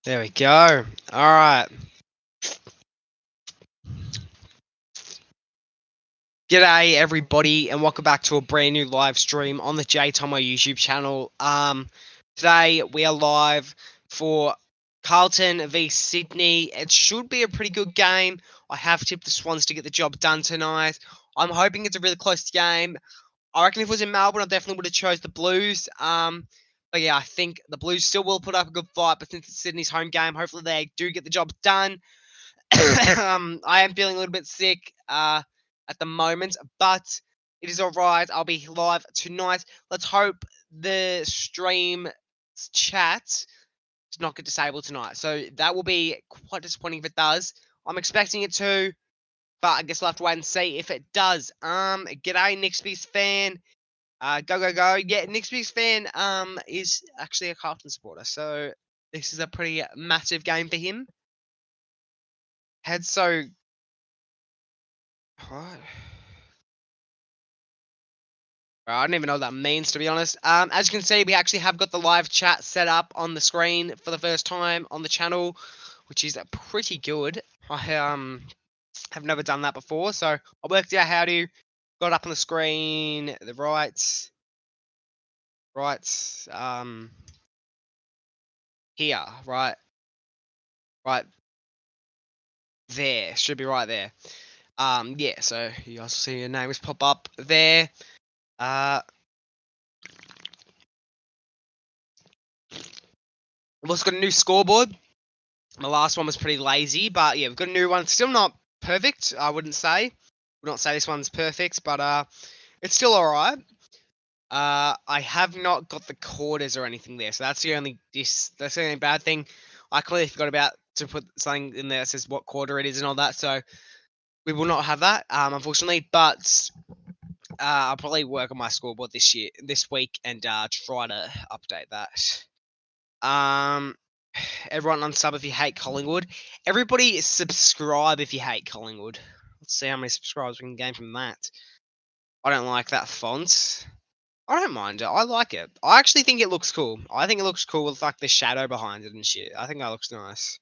There we go. All right. G'day, everybody, and welcome back to a brand new live stream on the J Tomo YouTube channel. Today we are live for Carlton v Sydney. It should be a pretty good game. I have tipped the Swans to get the job done tonight. I'm hoping it's a really close game. I reckon if it was in Melbourne, I definitely would have chose the Blues. But yeah, I think the Blues still will put up a good fight. But since it's Sydney's home game, hopefully they do get the job done. I am feeling a little bit sick at the moment, but it is all right. I'll be live tonight. Let's hope the stream chat does not get disabled tonight. So that will be quite disappointing if it does. I'm expecting it to, but I guess we'll have to wait and see if it does. G'day, Nixby's fan. Go, go, go. Yeah, Nixby's fan is actually a Carlton supporter, so this is a pretty massive game for him. Had so... What? I don't even know what that means, to be honest. As you can see, we actually have got the live chat set up on the screen for the first time on the channel, which is pretty good. I have never done that before, so I worked out how to got up on the screen the right here, right there, should be right there. Yeah, so you guys see your names pop up there. We've also got a new scoreboard. The last one was pretty lazy, but yeah, we've got a new one. Still not perfect, I wouldn't say. Would not say this one's perfect, but it's still alright. I have not got the quarters or anything there, so that's the only bad thing. I clearly forgot about to put something in there that says what quarter it is and all that, so we will not have that, unfortunately. But I'll probably work on my scoreboard this week, and try to update that. Everyone unsub if you hate Collingwood. Everybody subscribe if you hate Collingwood. Let's see how many subscribers we can gain from that. I don't like that font. I don't mind it. I like it. I actually think it looks cool. I think it looks cool with like the shadow behind it and shit. I think that looks nice.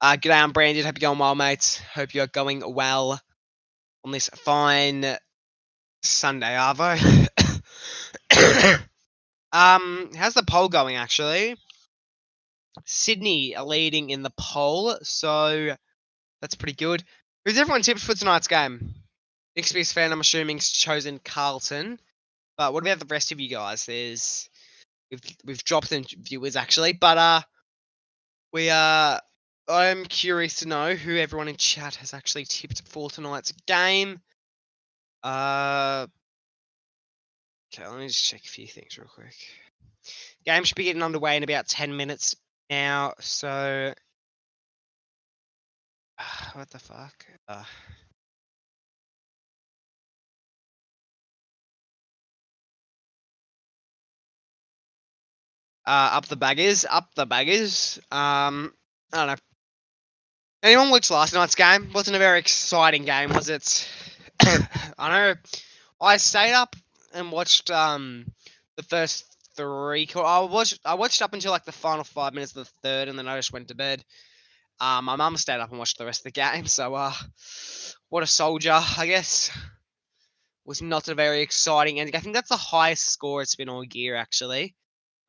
G'day, I'm Brandon. Hope you're going well, mates. Hope you're going well on this fine Sunday, Arvo. How's the poll going, actually? Sydney are leading in the poll, so that's pretty good. Who's everyone tipped for tonight's game? XP's fan, I'm assuming, has chosen Carlton. But what about the rest of you guys? We've dropped in viewers actually, but I'm curious to know who everyone in chat has actually tipped for tonight's game. Okay, let me just check a few things real quick. Game should be getting underway in about 10 minutes now, so what the fuck? Up the baggers. I don't know. Anyone watched last night's game? Wasn't a very exciting game, was it? I know. I stayed up and watched the first three. I watched up until like the final 5 minutes of the third, and then I just went to bed. My mum stayed up and watched the rest of the game. So what a soldier, I guess. Was not a very exciting ending. I think that's the highest score it's been all year, actually.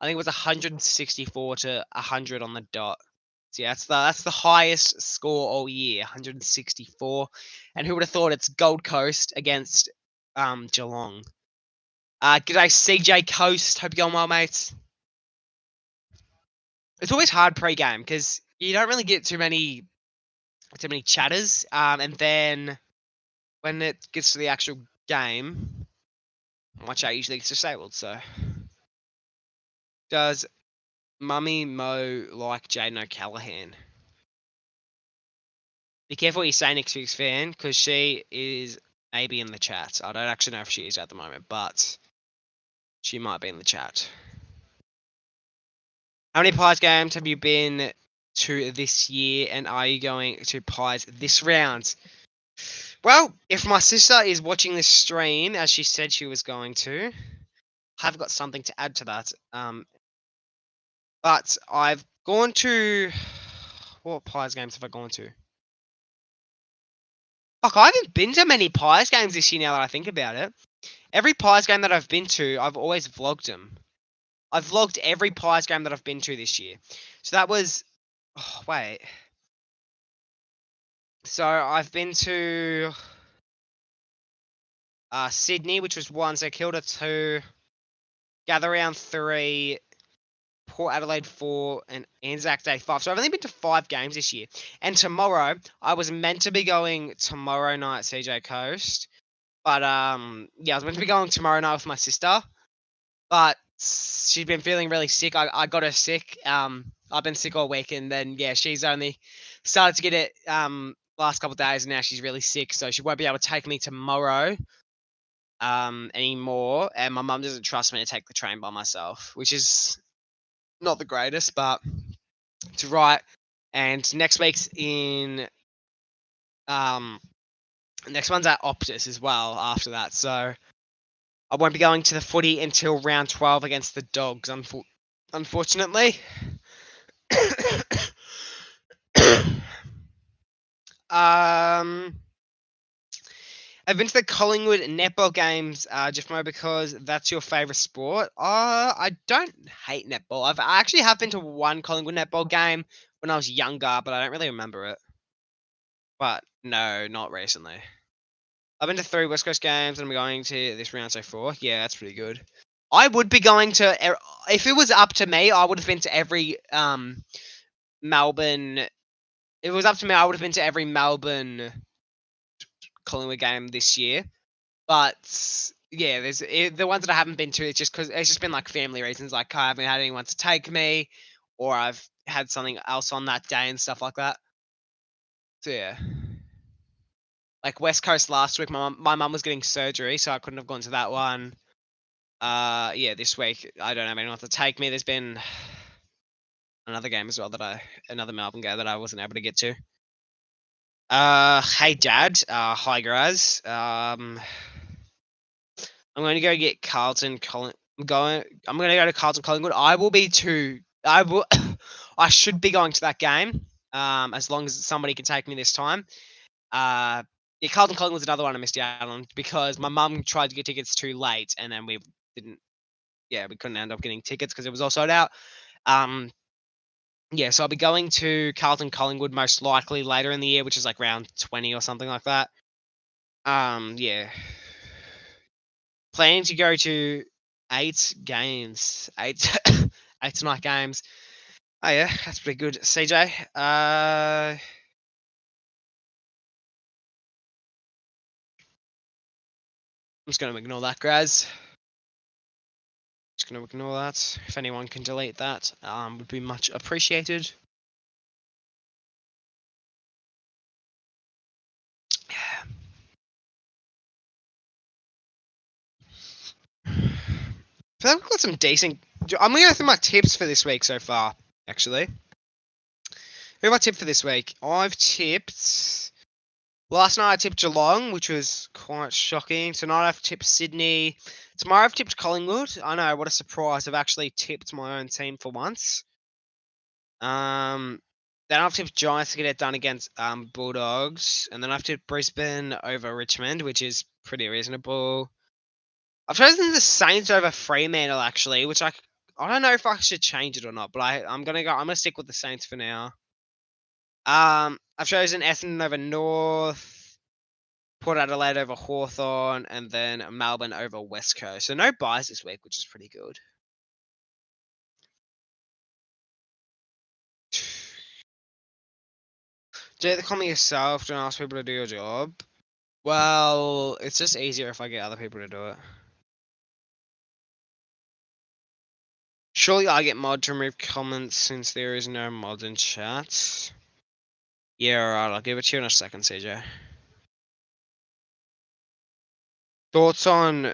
I think it was 164 to 100 on the dot. So yeah, that's the highest score all year, 164. And who would have thought it's Gold Coast against Geelong? G'day, CJ Coast. Hope you're going well, mates. It's always hard pre-game because you don't really get too many chatters. And then when it gets to the actual game, my chat usually gets disabled. So does Mummy Mo like Jaden O'Callaghan? Be careful what you say, next week's fan, because she is maybe in the chat. I don't actually know if she is at the moment, but she might be in the chat. How many Pies games have you been to this year, and are you going to Pies this round? Well, if my sister is watching this stream, as she said she was going to, I've got something to add to that. But I've Gone to what Pies games have I gone to? Fuck, I haven't been to many Pies games this year now that I think about it. Every Pies game that I've been to, I've always vlogged them. I've vlogged every Pies game that I've been to this year. So that was, oh, wait. So I've been to Sydney, which was 1, so Kilda 2, Gather Round 3, Port Adelaide 4, and Anzac Day 5. So I've only been to 5 games this year. And tomorrow, I was meant to be going tomorrow night at CJ Coast. But yeah, I was meant to be going tomorrow night with my sister. But she's been feeling really sick. I got her sick. I've been sick all week, and then yeah, she's only started to get it last couple of days, and now she's really sick, so she won't be able to take me tomorrow anymore. And my mum doesn't trust me to take the train by myself, which is not the greatest, but it's right. And next week's in next one's at Optus as well after that, so I won't be going to the footy until round 12 against the Dogs, unfortunately. I've been to the Collingwood netball games, Jeffmo, because that's your favourite sport. I don't hate netball. I actually have been to one Collingwood netball game when I was younger, but I don't really remember it. But no, not recently. I've been to 3 West Coast games, and I'm going to this round so far. Yeah, that's pretty good. I would be going to, if it was up to me, I would have been to every Melbourne. If it was up to me, I would have been to every Melbourne Collingwood game this year. But yeah, there's the ones that I haven't been to. It's just because it's just been like family reasons. Like I haven't had anyone to take me, or I've had something else on that day and stuff like that. So yeah, like West Coast last week, my mum was getting surgery, so I couldn't have gone to that one. Yeah, this week I don't have anyone to take me. There's been another game as well another Melbourne game that I wasn't able to get to. Hey Dad, hi guys. I'm going to go get Carlton. I'm going to go to Carlton Collingwood. I will be too. I should be going to that game. As long as somebody can take me this time. Yeah, Carlton Collingwood's another one I missed out on because my mum tried to get tickets too late, and then we didn't. Yeah, we couldn't end up getting tickets because it was all sold out. Yeah, so I'll be going to Carlton Collingwood most likely later in the year, which is like round 20 or something like that. Yeah. Planning to go to 8 games, 8 tonight games. Oh yeah, that's pretty good. CJ, I'm just gonna ignore that, Graz. Just gonna ignore that. If anyone can delete that, would be much appreciated. I feel like I've got some decent. I'm gonna go through my tips for this week so far. Actually, who have I tipped for this week? I've tipped. Last night I tipped Geelong, which was quite shocking. Tonight I've tipped Sydney. Tomorrow I've tipped Collingwood. I know, what a surprise! I've actually tipped my own team for once. Then I've tipped Giants to get it done against Bulldogs, and then I've tipped Brisbane over Richmond, which is pretty reasonable. I've chosen the Saints over Fremantle actually, which I don't know if I should change it or not, but I'm gonna stick with the Saints for now. I've chosen Essendon over North, Port Adelaide over Hawthorn, and then Melbourne over West Coast. So no buys this week, which is pretty good. Do the comment yourself. Don't ask people to do your job. Well, it's just easier if I get other people to do it. Surely I get mod to remove comments since there is no mod in chat. Yeah, alright, I'll give it to you in a second, CJ. Thoughts on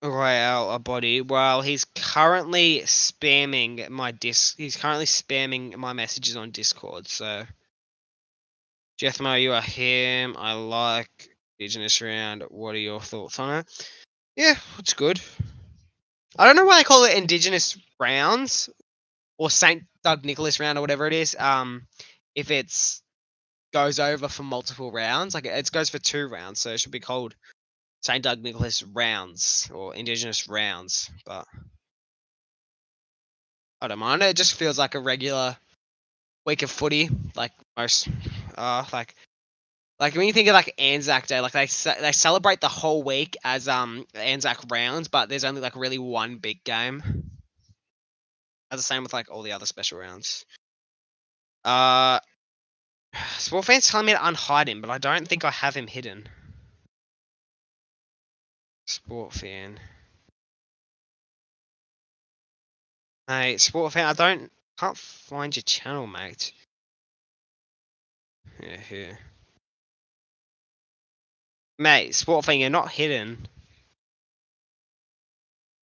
Rael Abodi? Well, he's currently spamming my He's currently spamming my messages on Discord. So, Jethmo, you are him. I like Indigenous round. What are your thoughts on it? Yeah, it's good. I don't know why they call it Indigenous rounds. or St. Doug Nicholas round or whatever it is, if it's goes over for multiple rounds, like it goes for 2 rounds, so it should be called St. Doug Nicholas rounds or Indigenous rounds. But I don't mind. It just feels like a regular week of footy, like most, like when you think of like Anzac Day, like they celebrate the whole week as Anzac rounds, but there's only like really one big game. As the same with like all the other special rounds. Sport fans telling me to unhide him, but I don't think I have him hidden. Sport fan. Hey, sport fan, can't find your channel, mate. Yeah, here. Mate, sport fan, you're not hidden.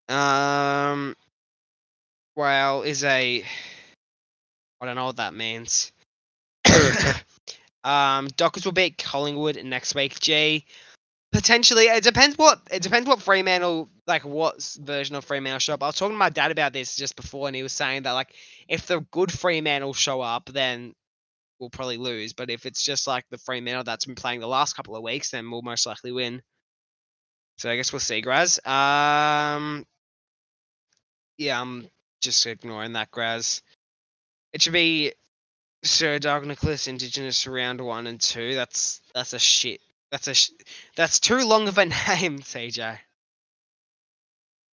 Well, I don't know what that means. Dockers will beat Collingwood next week. G. Potentially, it depends what Fremantle, like what version of Fremantle show up. I was talking to my dad about this just before, and he was saying that like if the good Fremantle show up, then we'll probably lose. But if it's just like the Fremantle that's been playing the last couple of weeks, then we'll most likely win. So I guess we'll see, Graz. Yeah, I'm just ignoring that, Graz. It should be Sir Doug Nicholas Indigenous round 1 and 2. That's a shit. That's too long of a name, CJ.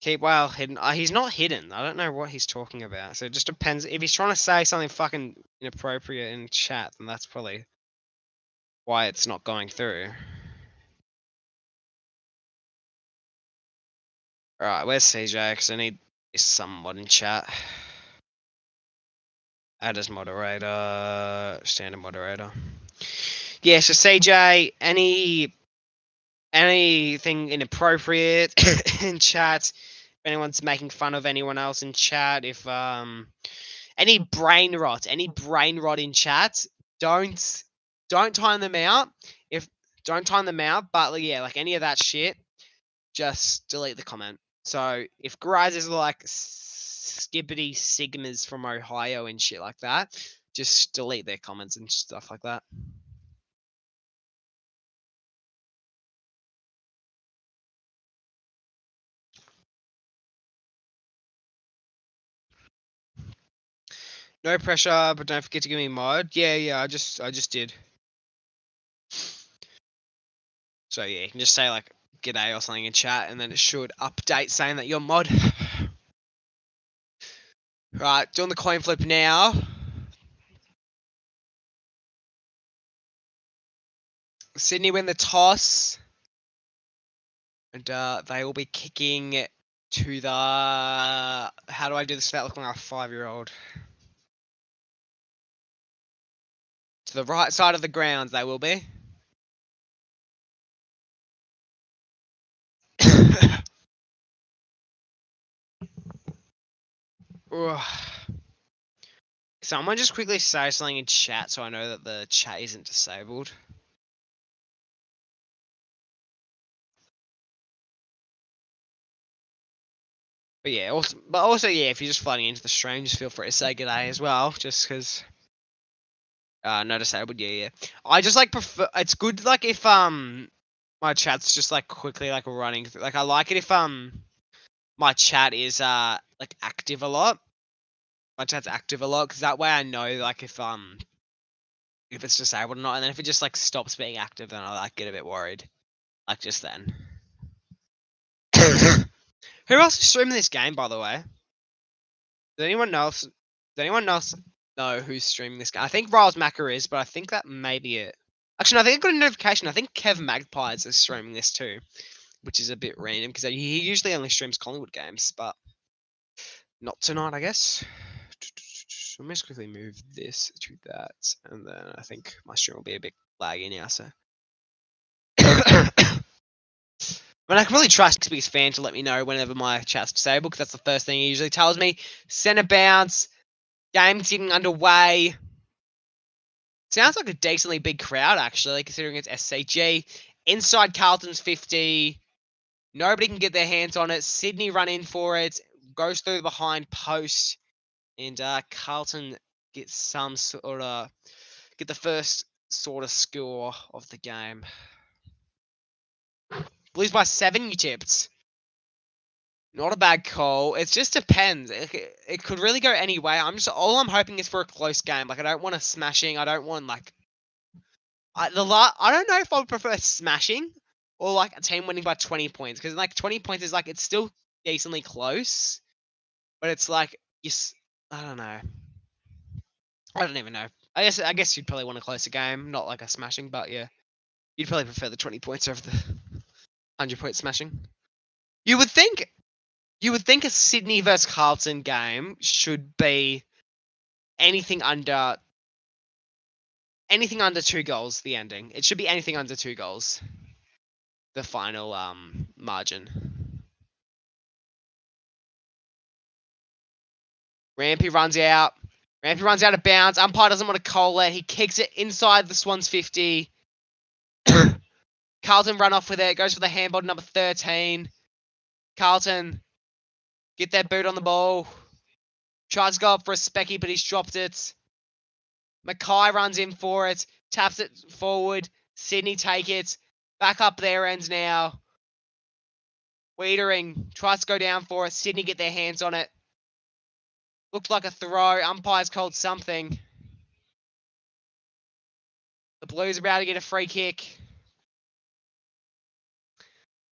Keep well hidden. He's not hidden. I don't know what he's talking about. So it just depends. If he's trying to say something fucking inappropriate in chat, then that's probably why it's not going through. Alright, where's CJ? Because I need someone in chat. Add as moderator. Standard moderator. Yeah, so CJ, anything inappropriate in chat, if anyone's making fun of anyone else in chat, if any brain rot in chat, don't time them out. Don't time them out, but yeah, like any of that shit, just delete the comment. So if Graz is like Skippity Sigmas from Ohio and shit like that, just delete their comments and stuff like that. No pressure, but don't forget to give me mod. Yeah, I just did. So yeah, you can just say like g'day or something in chat, and then it should update saying that you're mod. Right, doing the coin flip now. Sydney win the toss, and they will be kicking to the. How do I do this without looking like a 5-year-old? To the right side of the grounds, they will be. Someone just quickly say something in chat so I know that the chat isn't disabled. But yeah, also yeah, if you're just flooding into the stream, just feel free to say g'day as well, just because. No disabled, yeah. I just like prefer. It's good like if my chat's just like quickly like running through. Like I like it if my chat is like active a lot. My chat's active a lot because that way I know like if it's disabled or not, and then if it just like stops being active, then I like get a bit worried. Like just then. Who else is streaming this game, by the way? Does anyone else know who's streaming this game? I think Riles Macker is, but I think that may be it. Actually, no, I think I got a notification. I think Kev Magpies is streaming this too, which is a bit random because he usually only streams Collingwood games, but not tonight, I guess. Let me just quickly move this to that, and then I think my stream will be a bit laggy now, so. But I can really trust Xbox fan to let me know whenever my chat's disabled, because that's the first thing he usually tells me. Centre bounce, game's getting underway. Sounds like a decently big crowd, actually, considering it's SCG. Inside Carlton's 50. Nobody can get their hands on it. Sydney run in for it. Goes through the behind post and Carlton get get the first sort of score of the game. Blues by 7, you tipped. Not a bad call. It just depends. It could really go any way. All I'm hoping is for a close game. Like, I don't want a smashing. I don't want like I don't know if I would prefer smashing or like a team winning by 20 points, because like 20 points is like it's still decently close, but it's like I don't know. I don't even know. I guess you'd probably want a closer game, not like a smashing, but yeah, you'd probably prefer the 20 points over the 100-point smashing. You would think a Sydney versus Carlton game should be anything under 2 goals. The ending, it should be anything under 2 goals. The final margin. Rampy runs out. Rampy runs out of bounds. Umpire doesn't want to call it. He kicks it inside the Swans 50. Carlton run off with it. Goes for the handball to number 13. Carlton get their boot on the ball. Tries to go up for a specky, but he's dropped it. Mackay runs in for it. Taps it forward. Sydney take it. Back up their ends now. Wiedering tries to go down for it. Sydney get their hands on it. Looked like a throw. Umpire's called something. The Blues are about to get a free kick.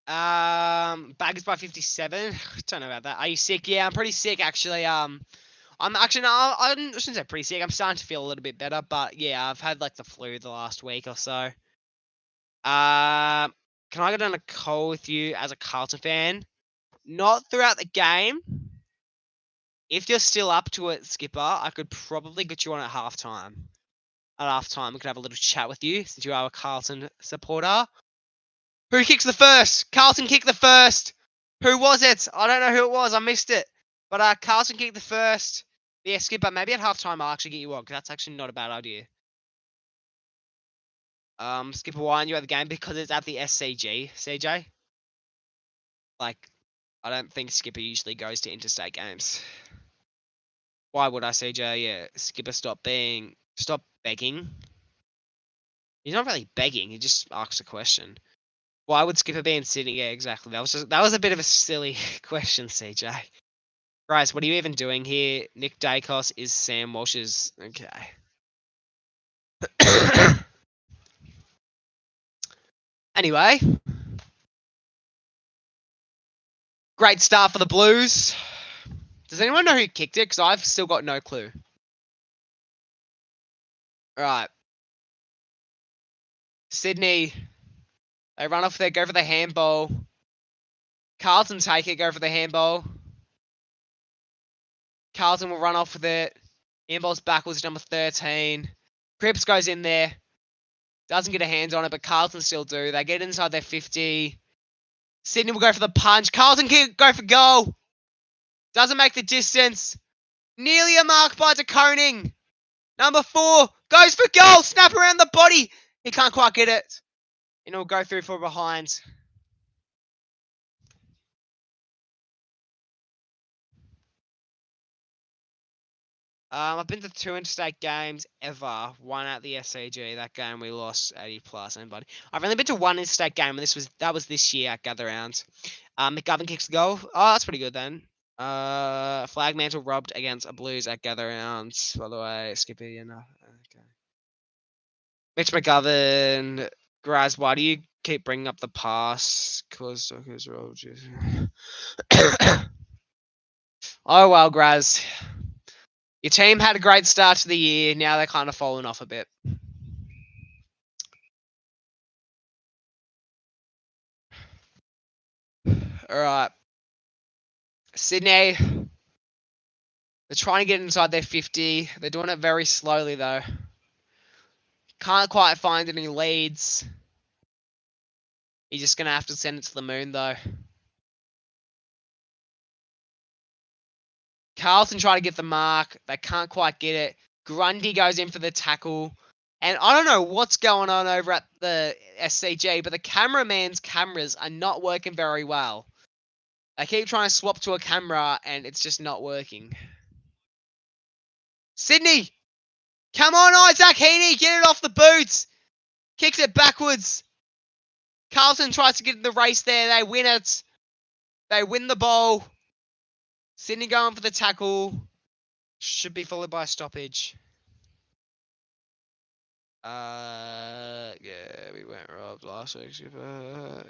Baggers by 57. Don't know about that. Are you sick? Yeah, I'm pretty sick actually. I'm actually no, I shouldn't say pretty sick. I'm starting to feel a little bit better, but yeah, I've had like the flu the last week or so. Can I get on a call with you as a Carlton fan? Not throughout the game. If you're still up to it, Skipper, I could probably get you on at halftime. At halftime, we could have a little chat with you since you are a Carlton supporter. Who kicks the first? Carlton kicked the first. Who was it? I don't know who it was. I missed it. But Carlton kicked the first. Yeah, Skipper, maybe at halftime I'll actually get you on, because that's actually not a bad idea. Skipper, why aren't you at the game? Because it's at the SCG, CJ. Like, I don't think Skipper usually goes to interstate games. Why would I, CJ? Yeah, Skipper, stop begging. He's not really begging. He just asks a question. Why would Skipper be in Sydney? Yeah, exactly. That was a bit of a silly question, CJ. Bryce, what are you even doing here? Nick Dacos is Sam Walsh's. Okay. Anyway, great start for the Blues. Does anyone know who kicked it? Because I've still got no clue. All right. Sydney. They run off there, go for the handball. Carlton take it, go for the handball. Carlton will run off with it. Handball's backwards, number 13. Cripps goes in there. Doesn't get a hand on it, but Carlton still do. They get inside their 50. Sydney will go for the punch. Carlton can go for goal. Doesn't make the distance. Nearly a mark by De Koning. Number 4 goes for goal. Snap around the body. He can't quite get it. And he'll go through for behind. I've been to 2 interstate games ever. One at the SCG. That game we lost 80 plus. Anybody? I've only been to 1 interstate game, and that was this year at Gather Round. McGovern kicks the goal. Oh, that's pretty good then. Flag mantle robbed against a Blues at Gather Round. By the way, Skippy, you know. Okay. Mitch McGovern. Graz, why do you keep bringing up the pass? Cause oh well, Graz. Your team had a great start to the year. Now they're kind of falling off a bit. All right. Sydney. They're trying to get inside their 50. They're doing it very slowly, though. Can't quite find any leads. You're just going to have to send it to the moon, though. Carlton try to get the mark. They can't quite get it. Grundy goes in for the tackle. And I don't know what's going on over at the SCG, but the cameraman's cameras are not working very well. They keep trying to swap to a camera, and it's just not working. Sydney! Come on, Isaac Heaney! Get it off the boots! Kicks it backwards. Carlton tries to get in the race there. They win it. They win the ball. Sydney going for the tackle. Should be followed by a stoppage. Yeah, we weren't robbed last week. Is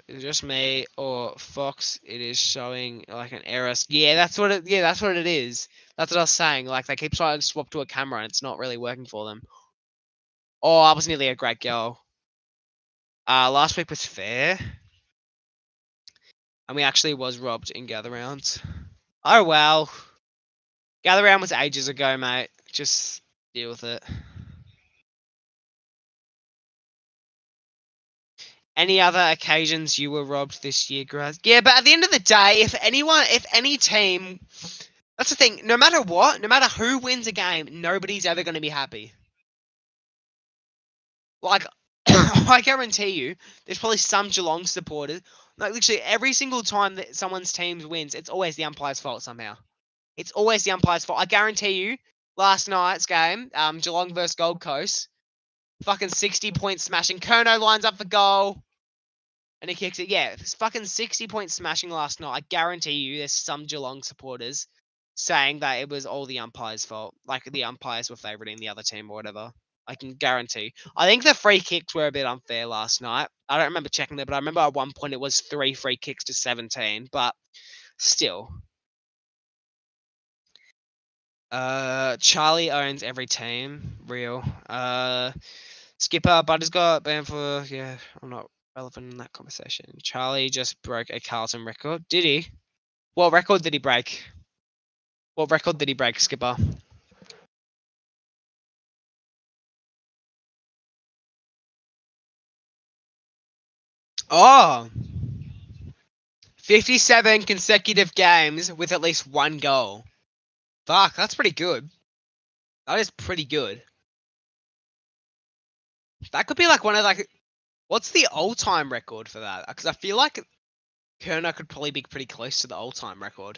it just me or Fox? It is showing like an error. Yeah, that's what it. Yeah, that's what it is. That's what I was saying. Like they keep trying to swap to a camera, and it's not really working for them. Oh, that was nearly a great goal. Last week was fair, and we actually was robbed in gather rounds. Oh well. Gather round was ages ago, mate. Just deal with it. Any other occasions you were robbed this year, Graz? Yeah, but at the end of the day, if any team, that's the thing. No matter what, no matter who wins a game, nobody's ever going to be happy. Like, I guarantee you, there's probably some Geelong supporters. Like, literally every single time that someone's team wins, it's always the umpire's fault somehow. It's always the umpire's fault. I guarantee you, last night's game, Geelong versus Gold Coast, fucking 60-point smashing. Kerno lines up for goal. And he kicks it. Yeah, it's fucking 60-point smashing last night. I guarantee you there's some Geelong supporters saying that it was all the umpire's fault. Like the umpires were favouring the other team or whatever. I can guarantee. I think the free kicks were a bit unfair last night. I don't remember checking them, but I remember at one point it was 3 free kicks to 17. But still. Charlie owns every team. Real. Skipper, Butters got banned for, yeah, I'm not relevant in that conversation. Charlie just broke a Carlton record. Did he? What record did he break? What record did he break, Skipper? Oh, 57 consecutive games with at least one goal. Fuck, that's pretty good. That is pretty good. That could be like one of like, what's the all-time record for that? Because I feel like Kerner could probably be pretty close to the all-time record.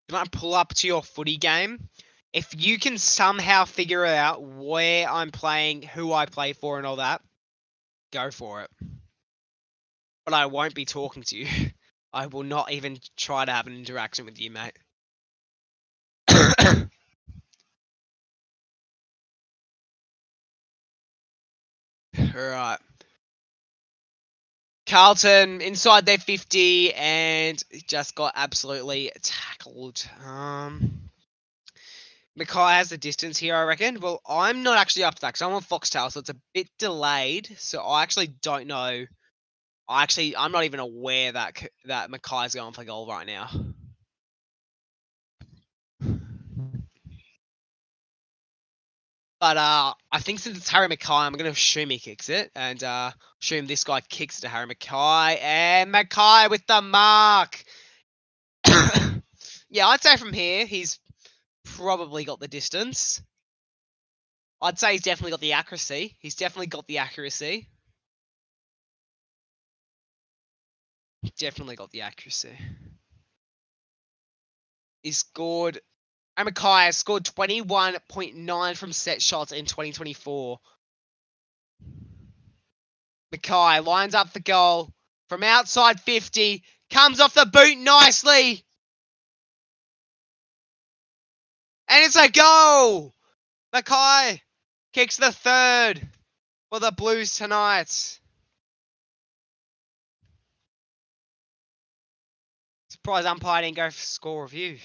Can I pull up to your footy game? If you can somehow figure out where I'm playing, who I play for, and all that, go for it. But I won't be talking to you. I will not even try to have an interaction with you, mate. Alright. Carlton inside their 50 and just got absolutely tackled. Mackay has the distance here, I reckon. Well, I'm not actually up to that because I'm on Foxtel, so it's a bit delayed. So I actually don't know. I'm not even aware that Mackay's going for goal right now. But I think since it's Harry Mackay, I'm going to assume he kicks it. And assume this guy kicks it to Harry Mackay. And Mackay with the mark. Yeah, I'd say from here, he's probably got the distance. I'd say he's definitely got the accuracy. He's definitely got the accuracy. Definitely got the accuracy. He scored... And Mackay has scored 21.9 from set shots in 2024. Mackay lines up the goal from outside 50. Comes off the boot nicely. And it's a goal. Mackay kicks the third for the Blues tonight. Surprised umpire didn't go for score review.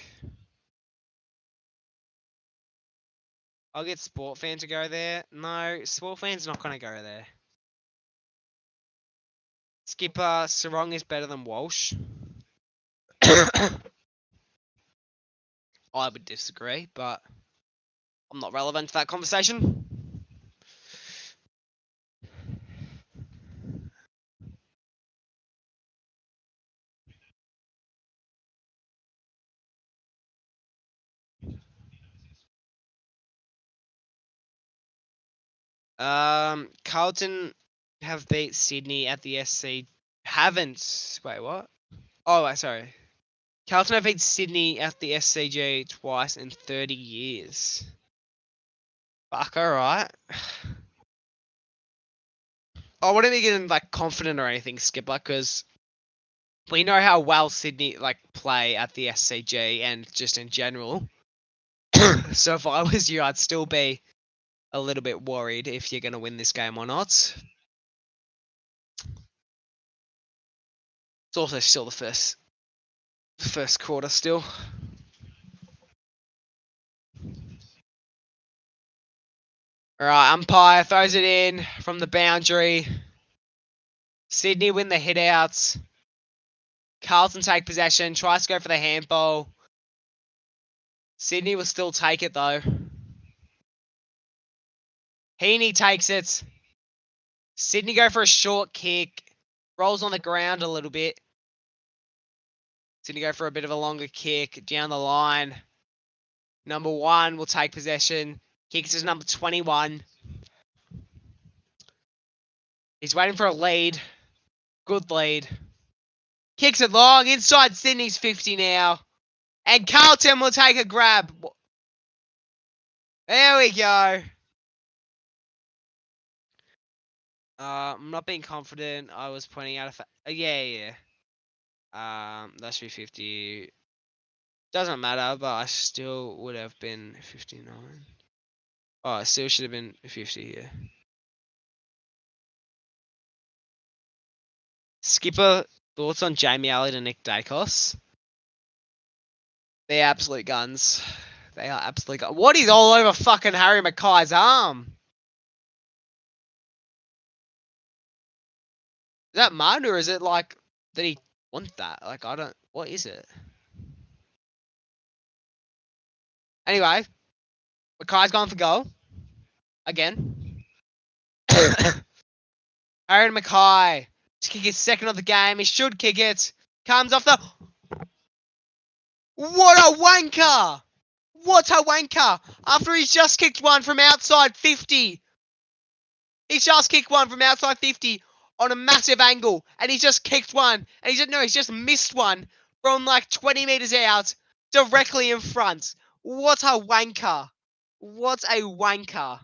I'll get Sport Fan to go there. No, Sport Fan's not going to go there. Skipper, Sarong is better than Walsh. I would disagree, but I'm not relevant to that conversation. Carlton have beat Sydney at the SC. Haven't. Wait, what? Oh, wait, sorry. Carlton have beat Sydney at the SCG twice in 30 years. Fuck, alright. I wouldn't be getting like confident or anything, Skipper, because we know how well Sydney like play at the SCG and just in general. So if I was you, I'd still be a little bit worried if you're going to win this game or not. It's also still the first quarter still. Alright, umpire throws it in from the boundary. Sydney win the hit-outs. Carlton take possession, tries to go for the handball. Sydney will still take it though. Heaney takes it. Sydney go for a short kick. Rolls on the ground a little bit. Sydney go for a bit of a longer kick down the line. Number 1 will take possession. Kicks is number 21. He's waiting for a lead. Good lead. Kicks it long. Inside Sydney's 50 now. And Carlton will take a grab. There we go. I'm not being confident. I was pointing out yeah. That should be 50. Doesn't matter, but I still would have been 59. Oh, I still should have been 50 here. Skipper, thoughts on Jamie Allard and Nick Dacos? They're absolute guns. They are absolute guns. What is all over fucking Harry Mackay's arm? Is that mud or is it like, did he want that? Like, I don't, what is it? Anyway, Mackay's gone for goal. Again. Aaron Mackay. To kick his second of the game. He should kick it. Comes off the... What a wanker! What a wanker! After he's just kicked one from outside 50. He's just kicked one from outside 50 on a massive angle. And he's just kicked one. And he's just missed one from like 20 meters out. Directly in front. What a wanker. What a wanker.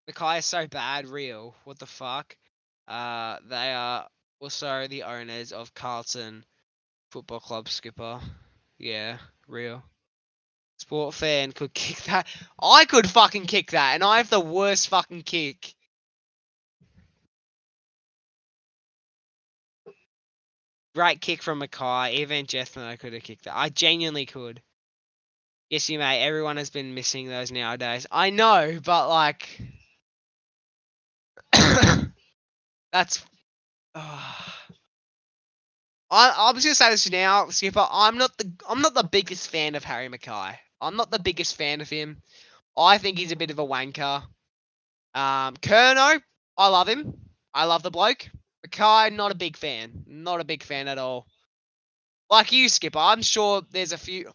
Mackay is so bad, real. What the fuck? They are also the owners of Carlton Football Club, Skipper. Yeah, real. Sport fan could kick that. I could fucking kick that, and I have the worst fucking kick. Great kick from Mackay. Even Jethno could have kicked that. I genuinely could. Yes, you may. Everyone has been missing those nowadays. I know, but like... That's... I'm just gonna say this now, Skipper. I'm not the biggest fan of Harry Mackay. I'm not the biggest fan of him. I think he's a bit of a wanker. Kerno, I love him. I love the bloke. Mackay, not a big fan. Not a big fan at all. Like you, Skipper, I'm sure there's a few...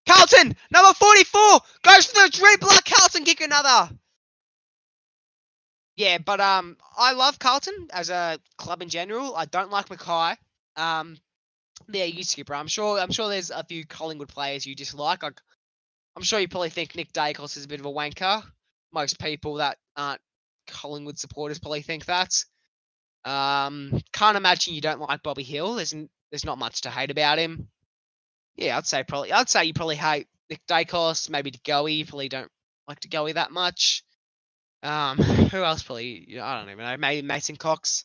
Carlton! Number 44! Goes for the dribbler! Carlton kick another! Yeah, but I love Carlton as a club in general. I don't like Mackay. Yeah, you, Skipper. I'm sure there's a few Collingwood players you dislike. I'm sure you probably think Nick Dacos is a bit of a wanker. Most people that aren't Collingwood supporters probably think that. Can't imagine you don't like Bobby Hill. There's not much to hate about him. Yeah, I'd say you probably hate Nick Dacos, maybe DeGoey. You probably don't like DeGoey that much. Who else probably? I don't even know. Maybe Mason Cox.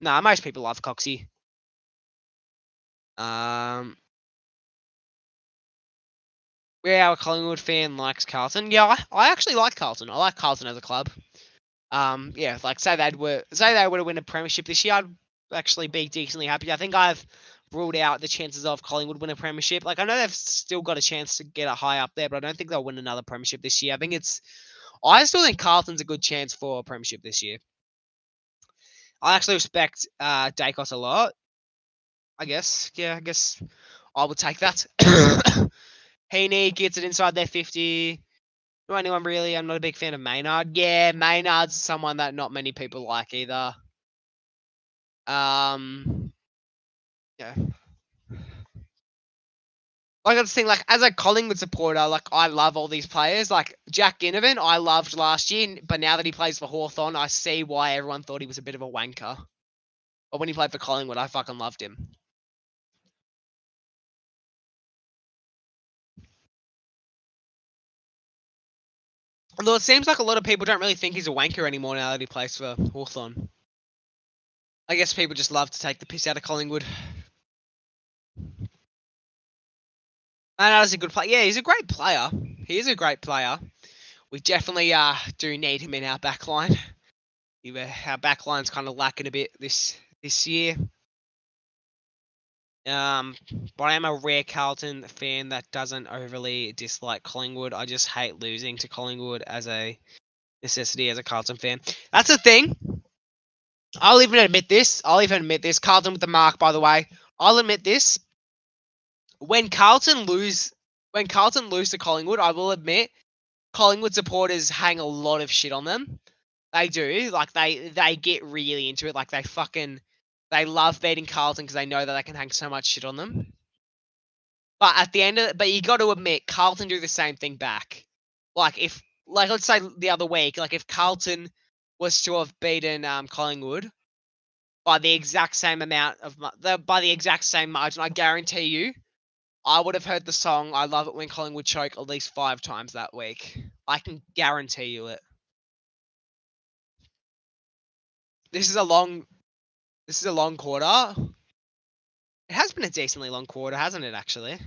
Nah, most people love Coxie. Yeah, a Collingwood fan likes Carlton. Yeah, I actually like Carlton. I like Carlton as a club. Yeah, like say they would have win a premiership this year, I'd actually be decently happy. I think I've ruled out the chances of Collingwood win a premiership. Like I know they've still got a chance to get a high up there, but I don't think they'll win another premiership this year. I still think Carlton's a good chance for a premiership this year. I actually respect Dacos a lot. I guess I would take that. Heaney gets it inside their 50. Do anyone really? I'm not a big fan of Maynard. Yeah, Maynard's someone that not many people like either. Yeah. Like I was saying, like as a Collingwood supporter, like I love all these players. Like Jack Ginnivan, I loved last year, but now that he plays for Hawthorn, I see why everyone thought he was a bit of a wanker. But when he played for Collingwood, I fucking loved him. Although it seems like a lot of people don't really think he's a wanker anymore now that he plays for Hawthorn. I guess people just love to take the piss out of Collingwood. Maynard is a good player. Yeah, he's a great player. He is a great player. We definitely do need him in our backline. Our backline's kind of lacking a bit this year. But I am a rare Carlton fan that doesn't overly dislike Collingwood. I just hate losing to Collingwood as a necessity as a Carlton fan. That's the thing. I'll even admit this. Carlton with the mark, by the way. I'll admit this. When Carlton lose to Collingwood, I will admit Collingwood supporters hang a lot of shit on them. They do. Like they get really into it. Like they love beating Carlton because they know that they can hang so much shit on them. But at the end of it, but you got to admit, Carlton do the same thing back. Like let's say the other week, like if Carlton was to have beaten Collingwood by the exact same amount of by the exact same margin, I guarantee you, I would have heard the song "I Love It When Collingwood Choke" at least 5 times that week. I can guarantee you it. This is a long quarter. It has been a decently long quarter, hasn't it? Actually, it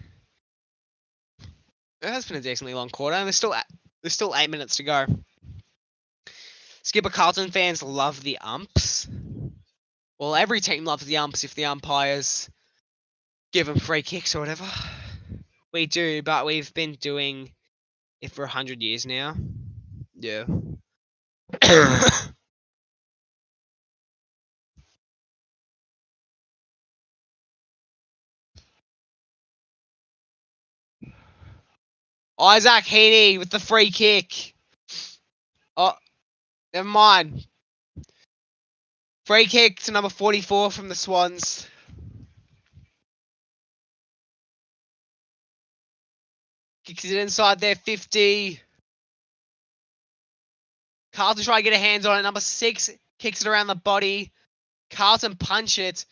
has been a decently long quarter, and there's still 8 minutes to go. Skipper Carlton fans love the umps. Well, every team loves the umps if the umpires give them free kicks or whatever. We do, but we've been doing it for 100 years now. Yeah. Isaac Heaney with the free kick. Oh, never mind. Free kick to number 44 from the Swans. Kicks it inside their 50. Carlton try to get a hands on it. Number 6 kicks it around the body. Carlton punch it.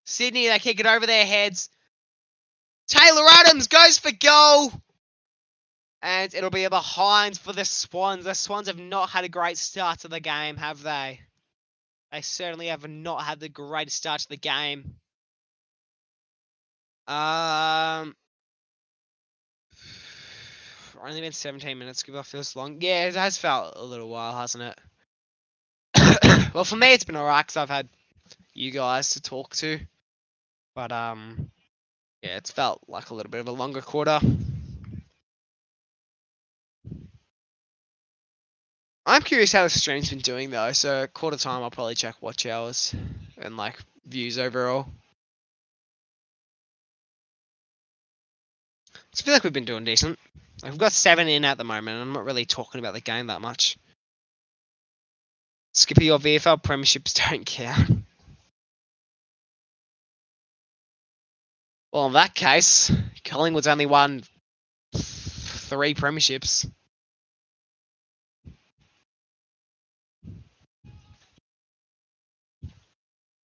Sydney, they kick it over their heads. Taylor Adams goes for goal. And it'll be a behind for the Swans. The Swans have not had a great start to the game, have they? They certainly have not had the greatest start to the game. Only been 17 minutes. Give off feels long. Yeah, it has felt a little while, hasn't it? Well, for me, it's been alright because I've had you guys to talk to. But yeah, it's felt like a little bit of a longer quarter. I'm curious how the stream's been doing though. So quarter time, I'll probably check watch hours and like views overall. I feel like we've been doing decent. Like, we've got 7 in at the moment, and I'm not really talking about the game that much. Skippy, your VFL premierships don't count. Well, in that case, Collingwood's only won 3 premierships.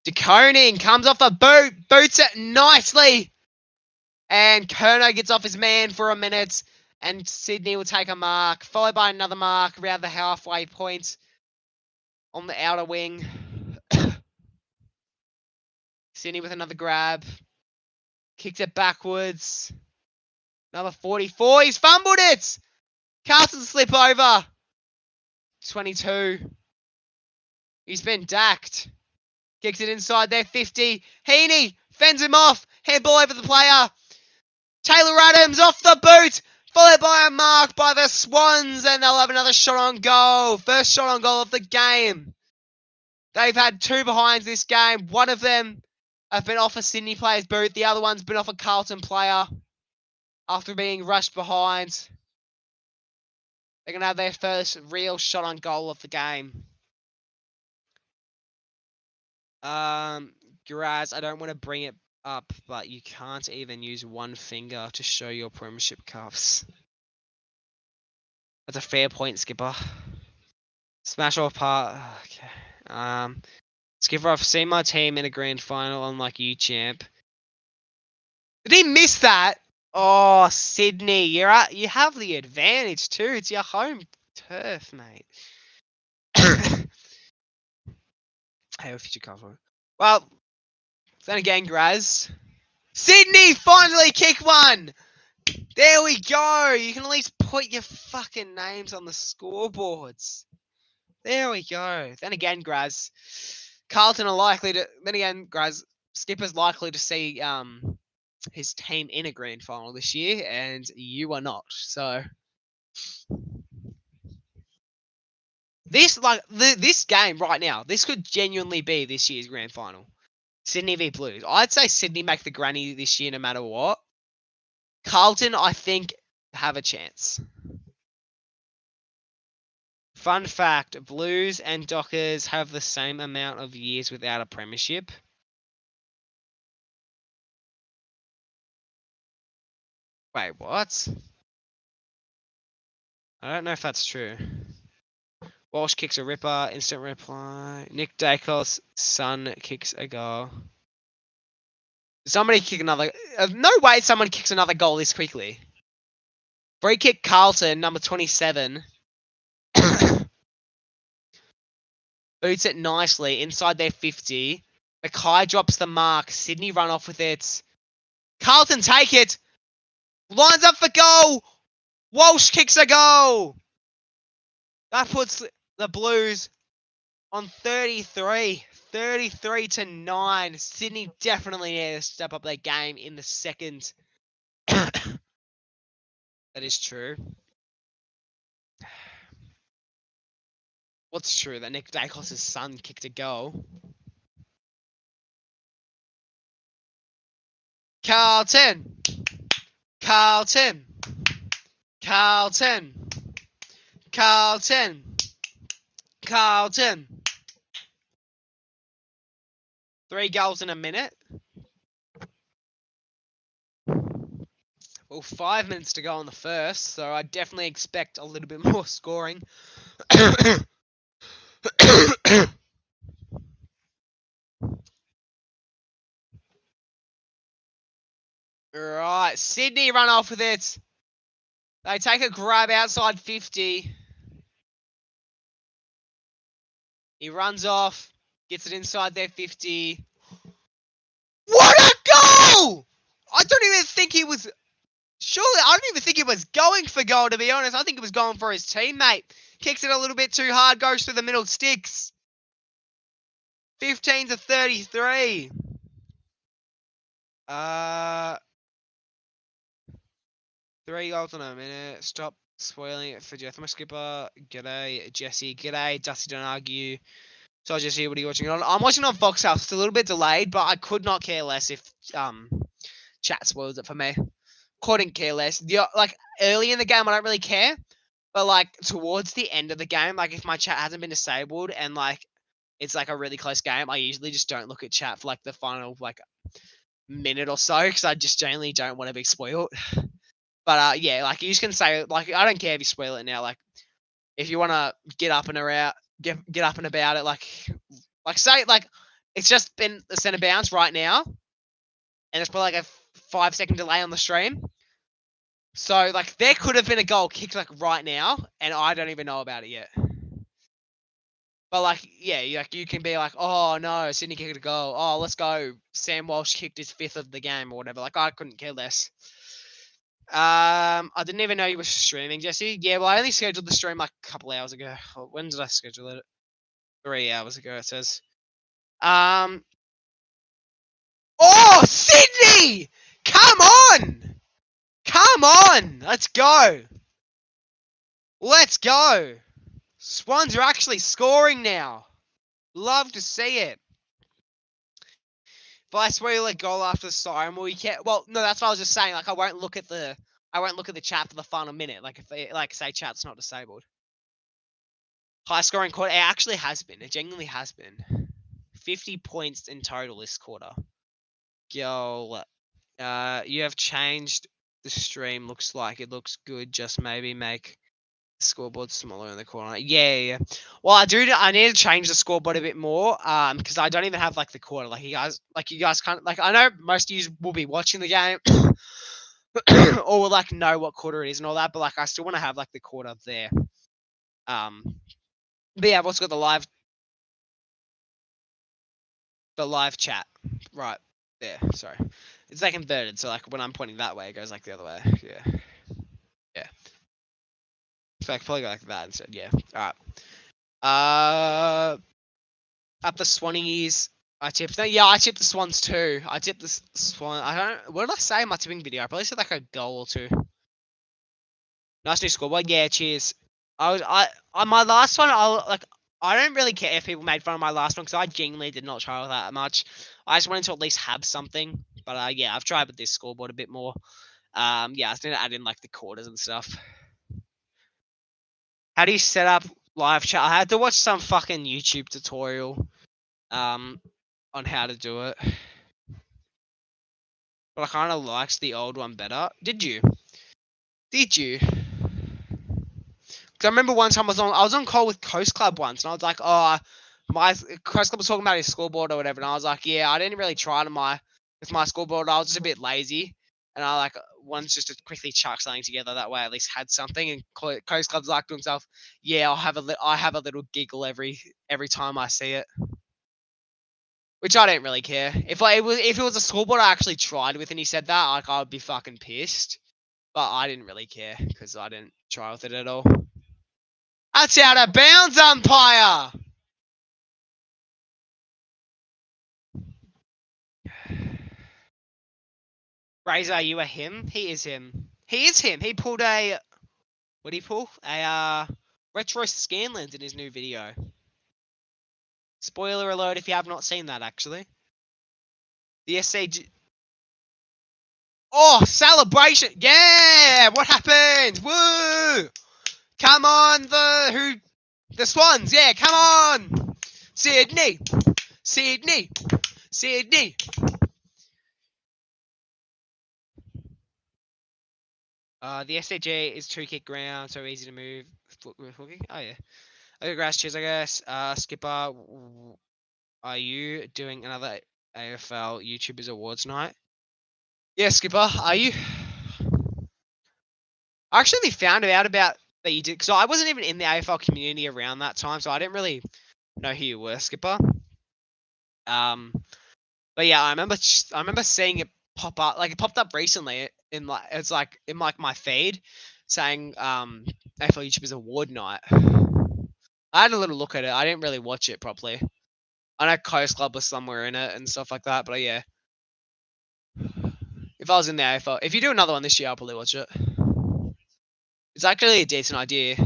De Koning comes off the boot, boots it nicely. And Kerno gets off his man for a minute. And Sydney will take a mark, followed by another mark around the halfway point on the outer wing. Sydney with another grab. Kicks it backwards. Number 44. He's fumbled it. Carlton slip over. 22. He's been dacked. Kicks it inside their 50. Heaney fends him off. Handball over the player. Taylor Adams off the boot. Followed by a mark by the Swans. And they'll have another shot on goal. First shot on goal of the game. They've had 2 behinds this game. One of them have been off a Sydney player's boot. The other one's been off a Carlton player. after being rushed behind. They're going to have their first real shot on goal of the game. Graz, I don't want to bring it up, but you can't even use one finger to show your premiership cuffs. That's a fair point, Skipper. Smash off part. Okay. Skipper, I've seen my team in a grand final, unlike you, champ. Did he miss that? Oh, Sydney, you have the advantage too. It's your home turf, mate. Hey, what future cover? Well, then again, Graz. Sydney finally kick one! There we go! You can at least put your fucking names on the scoreboards. There we go. Then again, Graz. Carlton are likely to... Then again, Graz. Skipper's likely to see his team in a grand final this year, and you are not. So... This game right now, this could genuinely be this year's grand final. Sydney v Blues. I'd say Sydney make the granny this year no matter what. Carlton, I think, have a chance. Fun fact, Blues and Dockers have the same amount of years without a premiership. Wait, what? I don't know if that's true. Walsh kicks a ripper, instant reply. Nick Dacos' son kicks a goal. Somebody kick another... no way someone kicks another goal this quickly. Free kick Carlton, number 27. Boots it nicely inside their 50. Mackay drops the mark. Sydney run off with it. Carlton take it. Lines up for goal. Walsh kicks a goal. That puts the Blues on 33. 33-9. Sydney definitely need to step up their game in the second. That is true. What's true? That Nick Dacos' son kicked a goal. Carlton! Carlton! Carlton! Carlton! Carlton! 3 goals in a minute. Well, 5 minutes to go on the first, so I definitely expect a little bit more scoring. Right, Sydney run off with it. They take a grab outside 50. He runs off, gets it inside their 50. What a goal! I don't even think he was... Surely, I don't even think he was going for goal, to be honest. I think he was going for his teammate. Kicks it a little bit too hard, goes through the middle, sticks. 15-33. 3 goals in a minute. Stop spoiling it for Jeff. My skipper. G'day, Jesse. G'day, Dusty. Don't argue. So Jesse, what are you watching on? I'm watching on Fox House. It's a little bit delayed, but I could not care less if chat spoils it for me. Couldn't care less. Like early in the game, I don't really care, but like towards the end of the game, like if my chat hasn't been disabled and like it's like a really close game, I usually just don't look at chat for like the final like minute or so because I just generally don't want to be spoiled. But yeah, like you just can say like I don't care if you spoil it now. Like if you want to get up and around, get up and about it, like say like it's just been the centre bounce right now, and it's probably like a 5-second delay on the stream. So like there could have been a goal kicked like right now, and I don't even know about it yet. But like yeah, like you can be like, oh no, Sydney kicked a goal. Oh, let's go. Sam Walsh kicked his 5th of the game or whatever. Like I couldn't care less. I didn't even know you were streaming, Jesse. Yeah, well, I only scheduled the stream like a couple hours ago. When did I schedule it? 3 hours ago, it says. Oh, Sydney! Come on! Come on! Let's go! Let's go! Swans are actually scoring now. Love to see it. If I spoil a goal after the siren, well, you can't. Well, no, that's what I was just saying. Like, I won't look at the I won't look at the chat for the final minute. Like if they say chat's not disabled. High scoring quarter. It actually has been. It genuinely has been. 50 points in total this quarter. Yo, you have changed the stream. Looks like it looks good. Just maybe make the scoreboard smaller in the corner. Yeah. Well, I need to change the scoreboard a bit more. Because I don't even have like the quarter. Like you guys kind of like. I know most of you will be watching the game, or will like know what quarter it is and all that. But like, I still want to have like the quarter there. But yeah, I've also got the live chat right there. Sorry, it's like inverted. So like when I'm pointing that way, it goes like the other way. Yeah. So I could probably go like that instead. Yeah. All right. Up the Swannies. I tipped. Yeah, I tipped the Swans too. I tipped the Swan. I don't. What did I say in my tipping video? I probably said like a goal or two. Nice new scoreboard. Yeah. Cheers. On my last one, I don't really care if people made fun of my last one because I genuinely did not try that much. I just wanted to at least have something. But yeah, I've tried with this scoreboard a bit more. Yeah, I was gonna add in like the quarters and stuff. How do you set up live chat? I had to watch some fucking YouTube tutorial on how to do it. But I kind of liked the old one better. Did you? Because I remember one time I was on call with Coast Club once, and I was like, oh, my Coast Club was talking about his scoreboard or whatever, and I was like, yeah, I didn't really try with my scoreboard. I was just a bit lazy, and I like wanted just to quickly chuck something together. That way, I at least had something. And Coast Club's like to himself, yeah, I have a little giggle every time I see it. Which I don't really care. If it was a scoreboard I actually tried with and he said that, like I would be fucking pissed. But I didn't really care because I didn't try with it at all. That's out of bounds, umpire! Razor, are you a him? He is him. He is him. He pulled a... What did he pull? A retro Scanlens in his new video. Spoiler alert if you have not seen that, actually. The SAG... Oh, celebration! Yeah! What happened? Woo! Come on, the Swans, yeah, come on! Sydney! The SAG is 2-kick ground, so easy to move. Oh, yeah. Okay, grass, cheers, I guess. Skipper, are you doing another AFL YouTubers Awards night? Yeah, Skipper, are you? I actually found out about that you did, because I wasn't even in the AFL community around that time, so I didn't really know who you were, Skipper. But yeah, I remember seeing it pop up. Like it popped up recently in my feed saying AFL YouTubers Award Night. I had a little look at it. I didn't really watch it properly. I know Coast Club was somewhere in it and stuff like that. But yeah, if I was in the AFL, if you do another one this year, I'll probably watch it. It's actually a decent idea.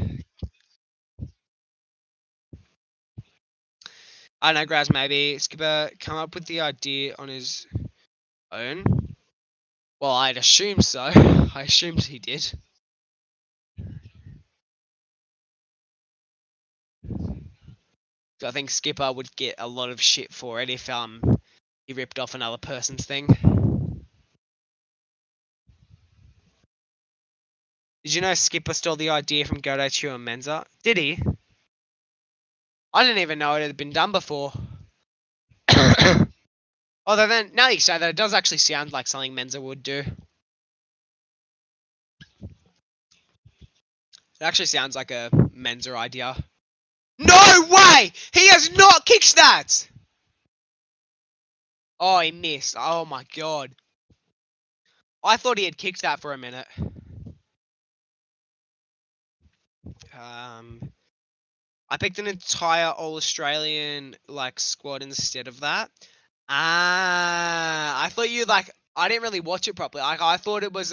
I don't know, Graz, maybe Skipper come up with the idea on his own. Well, I'd assume so. I assumed he did. So I think Skipper would get a lot of shit for it if he ripped off another person's thing. Did you know Skipper stole the idea from Godo Chew and Menza? Did he? I didn't even know it had been done before. Although then, now you say that, it does actually sound like something Menza would do. It actually sounds like a Menza idea. No way! He has not kicked that! Oh, he missed. Oh my god. I thought he had kicked that for a minute. I picked an entire All-Australian squad instead of that. I thought you I didn't really watch it properly. I thought it was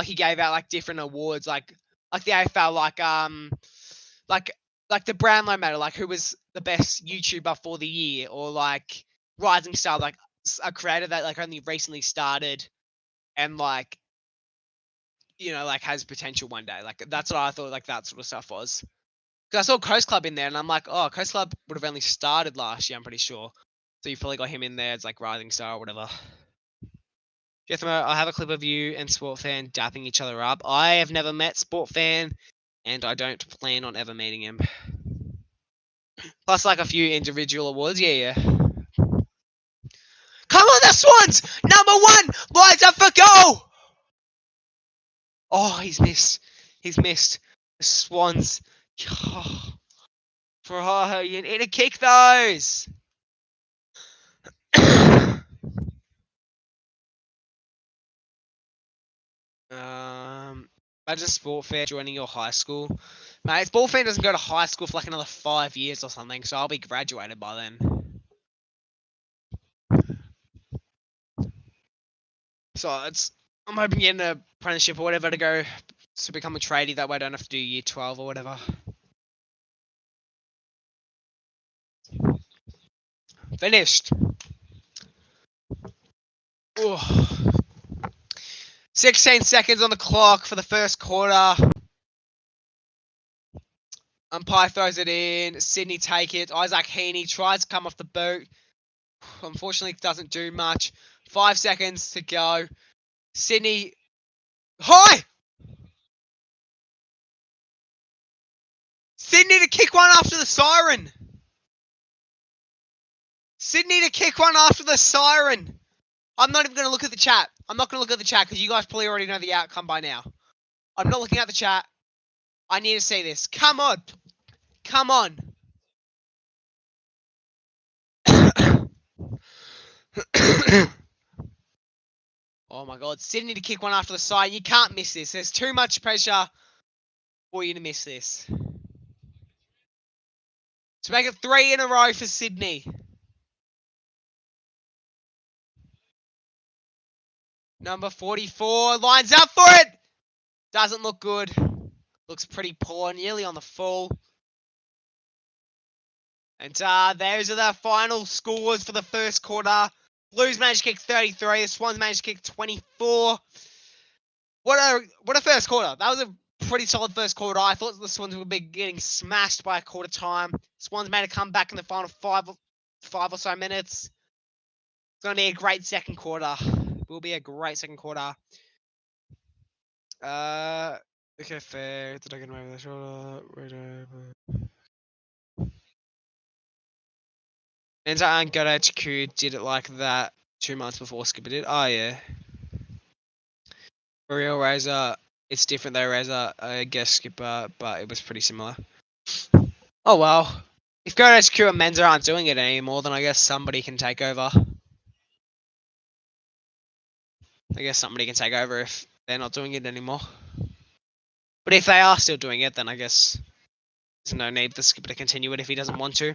he gave out different awards like the AFL like the Brownlow medal, who was the best YouTuber for the year, or Rising Star, a creator that only recently started and like has potential one day. Like that's what I thought. Like that sort of stuff was. Because I saw Coast Club in there, and I'm like, oh, Coast Club would have only started last year. I'm pretty sure. So you probably got him in there. It's like Rising Star or whatever. Jethro, I have a clip of you and Sport Fan dapping each other up. I have never met Sport Fan, and I don't plan on ever meeting him. Plus, like a few individual awards. Yeah. Come on, the Swans! Number 1! Lines up for goal! Oh, he's missed. The Swans. Bro, you need to kick those! Imagine Sport Fair joining your high school. Mate, Sport Fair doesn't go to high school for like another 5 years or something, so I'll be graduated by then. So I'm hoping to get an apprenticeship or whatever to go to become a tradie. That way I don't have to do year 12 or whatever. Finished. Ooh. 16 seconds on the clock for the first quarter. Umpire throws it in. Sydney take it. Isaac Heaney tries to come off the boot. Unfortunately, doesn't do much. 5 seconds to go. Sydney. Hi! Sydney to kick one after the siren. Sydney to kick one after the siren. I'm not even going to look at the chat. I'm not going to look at the chat because you guys probably already know the outcome by now. I'm not looking at the chat. I need to see this. Come on. Come on. Oh my god. Sydney to kick one after the side. You can't miss this. There's too much pressure for you to miss this. To make it 3 in a row for Sydney. Number 44 lines up for it. Doesn't look good. Looks pretty poor. Nearly on the full. And those are the final scores for the first quarter. Blues managed to kick 33. The Swans managed to kick 24. What a first quarter. That was a pretty solid first quarter. I thought the Swans would be getting smashed by a quarter time. Swans made a comeback in the final five or so minutes. It's going to be a great second quarter. Will be a great second quarter. Okay, fair. Did I get away with the shoulder? And Go HQ did it like that 2 months before Skipper did. Oh, yeah. For real, Razor. It's different though, Razor. I guess Skipper, but it was pretty similar. Oh, well. If Go HQ and Menza aren't doing it anymore, then I guess somebody can take over. I guess somebody can take over if they're not doing it anymore. But if they are still doing it, then I guess there's no need for Skipper to continue it if he doesn't want to.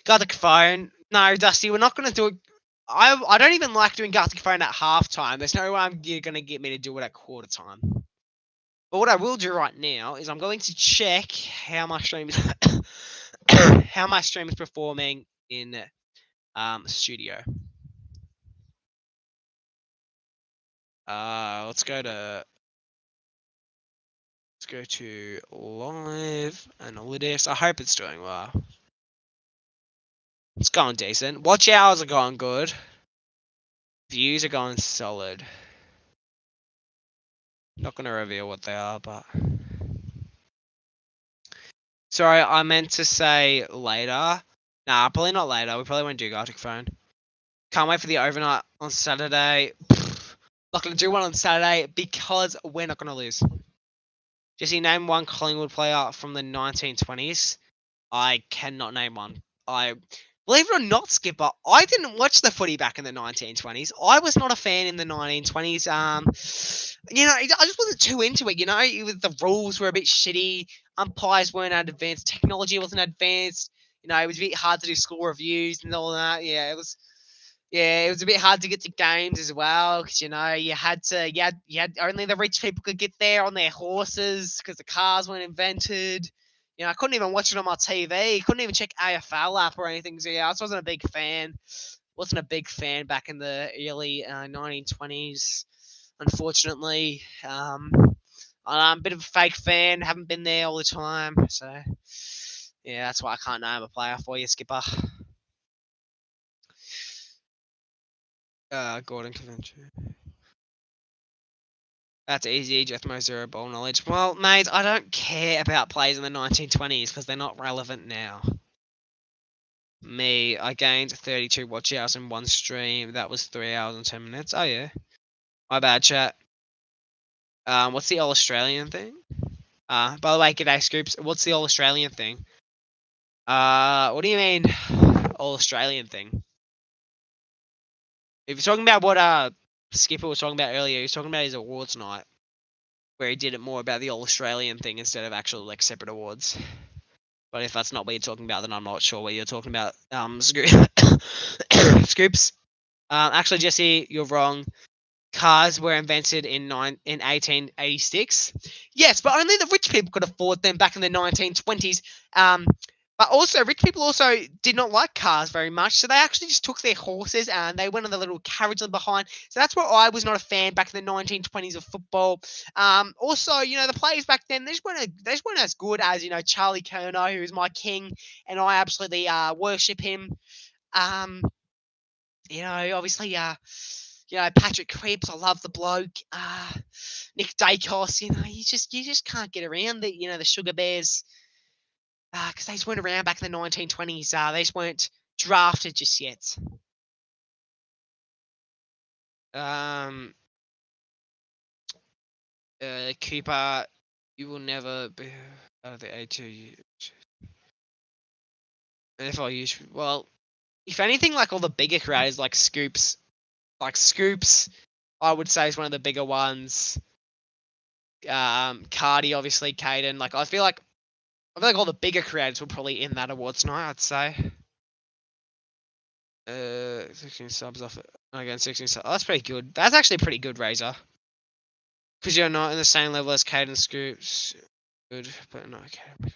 Gartic Phone. No, Dusty, we're not going to do it. I don't even like doing Gartic Phone at halftime. There's no way you're going to get me to do it at quarter time. But what I will do right now is I'm going to check how my stream is how my stream is performing in studio. Let's go to live analytics. I hope it's doing well. It's going decent. Watch hours are going good. Views are going solid. Not going to reveal what they are, but... Sorry, I meant to say later. Nah, probably not later. We probably won't do Gartic Phone. Can't wait for the overnight on Saturday. Not going to do one on Saturday because we're not going to lose. Jesse, name one Collingwood player from the 1920s. I cannot name one. Believe it or not, Skipper, I didn't watch the footy back in the 1920s. I was not a fan in the 1920s. I just wasn't too into it. The rules were a bit shitty. Umpires weren't advanced. Technology wasn't advanced. It was a bit hard to do score reviews and all that. Yeah, it was a bit hard to get to games as well because you had only the rich people could get there on their horses because the cars weren't invented. I couldn't even watch it on my TV. Couldn't even check AFL app or anything. So I just wasn't a big fan. Wasn't a big fan back in the early 1920s, unfortunately. Bit of a fake fan. Haven't been there all the time. So, yeah, that's why I can't name a player for you, Skipper. Gordon Convention. That's easy. Jethmo zero ball knowledge. Well, mate, I don't care about plays in the 1920s because they're not relevant now. Me, I gained 32 watch hours in one stream. That was 3 hours and 10 minutes. Oh, yeah. My bad, chat. What's the All Australian thing? By the way, g'day, Scoops. What's the All Australian thing? What do you mean, All Australian thing? If you're talking about what Skipper was talking about earlier, he's talking about his awards night, where he did it more about the All Australian thing instead of actual like separate awards. But if that's not what you're talking about, then I'm not sure what you're talking about. Scoops. Actually, Jesse, you're wrong. Cars were invented in 1886. Yes, but only the rich people could afford them back in the 1920s. But also, rich people also did not like cars very much, so they actually just took their horses and they went on the little carriage behind. So that's why I was not a fan back in the 1920s of football. Also, the players back then, they just weren't as good as, Charlie Curnow, who's my king, and I absolutely worship him. Obviously, Patrick Cripps, I love the bloke. Nick Dacos, you just can't get around the Sugar Bears. Because they just weren't around back in the 1920s. They just weren't drafted just yet. Cooper, you will never be out of the A2. AFL use if anything, like all the bigger creators, like Scoops, I would say is one of the bigger ones. Cardi, obviously, Caden. I feel like all the bigger creators were probably in that awards night, I'd say. 16 subs off it. Again, 16 subs. Oh, that's pretty good. That's actually pretty good, Razor. Because you're not in the same level as Caden Scoops. Good, but no, okay.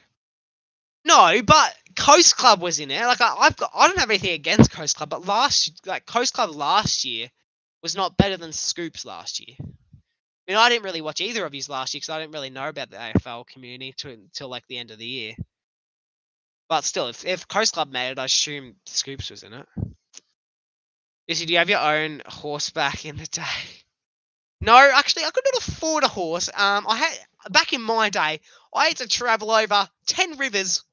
No, but Coast Club was in it. I don't have anything against Coast Club, but Coast Club last year was not better than Scoops last year. I mean, I didn't really watch either of these last year because I didn't really know about the AFL community until like the end of the year. But still, if Coast Club made it, I assume Scoops was in it. Do you have your own horse back in the day? No, actually, I could not afford a horse. Back in my day, I had to travel over 10 rivers,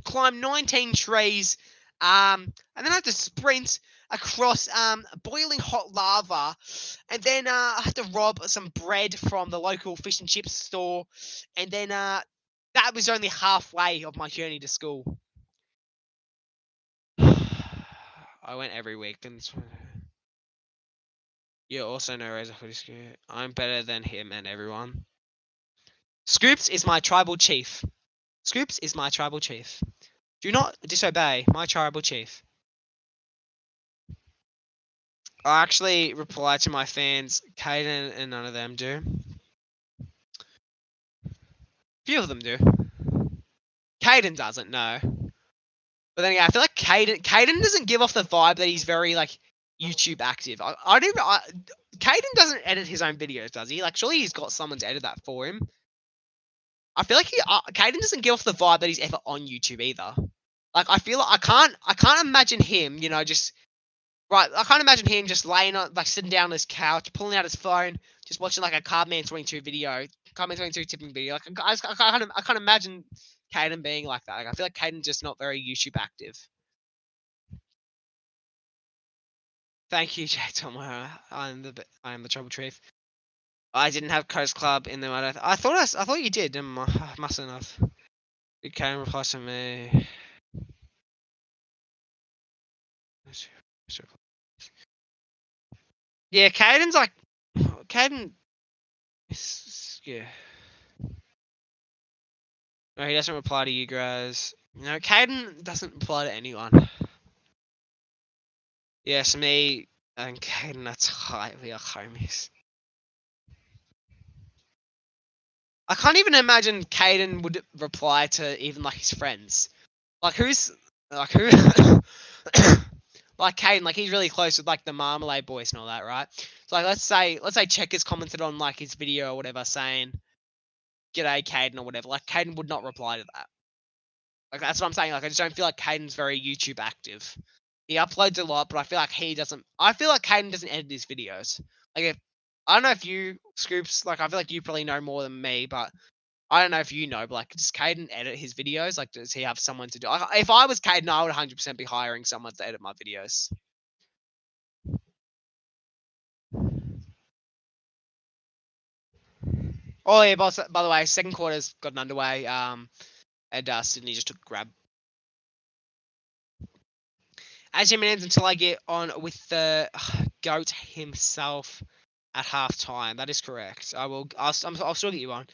climb 19 trees, and then I had to sprint across boiling hot lava, and then I had to rob some bread from the local fish and chips store, and then that was only halfway of my journey to school. I went every week, and you also know Razor Footy Scoop. I'm better than him and everyone. Scoops is my tribal chief. Scoops is my tribal chief. Do not disobey my tribal chief. I actually reply to my fans. Caden and none of them do. Few of them do. Caden doesn't, no. But then again, I feel like Caden doesn't give off the vibe that he's very YouTube active. Caden doesn't edit his own videos, does he? Surely he's got someone to edit that for him. I feel like Caden doesn't give off the vibe that he's ever on YouTube either. I feel like I can't imagine him, just right. I can't imagine him just laying on, sitting down on his couch, pulling out his phone, just watching a Cardman 22 video, Cardman 22 tipping video. I can't imagine Caden being like that. I feel like Caden's just not very YouTube active. Thank you, Jay Tomo. I am the trouble chief. I didn't have Coast Club in them. I thought you did. I mustn't have. You came reply to me. Yeah, Caden. Yeah. No, he doesn't reply to you guys. No, Caden doesn't reply to anyone. Yes, me and Caden, that's right. We are homies. I can't even imagine Caden would reply to even his friends. Who? Caden, he's really close with the Marmalade Boys and all that, right? So let's say Checkers commented on his video or whatever saying, "G'day, Caden" or whatever. Like Caden would not reply to that. Like that's what I'm saying. Like I just don't feel like Caden's very YouTube active. He uploads a lot, but I feel like he doesn't. I feel like Caden doesn't edit his videos. Like if I don't know if you Scoops, like I feel like you probably know more than me, but I don't know if you know. But like, does Caden edit his videos? Like, does he have someone to do? Like, if I was Caden, I would 100% be hiring someone to edit my videos. Oh yeah, boss. By the way, second quarter's gotten underway. And Sydney just took a grab. 18 minutes until I get on with the goat himself at halftime. That is correct. I'll still get you on.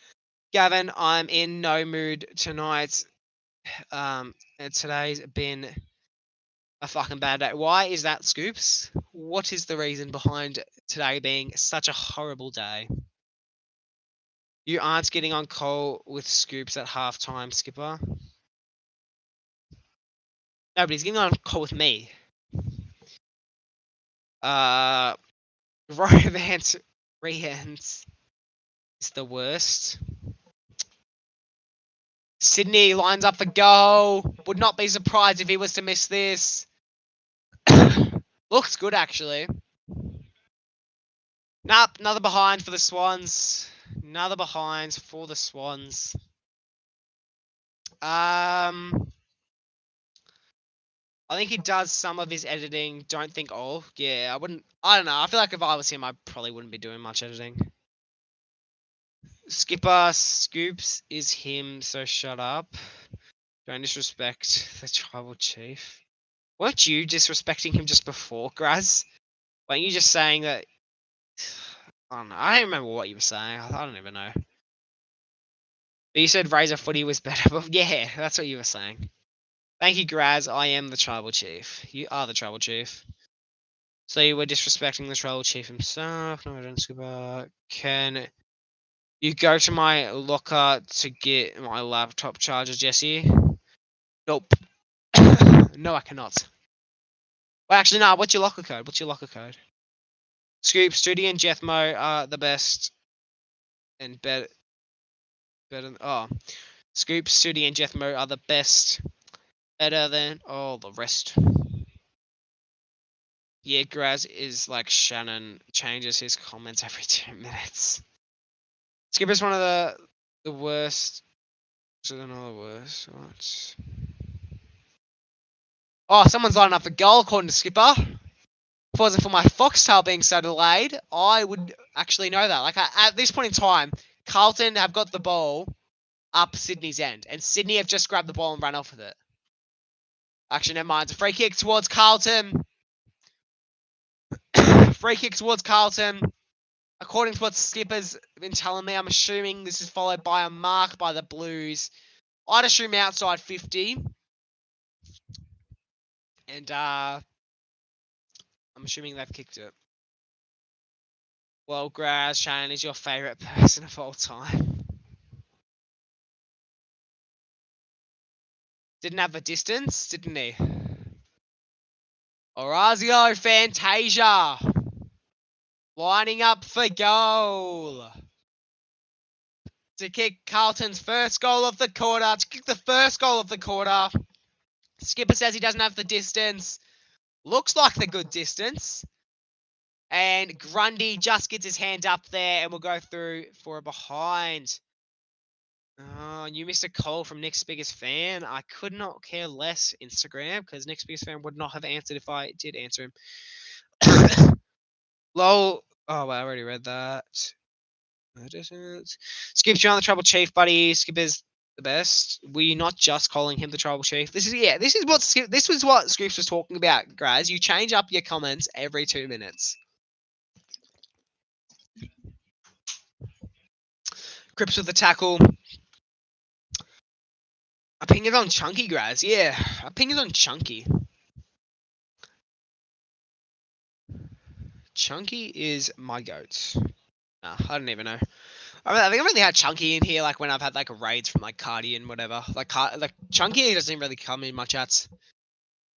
Gavin, I'm in no mood tonight. And today's been a fucking bad day. Why is that, Scoops? What is the reason behind today being such a horrible day? You aren't getting on call with Scoops at halftime, Skipper. No, but he's getting on call with me. Romance Rehans is the worst. Sydney lines up for goal. Would not be surprised if he was to miss this. Looks good, actually. Nope, another behind for the Swans. Another behind for the Swans. I think he does some of his editing. Don't think all. Yeah, I don't know. I feel like if I was him, I probably wouldn't be doing much editing. Skipper Scoops is him, so shut up. Don't disrespect the tribal chief. Weren't you disrespecting him just before, Graz? Weren't you just saying that? I don't know. I don't remember what you were saying. I don't even know. But you said Razor Footy was better. But yeah, that's what you were saying. Thank you, Graz. I am the tribal chief. You are the tribal chief. So you were disrespecting the tribal chief himself. No, I don't Skipper. Can you go to my locker to get my laptop charger, Jesse? Nope. No, I cannot. Well, actually, no. What's your locker code? What's your locker code? Scoop, Studi, and Jethmo are the best and better. Oh, Scoop, Studi, and Jethmo are the best. Better than all the rest. Yeah, Graz is like Shannon, changes his comments every 2 minutes. Skipper's one of the worst. So they're not the worst. What? Oh, someone's lining up for goal according to Skipper. If it wasn't for my foxtail being so delayed, I would actually know that. Like at this point in time, Carlton have got the ball up Sydney's end, and Sydney have just grabbed the ball and run off with it. Actually, never mind. It's a free kick towards Carlton. Free kick towards Carlton. According to what Skipper's been telling me, I'm assuming this is followed by a mark by the Blues. I'd assume outside 50. And I'm assuming they've kicked it. Well, Graz, Shannon is your favourite person of all time. Didn't have the distance, didn't he? Orazio Fantasia. Lining up for goal. To kick Carlton's first goal of the quarter. To kick the first goal of the quarter. Skipper says he doesn't have the distance. Looks like the good distance. And Grundy just gets his hand up there and will go through for a behind. Oh, you missed a call from Nick's biggest fan. I could not care less, Instagram, because Nick's biggest fan would not have answered if I did answer him. Lol. Oh, well, I already read that. Skip's you on the tribal chief, buddy. Skip is the best. We're not just calling him the tribal chief. This is what Scoops was talking about, Graz. You change up your comments every 2 minutes. Crips with the tackle. I ping it on Chunky, Graz. Yeah, I ping it on Chunky. Chunky is my goat. Nah, I don't even know. I think I've only had Chunky in here like when I've had like raids from like Cardi and whatever. Like Chunky doesn't really come in my chats.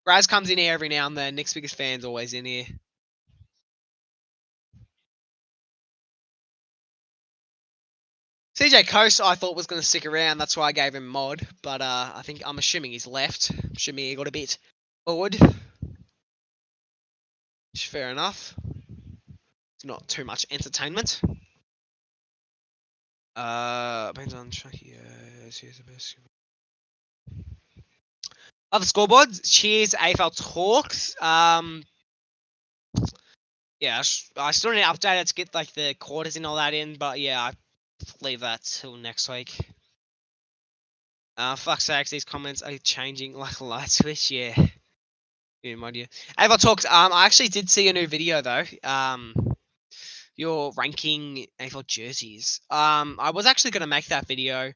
Graz comes in here every now and then. Nick's biggest fan's always in here. CJ Coast, I thought was going to stick around. That's why I gave him mod. But I'm assuming he's left. I'm assuming he got a bit bored. Which fair enough. It's not too much entertainment. Depends on track. Yes, here's the best. Other scoreboards. Cheers, AFL talks. Yeah, I still need to update it to get like the quarters and all that in. But yeah, I leave that till next week. Fuck's sakes, these comments are changing like a light switch. Yeah. Yeah, my dear. AFL talks. I actually did see a new video though. You're ranking AFL jerseys. I was actually gonna make that video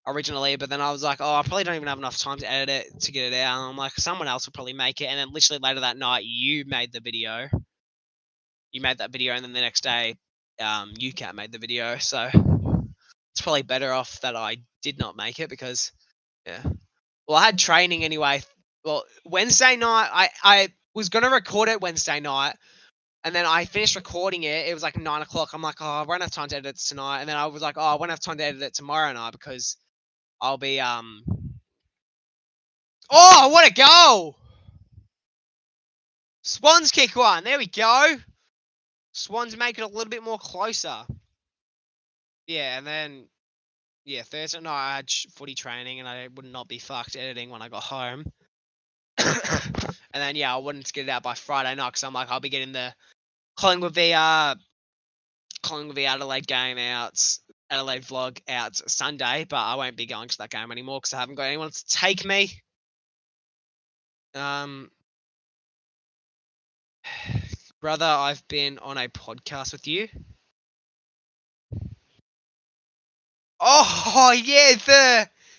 originally, but then I was like, oh, I probably don't even have enough time to edit it to get it out. And I'm like, someone else will probably make it. And then literally later that night, you made the video. You made that video, and then the next day, UCAT made the video. So it's probably better off that I did not make it because, yeah. Well, I had training anyway. Well, Wednesday night, I was gonna record it Wednesday night. And then I finished recording it. It was like 9 o'clock. I'm like, oh, I won't have time to edit it tonight. And then I was like, oh, I won't have time to edit it tomorrow night because I'll be Oh, what a goal! Swans kick one. There we go. Swans make it a little bit more closer. Yeah, and then Thursday night I had footy training, and I would not be fucked editing when I got home. And then I wouldn't get it out by Friday night because I'm like, I'll be getting the Collingwood v Adelaide game out, Adelaide vlog out Sunday, but I won't be going to that game anymore because I haven't got anyone to take me. Brother, I've been on a podcast with you. Oh yeah,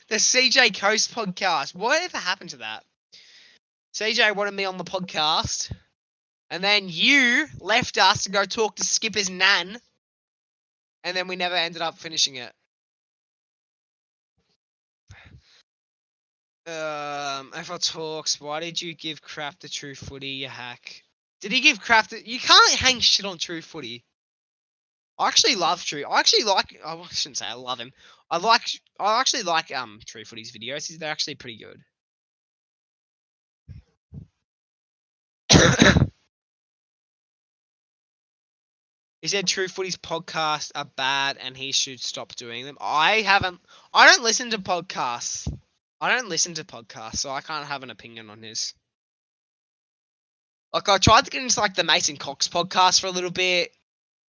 the CJ Coast podcast. Whatever happened to that? CJ wanted me on the podcast, and then you left us to go talk to Skipper's nan, and then we never ended up finishing it. AFL talks. Why did you give crap to True Footy, you hack? Did he give crap to? You can't hang shit on True Footy. I actually love True. I actually like. I shouldn't say I love him. I actually like True Footy's videos. They're actually pretty good. He said True Footy's podcasts are bad and he should stop doing them. I don't listen to podcasts. So I can't have an opinion on his. Like, I tried to get into like the Mason Cox podcast for a little bit.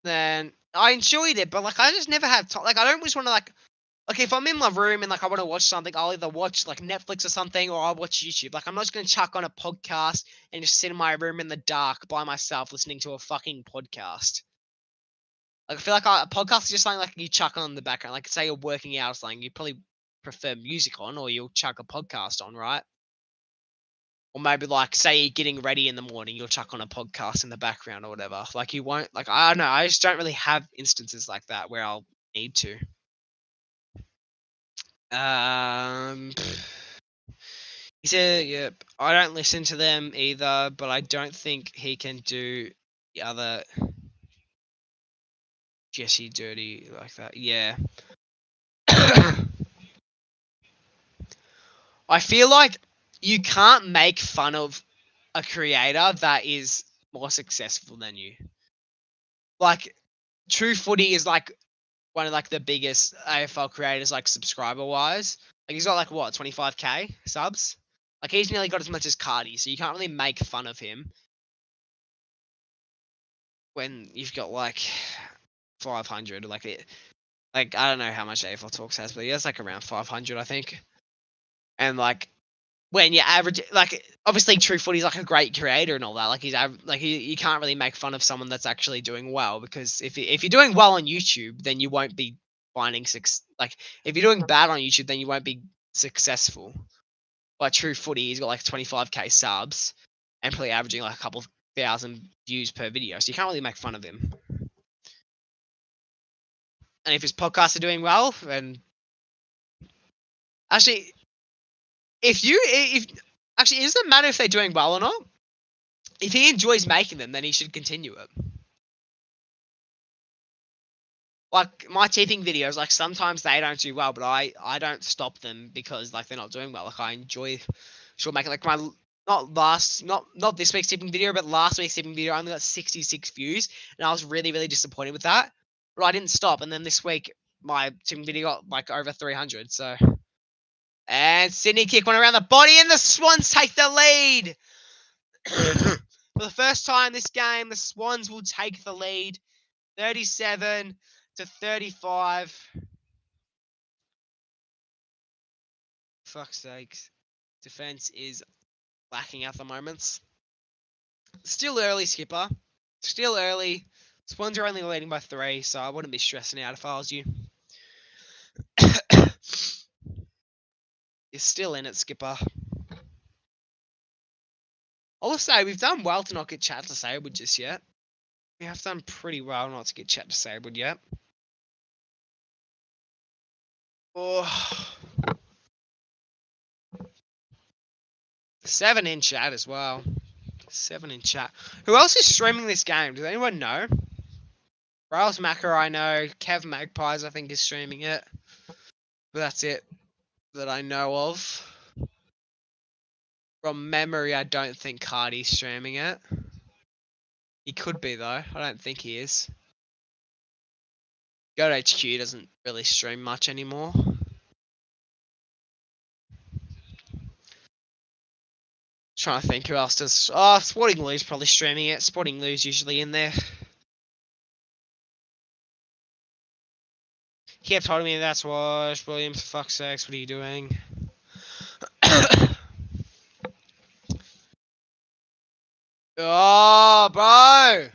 Then I enjoyed it, but like I just never have time. Like, I don't just want to like if I'm in my room and like I want to watch something, I'll either watch like Netflix or something, or I'll watch YouTube. Like, I'm not just gonna chuck on a podcast and just sit in my room in the dark by myself listening to a fucking podcast. Like, I feel like a podcast is just something like you chuck on in the background. Like, say you're working out or something, you probably prefer music on, or you'll chuck a podcast on, right? Or maybe like, say you're getting ready in the morning, you'll chuck on a podcast in the background or whatever. Like, you won't, like, I don't know. I just don't really have instances like that where I'll need to. He said, yep, I don't listen to them either, but I don't think he can do the other Jesse dirty like that. Yeah. I feel like you can't make fun of a creator that is more successful than you. Like, True Footy is like one of like the biggest AFL creators, like subscriber wise. Like, he's got like what, 25k subs? Like, he's nearly got as much as Cardi, so you can't really make fun of him when you've got like 500. Like, I don't know how much AFL Talks has, but he has like around 500, I think. And like, when you average, like, obviously True Footy's like a great creator and all that. Like, you can't really make fun of someone that's actually doing well, because if you're doing well on YouTube, then you won't be finding like, if you're doing bad on YouTube, then you won't be successful. Like, True Footy, he's got like 25k subs and probably averaging like a couple thousand views per video, so you can't really make fun of him. And if his podcasts are doing well, then actually, actually, it doesn't matter if they're doing well or not. If he enjoys making them, then he should continue it. like my tipping videos, like sometimes they don't do well, but I don't stop them because like they're not doing well. Like I enjoy sure making like my not this week's tipping video, but last week's tipping video I only got 66 views, and I was really disappointed with that. But I didn't stop, and then this week my tipping video got like over 300. So and Sydney kick one around the body, and the Swans take the lead. For the first time this game, the Swans will take the lead, 37-35. Fuck's sakes. Defense is lacking at the moment. Still early, Skipper. Still early. Swans are only leading by 3, so I wouldn't be stressing out if I was you. You're still in it, Skipper. I will say, we've done well to not get chat disabled just yet. We have done pretty well not to get chat disabled yet. Oh. 7 in chat as well. 7 in chat. Who else is streaming this game? Does anyone know? Rails Macker, I know. Kev Magpies, I think, is streaming it. But that's it that I know of. From memory, I don't think Cardi's streaming it. He could be, though. I don't think he is. Go to HQ doesn't really stream much anymore. Trying to think who else does. Oh, Sporting Lou's probably streaming it. Sporting Lou's usually in there. He kept telling me that's Wash. Williams, for fuck's sakes, what are you doing? Oh, bro!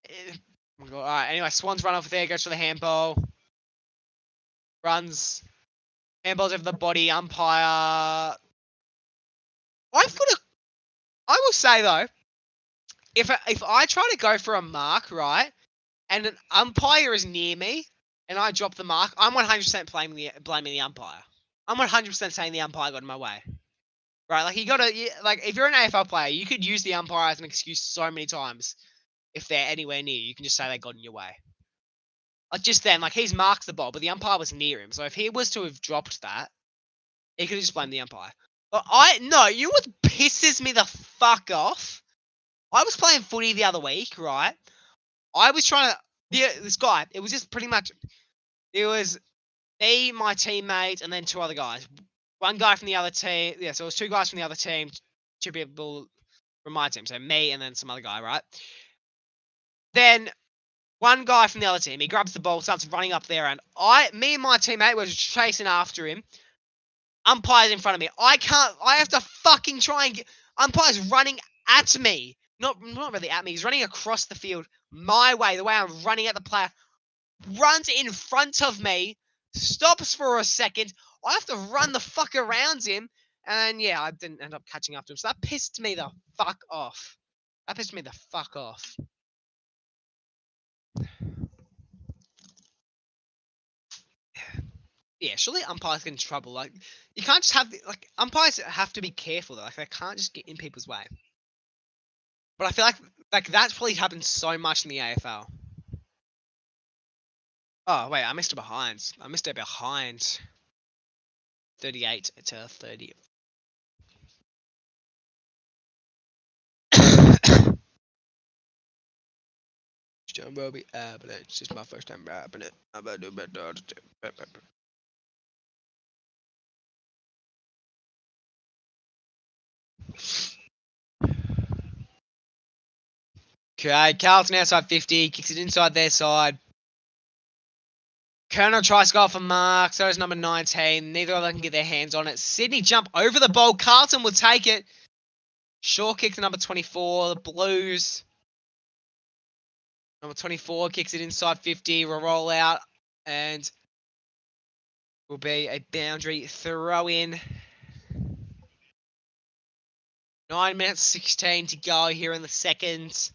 Oh my God. Alright, anyway, Swans run over there, goes for the handball. Runs. Handballs over the body, umpire. I will say, though, if I try to go for a mark, right, and an umpire is near me, and I drop the mark, I'm 100% blaming the umpire. I'm 100% saying the umpire got in my way. Right, like, like, if you're an AFL player, you could use the umpire as an excuse so many times. If they're anywhere near you, you can just say they got in your way. Like, just then, like, he's marked the ball, but the umpire was near him. So if he was to have dropped that, he could have just blamed the umpire. But you know what pisses me the fuck off? I was playing footy the other week, right? I was trying to, this guy, it was just pretty much, it was me, my teammate, and then 2 other guys. One guy from the other team, yeah, so it was 2 guys from the other team, 2 people from my team, so me and then some other guy, right? Then one guy from the other team, he grabs the ball, starts running up there, and me and my teammate were chasing after him. Umpire's in front of me. I have to fucking try and umpire's running at me. Not really at me. He's running across the field my way, the way I'm running at the player. Runs in front of me, stops for a second. I have to run the fuck around him. And yeah, I didn't end up catching up to him. So that pissed me the fuck off. Yeah, surely umpires get in trouble. Like, you can't just have umpires have to be careful though. Like, they can't just get in people's way. But I feel like that's probably happened so much in the AFL. Oh wait, I missed it behind. 38-30. John Roby Avalanche. This is my first time rapping it. I'm about to do better. Okay, Carlton outside 50, kicks it inside their side. Colonel tries to go off a mark, so is number 19. Neither of them can get their hands on it. Sydney jump over the ball. Carlton will take it. Shaw kick to number 24. The Blues. Number 24 kicks it inside 50. We'll roll out. And will be a boundary throw in. 9 minutes 16 to go here in the second.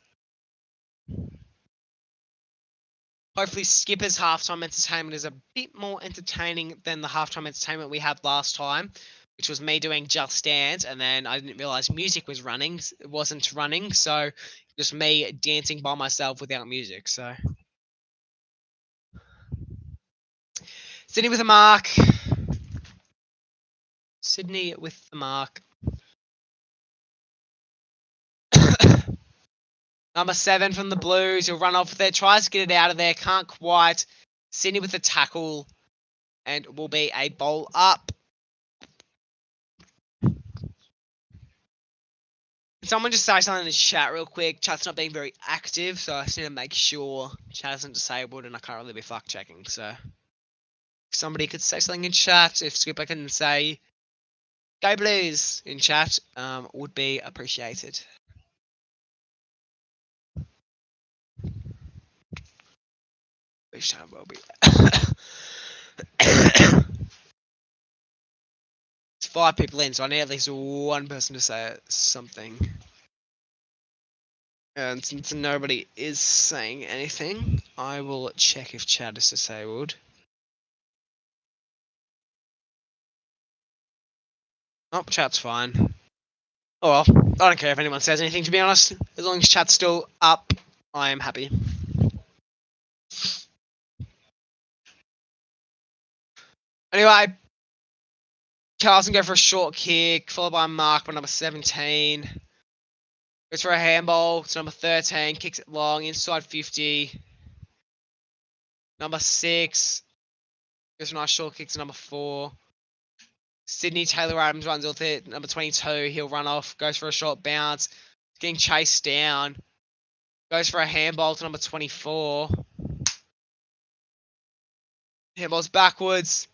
Hopefully Skipper's halftime entertainment is a bit more entertaining than the halftime entertainment we had last time. which was me doing Just Dance, and then I didn't realize music was running. It wasn't running, so just me dancing by myself without music. So Sydney with a mark. Sydney with the mark. Number 7 from the Blues. He'll run off there. Tries to get it out of there. Can't quite. Sydney with the tackle. And will be a bowl up. Can someone just say something in the chat real quick? Chat's not being very active, so I just need to make sure chat isn't disabled and I can't really be fuck checking. So if somebody could say something in chat, if Skipper can say "Go Blues" in chat, would be appreciated. Which time will be? It's 5 people in, so I need at least one person to say something. And since nobody is saying anything, I will check if chat is disabled. Oh, chat's fine. Oh well, I don't care if anyone says anything, to be honest. As long as chat's still up, I am happy. Anyway, Carlton go for a short kick, followed by a mark by number 17. Goes for a handball to number 13, kicks it long, inside 50. Number 6 goes for a nice short kick to number 4. Sydney Taylor Adams runs with it. Number 22, he'll run off, goes for a short bounce, getting chased down. Goes for a handball to number 24. Handball's backwards.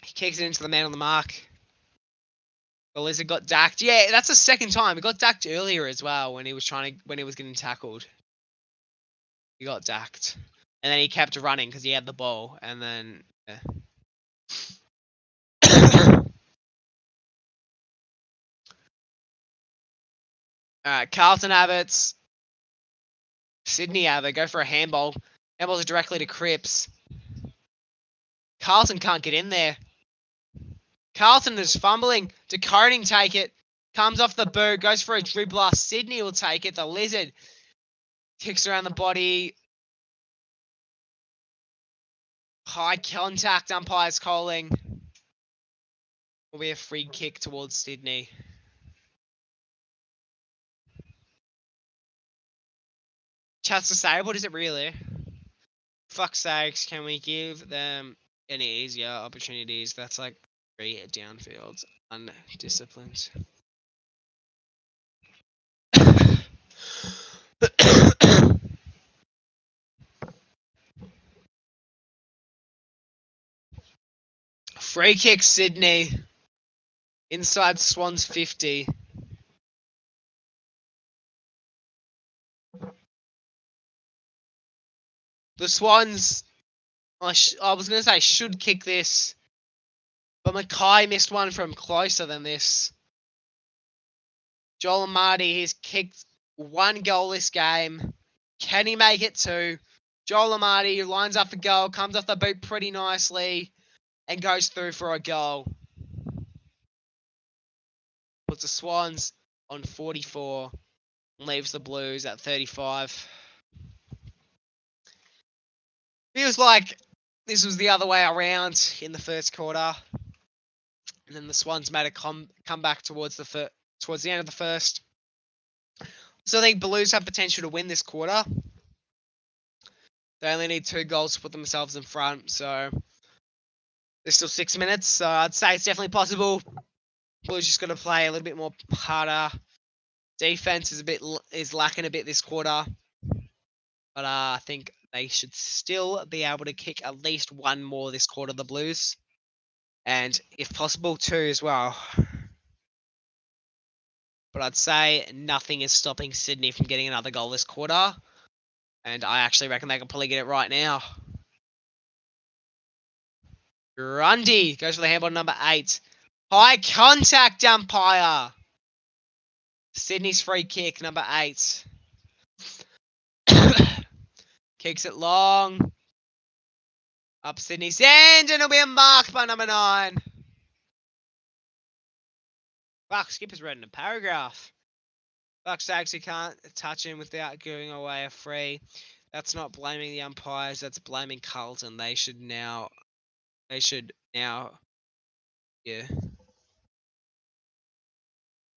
He kicks it into the man on the mark. The Lizard got dacked. Yeah, that's the second time. He got dacked earlier as well when he was getting tackled. He got dacked. And then he kept running because he had the ball. And then Alright, Carlton have it. Sydney have it. Go for a handball. Handballs directly to Cripps. Carlton can't get in there. Carlton is fumbling. Decoding take it. Comes off the boot. Goes for a dribbler. Sydney will take it. The Lizard kicks around the body. High contact. Umpire's calling. Will be a free kick towards Sydney. Chat's disabled, is it really? Fuck's sakes, can we give them any easier opportunities? That's like 3 downfields. Undisciplined. Free kick, Sydney. Inside Swans 50. The Swans, I was going to say should kick this, but Mackay missed one from closer than this. Joel Amati, he's kicked 1 goal this game. Can he make it 2? Joel Amati lines up the goal, comes off the boot pretty nicely, and goes through for a goal. Puts the Swans on 44 and leaves the Blues at 35. Feels like this was the other way around in the first quarter. And then the Swans made a comeback towards the end of the first. So I think Blues have potential to win this quarter. They only need 2 goals to put themselves in front. So there's still 6 minutes. So I'd say it's definitely possible. Blues just got to play a little bit more harder. Defense is lacking a bit this quarter. But I think they should still be able to kick at least 1 more this quarter, the Blues. And if possible, 2 as well. But I'd say nothing is stopping Sydney from getting another goal this quarter. And I actually reckon they can probably get it right now. Grundy goes for the handball number 8. High contact, umpire. Sydney's free kick, number 8. Kicks it long. Up Sydney's end, and it'll be a mark by number 9. Fuck, Skipper's read in a paragraph. Fuck sakes, you can't touch him without giving away a free. That's not blaming the umpires, that's blaming Carlton. They should now, yeah.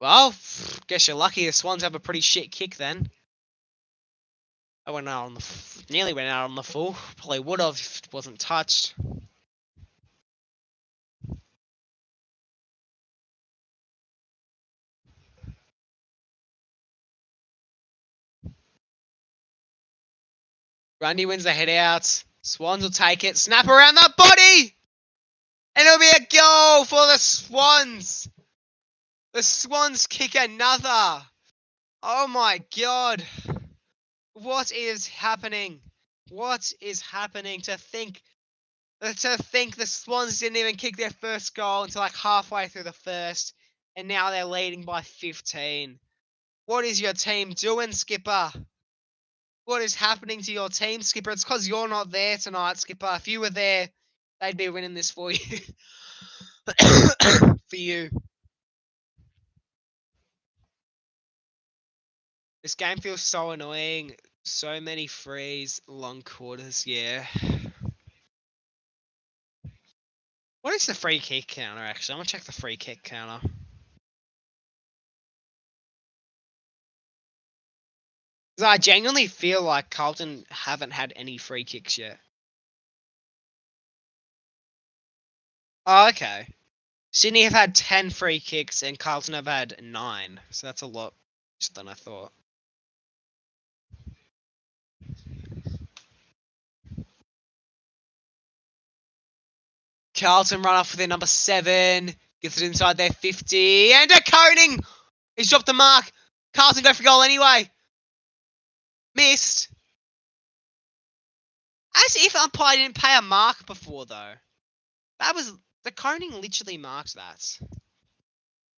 Well, guess you're lucky the Swans have a pretty shit kick then. I went out on nearly went out on the full. Probably would have if it wasn't touched. Grundy wins the head out. Swans will take it. Snap around that body! And it'll be a goal for the Swans. The Swans kick another. Oh my god. What is happening? What is happening? To think the Swans didn't even kick their first goal until like halfway through the first, and now they're leading by 15. What is your team doing, Skipper? What is happening to your team, Skipper? It's because you're not there tonight, Skipper. If you were there, they'd be winning this for you. For you. This game feels so annoying. So many frees, long quarters, yeah. What is the free kick counter, actually? I'm going to check the free kick counter. Because I genuinely feel like Carlton haven't had any free kicks yet. Oh, okay. Sydney have had 10 free kicks and Carlton have had 9. So that's a lot just than I thought. Carlton run off with their number 7. Gets it inside their 50. And a coning! He's dropped the mark. Carlton go for goal anyway. Missed. As if umpire didn't pay a mark before, though. That was... The coning literally marked that.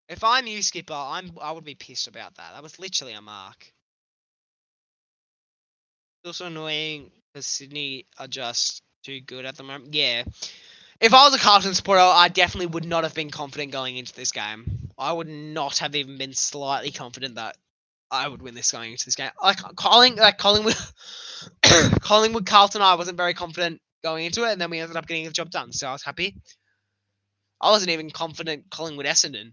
If I'm you, Skipper, I would be pissed about that. That was literally a mark. It's also annoying because Sydney are just too good at the moment. Yeah. If I was a Carlton supporter, I definitely would not have been confident going into this game. I would not have even been slightly confident that I would win this going into this game. Collingwood, Collingwood, Carlton, I wasn't very confident going into it, and then we ended up getting the job done. So I was happy. I wasn't even confident Collingwood Essendon.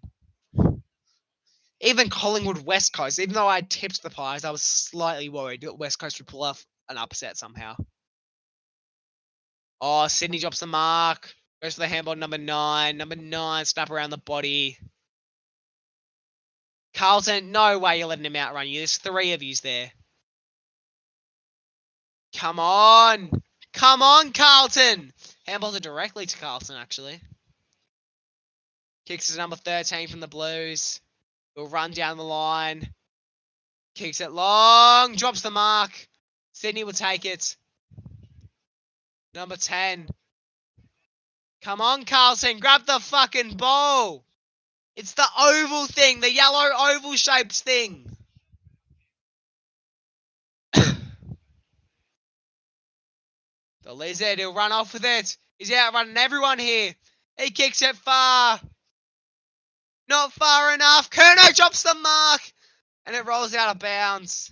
Even Collingwood West Coast, even though I tipped the Pies, I was slightly worried that West Coast would pull off an upset somehow. Oh, Sydney drops the mark. Goes for the handball, number 9. Number 9, snap around the body. Carlton, no way you're letting him outrun you. There's 3 of yous there. Come on. Come on, Carlton. Handballs it directly to Carlton, actually. Kicks to number 13 from the Blues. Will run down the line. Kicks it long. Drops the mark. Sydney will take it. Number 10. Come on, Carlton. Grab the fucking ball. It's the oval thing. The yellow oval shaped thing. The Lizard, he'll run off with it. He's outrunning everyone here. He kicks it far. Not far enough. Curnow drops the mark. And it rolls out of bounds.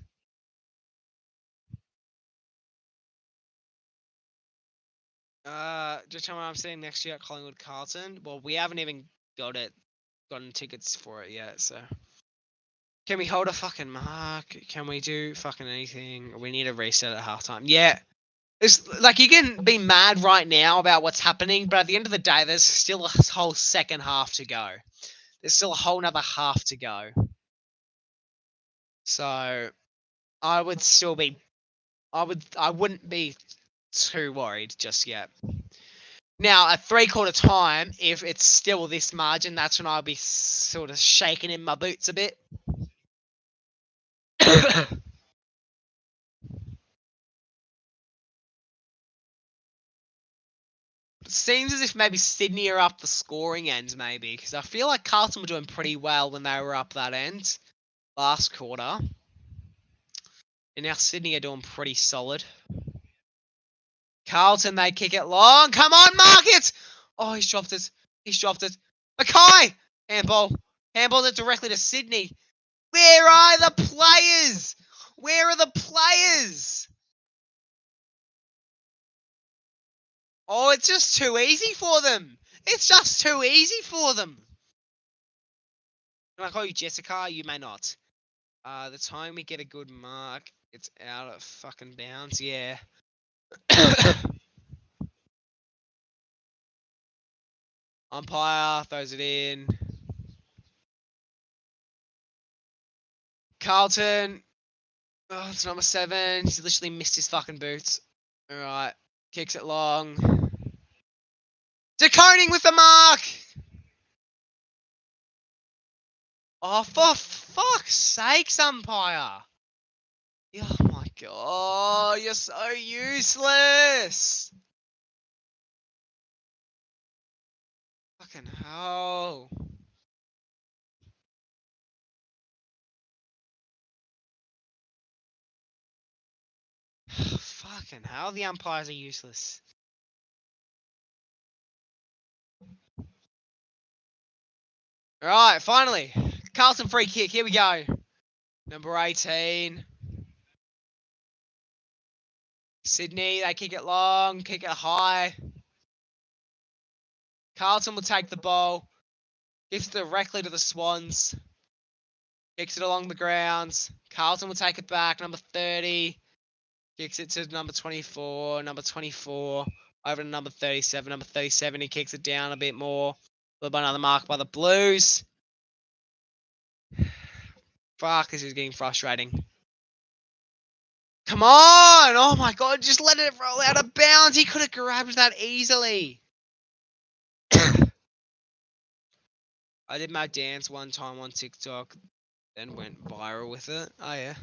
Just tell me I'm sitting next year at Collingwood Carlton. Well, we haven't even gotten tickets for it yet, so. Can we hold a fucking mark? Can we do fucking anything? We need a reset at halftime. Yeah. It's like you can be mad right now about what's happening, but at the end of the day, there's still a whole second half to go. There's still a whole nother half to go. So I would still be I wouldn't be too worried just yet. Now, at 3/4 time, if it's still this margin, that's when I'll be sort of shaking in my boots a bit. It seems as if maybe Sydney are up the scoring end, maybe, because I feel like Carlton were doing pretty well when they were up that end last quarter. And now Sydney are doing pretty solid. Carlton, they kick it long. Come on, mark it! Oh, he's dropped it. He's dropped it. Mackay! Handball. Handballed it directly to Sydney. Where are the players? Where are the players? Oh, it's just too easy for them. It's just too easy for them. Can I call you Jessica? You may not. The time we get a good mark, it's out of fucking bounds. Yeah. Umpire throws it in. Carlton. Oh, it's number 7. He's literally missed his fucking boots. Alright. Kicks it long. DeConing with the mark! Oh, for fuck's sakes, umpire! Oh my god, you're so useless! Fucking hell. Fucking hell, the umpires are useless. Alright, finally. Carlton free kick, here we go. Number 18. Sydney, they kick it long, kick it high. Carlton will take the ball. Gives it directly to the Swans. Kicks it along the grounds. Carlton will take it back. Number 30. Kicks it to number 24. Number 24. Over to number 37. Number 37, he kicks it down a bit more. A little bit another mark by the Blues. Fuck, this is getting frustrating. Come on! Oh my god, just let it roll out of bounds. He could have grabbed that easily. I did my dance one time on TikTok, then went viral with it. Oh yeah.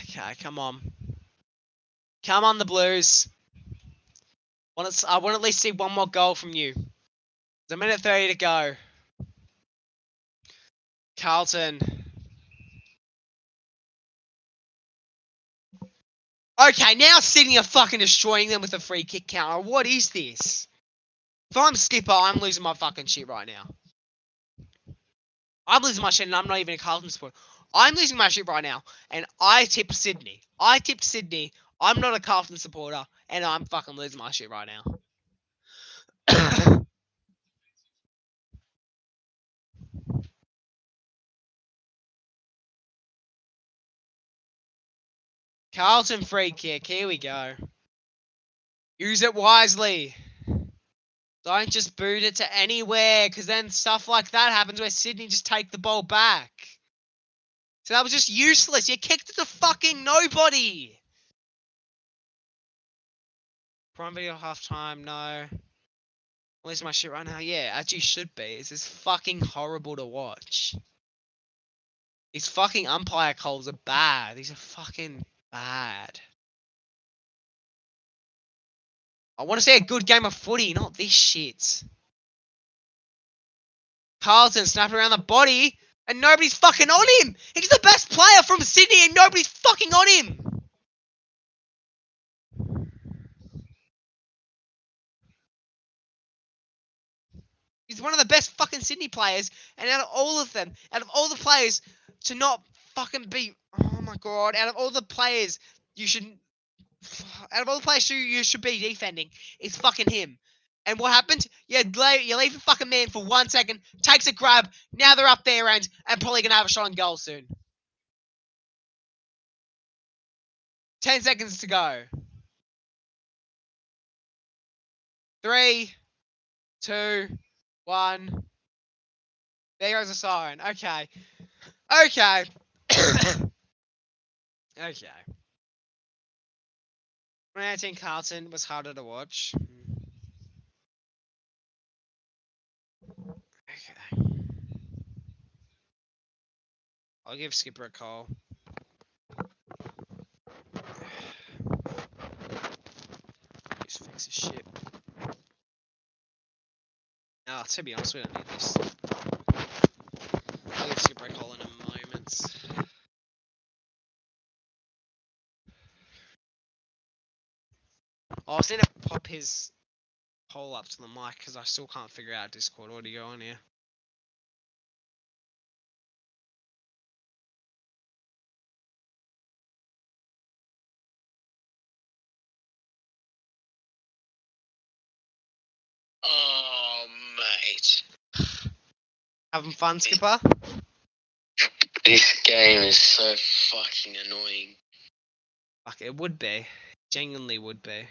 Okay, come on. Come on, the Blues. I want to at least see one more goal from you. There's a minute 30 to go. Carlton. Okay, now Sydney are fucking destroying them with a free kick counter. What is this? If I'm skipper, I'm losing my fucking shit right now. I'm losing my shit and I'm not even a Carlton supporter. I'm losing my shit right now and I tipped Sydney. I'm not a Carlton supporter and I'm fucking losing my shit right now. Carlton free kick. Here we go. Use it wisely. Don't just boot it to anywhere, because then stuff like that happens where Sydney just take the ball back. So that was just useless. You kicked it to fucking nobody. Prime video halftime, no. Where's my shit right now? Yeah, actually should be. This is fucking horrible to watch. These fucking umpire calls are bad. These are fucking bad. I want to see a good game of footy, not this shit. Carlton snapping around the body, and nobody's fucking on him. He's the best player from Sydney, and nobody's fucking on him. He's one of the best fucking Sydney players, and out of all of them, out of all the players to not fucking be, oh my god, out of all the players you should, out of all the players you should be defending, it's fucking him. And what happened? You leave the fucking man for 1 second, takes a grab, now they're up there and probably going to have a shot on goal soon. 10 seconds to go. 3, 2, 1. There goes a siren. Okay. Okay. Okay. 2018 Carlton was harder to watch. Okay. I'll give Skipper a call. Just fix his shit. Ah, to be honest, we don't need this. I'll give Skipper a call in a moment. Oh, I was going to pop his poll up to the mic because I still can't figure out Discord audio on here. Oh, mate. Having fun, Skipper? This game is so fucking annoying. Fuck, it would be. Genuinely would be.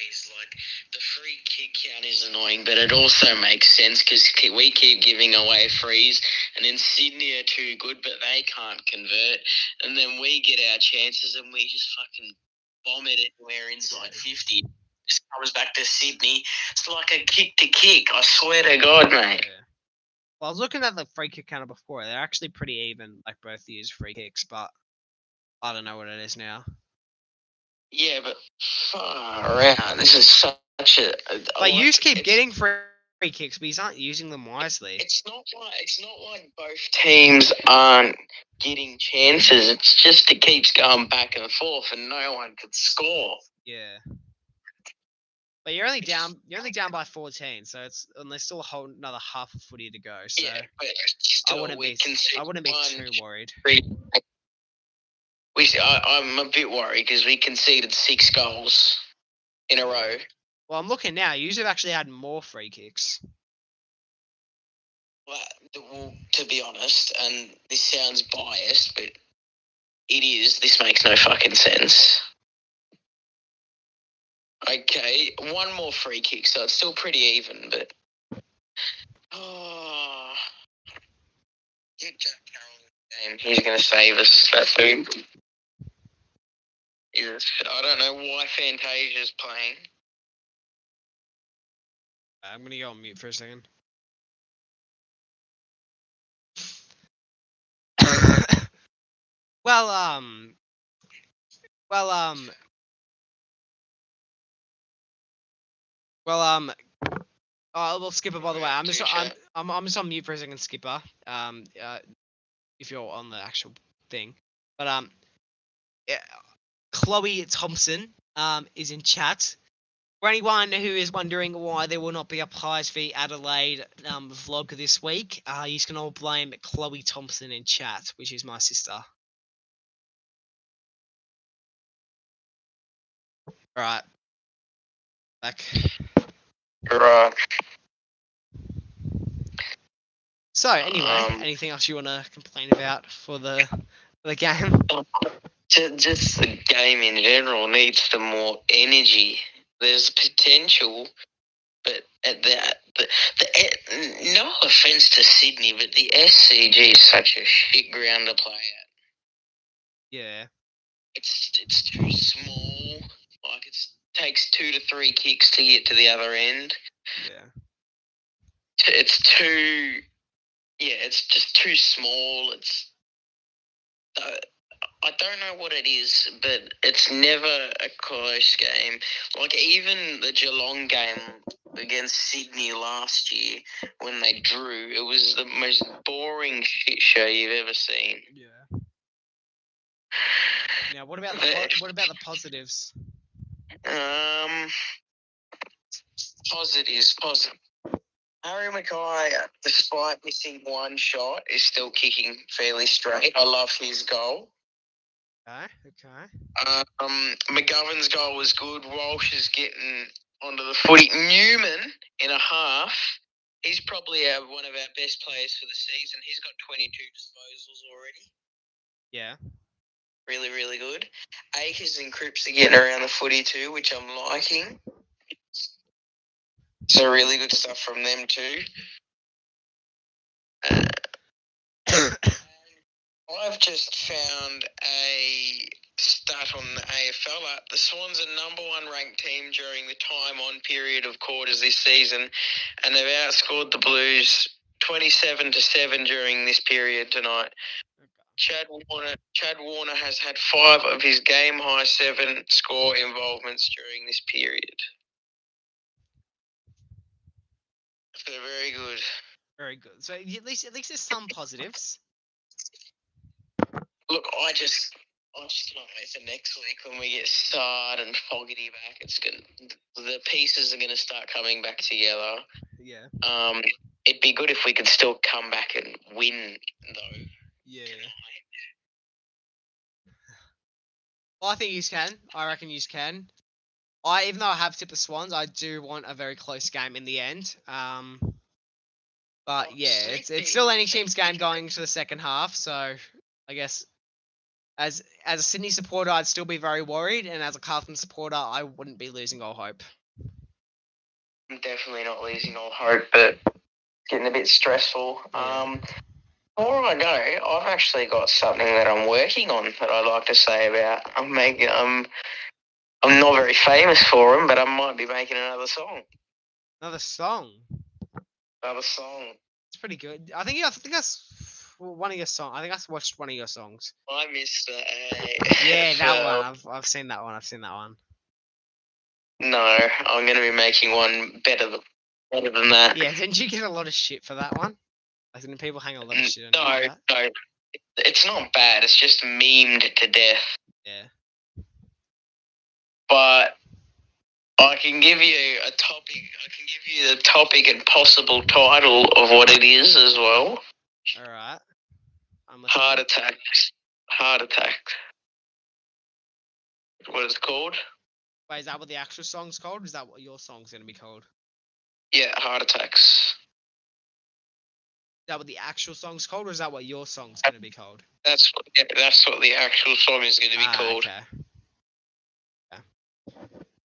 It's like the free kick count is annoying, but it also makes sense because we keep giving away frees, and then Sydney are too good, but they can't convert, and then we get our chances and we just fucking bomb it anywhere inside 50. Just comes back to Sydney. It's like a kick to kick. I swear to God, mate. Yeah. Well, I was looking at the free kick counter before. They're actually pretty even, like both use free kicks, but I don't know what it is now. Yeah, but far out. This is such a. But you keep getting free kicks, but he's not using them wisely. It's not like both teams aren't getting chances. It's just it keeps going back and forth, and no one could score. Yeah. But you're only down by 14, so it's and there's still a whole another half a footy to go. So Yeah, but still, I wouldn't be too worried. I'm a bit worried because we conceded 6 goals in a row. Well, I'm looking now. You have actually had more free kicks. Well, to be honest, and this sounds biased, but it is. This makes no fucking sense. Okay, one more free kick, so it's still pretty even, but... Oh... Get Jack Carroll in the game. He's going to save us, that dude. I don't know why Fantasia's playing. I'm going to go on mute for a second. Well, Skipper, by the way, I'm just on mute for a second, Skipper. If you're on the actual thing, but yeah, Chloe Thompson is in chat. For anyone who is wondering why there will not be a Pies v Adelaide vlog this week, you can all blame Chloe Thompson in chat, which is my sister. Right. Back. Right. So anyway, anything else you want to complain about for the game? Just the game in general needs some more energy. There's potential, but at no offense to Sydney, but the SCG is such a shit ground to play at. Yeah. It's too small. Like it takes 2 to 3 kicks to get to the other end. Yeah. It's too. Yeah, it's just too small. It's. I don't know what it is, but it's never a close game. Like even the Geelong game against Sydney last year when they drew, it was the most boring shit show you've ever seen. Yeah. Now, what about the positives? Positives. Harry Mackay, despite missing one shot, is still kicking fairly straight. I love his goal. Okay. McGovern's goal was good. Walsh is getting onto the footy. Newman in a half. He's probably one of our best players for the season. He's got 22 disposals already. Yeah. Really, really good. Akers and Cripps are getting around the footy too, which I'm liking. So really good stuff from them too. I've just found a stat on the AFL app. The Swans are number 1 ranked team during the time-on period of quarters this season, and they've outscored the Blues 27-7 during this period tonight. Chad Warner has had 5 of his game-high 7 score involvements during this period. So very good. Very good. So at least there's some positives. Look, I just can't wait for next week when we get Sard and Fogarty back. The pieces are gonna start coming back together. Yeah. It'd be good if we could still come back and win, though. Yeah. Well, I think you can. I reckon you can. Even though I have tipped the Swans, I do want a very close game in the end. But yeah, it's still any team's game going into the second half. So I guess as a Sydney supporter, I'd still be very worried, and as a Carlton supporter, I wouldn't be losing all hope. I'm definitely not losing all hope, but getting a bit stressful. Yeah. Before I go, I've actually got something that I'm working on that I'd like to say about. I'm not very famous for them, but I might be making another song. Another song. Another song. It's pretty good. I think that's one of your songs. I think I watched one of your songs. I missed the Yeah, that one. I've seen that one. I've seen that one. No, I'm going to be making one better than that. Yeah, didn't you get a lot of shit for that one? Like, didn't people hang a lot of shit on you? No. It's not bad. It's just memed to death. Yeah. But I can give you a topic. I can give you the topic and possible title of what it is as well. All right. Heart attack. Heart attack. What it's called? Wait, is that what the actual song's called? Is that what your song's going to be called? Yeah, heart attacks. Is that what the actual song's called, or is that what your song's going to be called? That's what the actual song is going to be called. Okay.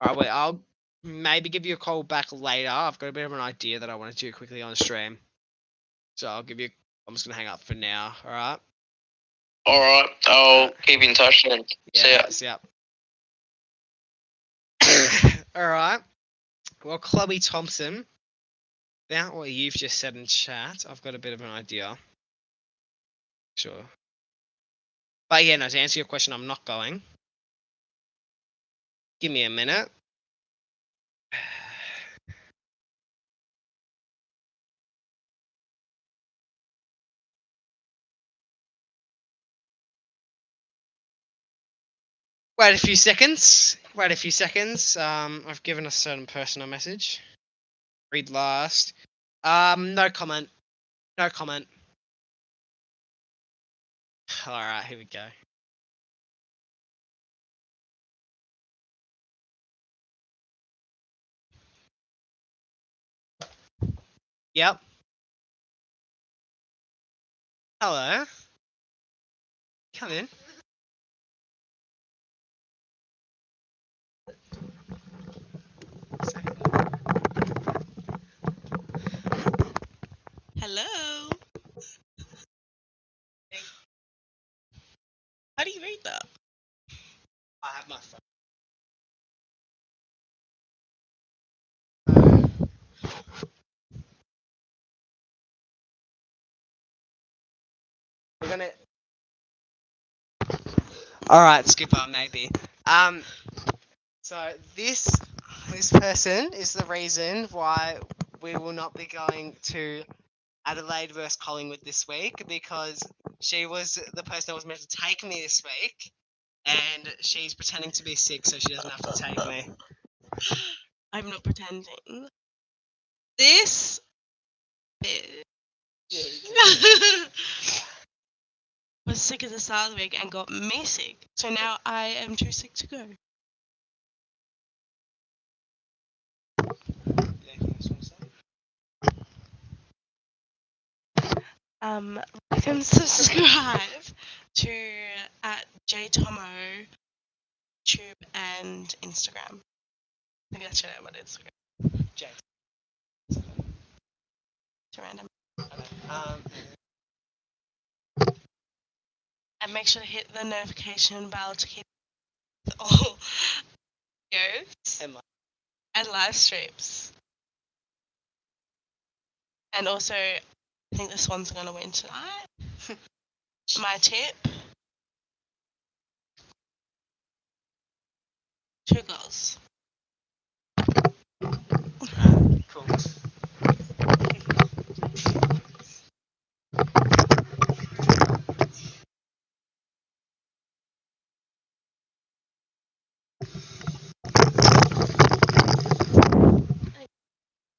All right, wait, I'll maybe give you a call back later. I've got a bit of an idea that I want to do quickly on the stream. So I'm just going to hang up for now, all right? All right, I'll keep in touch then. Yeah, see ya. All right. Well, Chloe Thompson, about what you've just said in chat, I've got a bit of an idea. Sure. But yeah, no, to answer your question, I'm not going. Give me a minute. Wait a few seconds. I've given a certain person a message. Read last. No comment. No comment. Alright, here we go. Yep. Hello. Come in. Hello. How do you read that? I have my phone. We're gonna. Alright, skipper, maybe. So this person is the reason why we will not be going to Adelaide versus Collingwood this week, because she was the person that was meant to take me this week, and she's pretending to be sick so she doesn't have to take me. I'm not pretending. This bitch was sick at the start of the week and got me sick. So now I am too sick to go. Like and subscribe to at JTomo, YouTube and Instagram. Maybe that's your name on Instagram. Jay. It's random. And make sure to hit the notification bell to keep all videos and live streams. And also, I think the Swans are going to win tonight. My tip: 2 goals. Cool.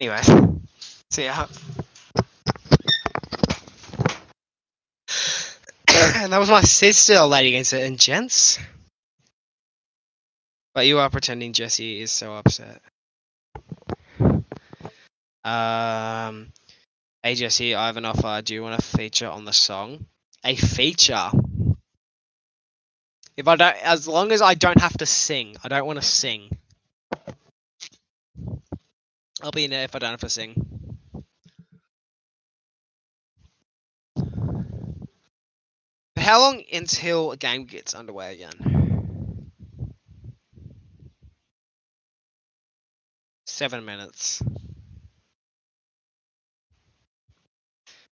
Anyway, see ya. And that was my sister, ladies and gents. But you are pretending Jesse is so upset. Hey Jesse, I have an offer. Do you want to feature on the song? A feature. If I don't, as long as I don't have to sing. I don't want to sing. I'll be in there if I don't have to sing. How long until a game gets underway again? 7 minutes.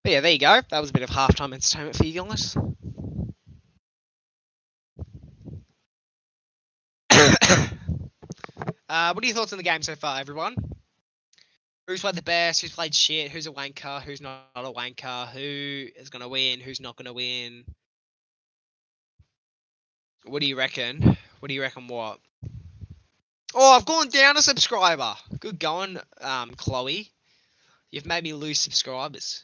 But yeah, there you go. That was a bit of halftime entertainment for you guys. What are your thoughts on the game so far, everyone? Who's played the best? Who's played shit? Who's a wanker? Who's not a wanker? Who is going to win? Who's not going to win? What do you reckon? What do you reckon what? Oh, I've gone down a subscriber. Good going, Chloe. You've made me lose subscribers.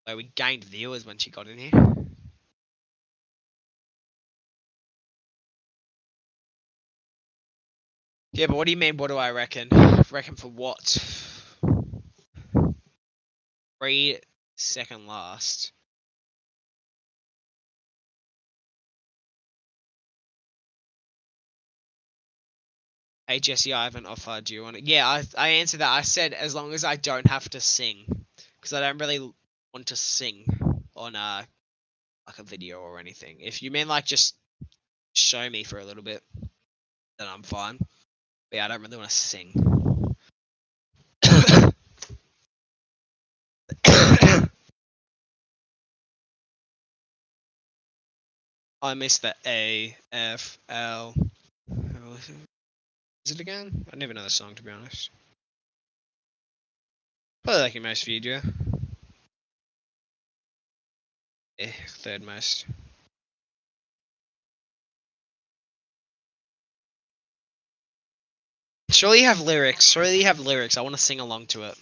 So we gained viewers when she got in here. Yeah, but what do you mean, what do I reckon? Reckon for what? 3 second last. Hey Jesse, I have an offer. Do you want it? Yeah, I answered that. I said as long as I don't have to sing, because I don't really want to sing on like a video or anything. If you mean like just show me for a little bit, then I'm fine. But yeah, I don't really want to sing. I missed the AFL. Is it again? I never know the song, to be honest. Probably like your most viewed, yeah. Yeah, third most. Surely you have lyrics. Surely you have lyrics. I want to sing along to it.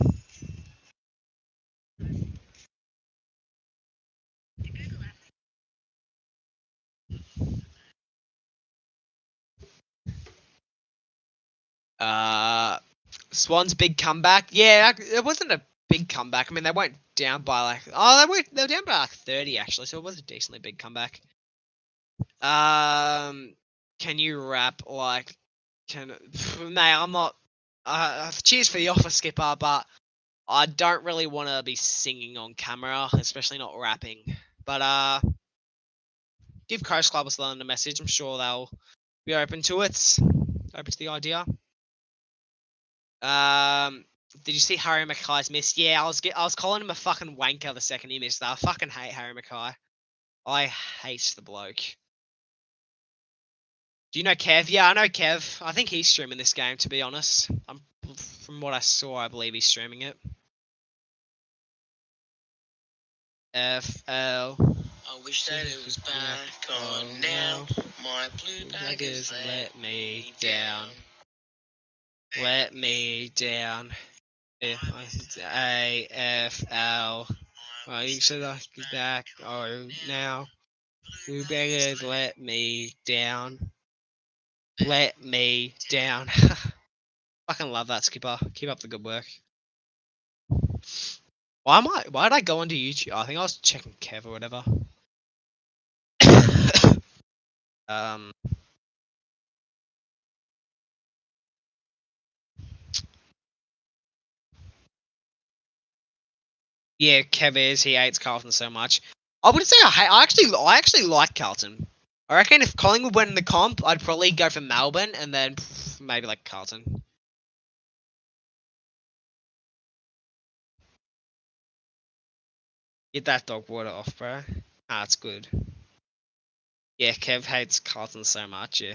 Swans big comeback. Yeah, it wasn't a big comeback. I mean, they went down by like they were down by like 30 actually, so it was a decently big comeback. Can you rap like? Mate, I'm not. Cheers for the offer, Skipper, but I don't really want to be singing on camera, especially not rapping. But give Coast Club of London a message. I'm sure they'll be open to it. Open to the idea. Did you see Harry Mackay's miss? Yeah, I was calling him a fucking wanker the second he missed that. I fucking hate Harry Mackay. I hate the bloke. Do you know Kev? Yeah, I know Kev. I think he's streaming this game, to be honest. From what I saw, I believe he's streaming it. FL. I wish that it was back on now. My blue baggers let me down. Let me down. AFL. Well, you should have back or now. Blue beggars let me down. Let me down. Fucking love that, Skipper. Keep up the good work. Why did I go onto YouTube? I think I was checking Kev or whatever. Yeah, Kev is. He hates Carlton so much. I wouldn't say I actually like Carlton. I reckon if Collingwood went in the comp, I'd probably go for Melbourne and then maybe like Carlton. Get that dog water off, bro. Ah, it's good. Yeah, Kev hates Carlton so much, yeah.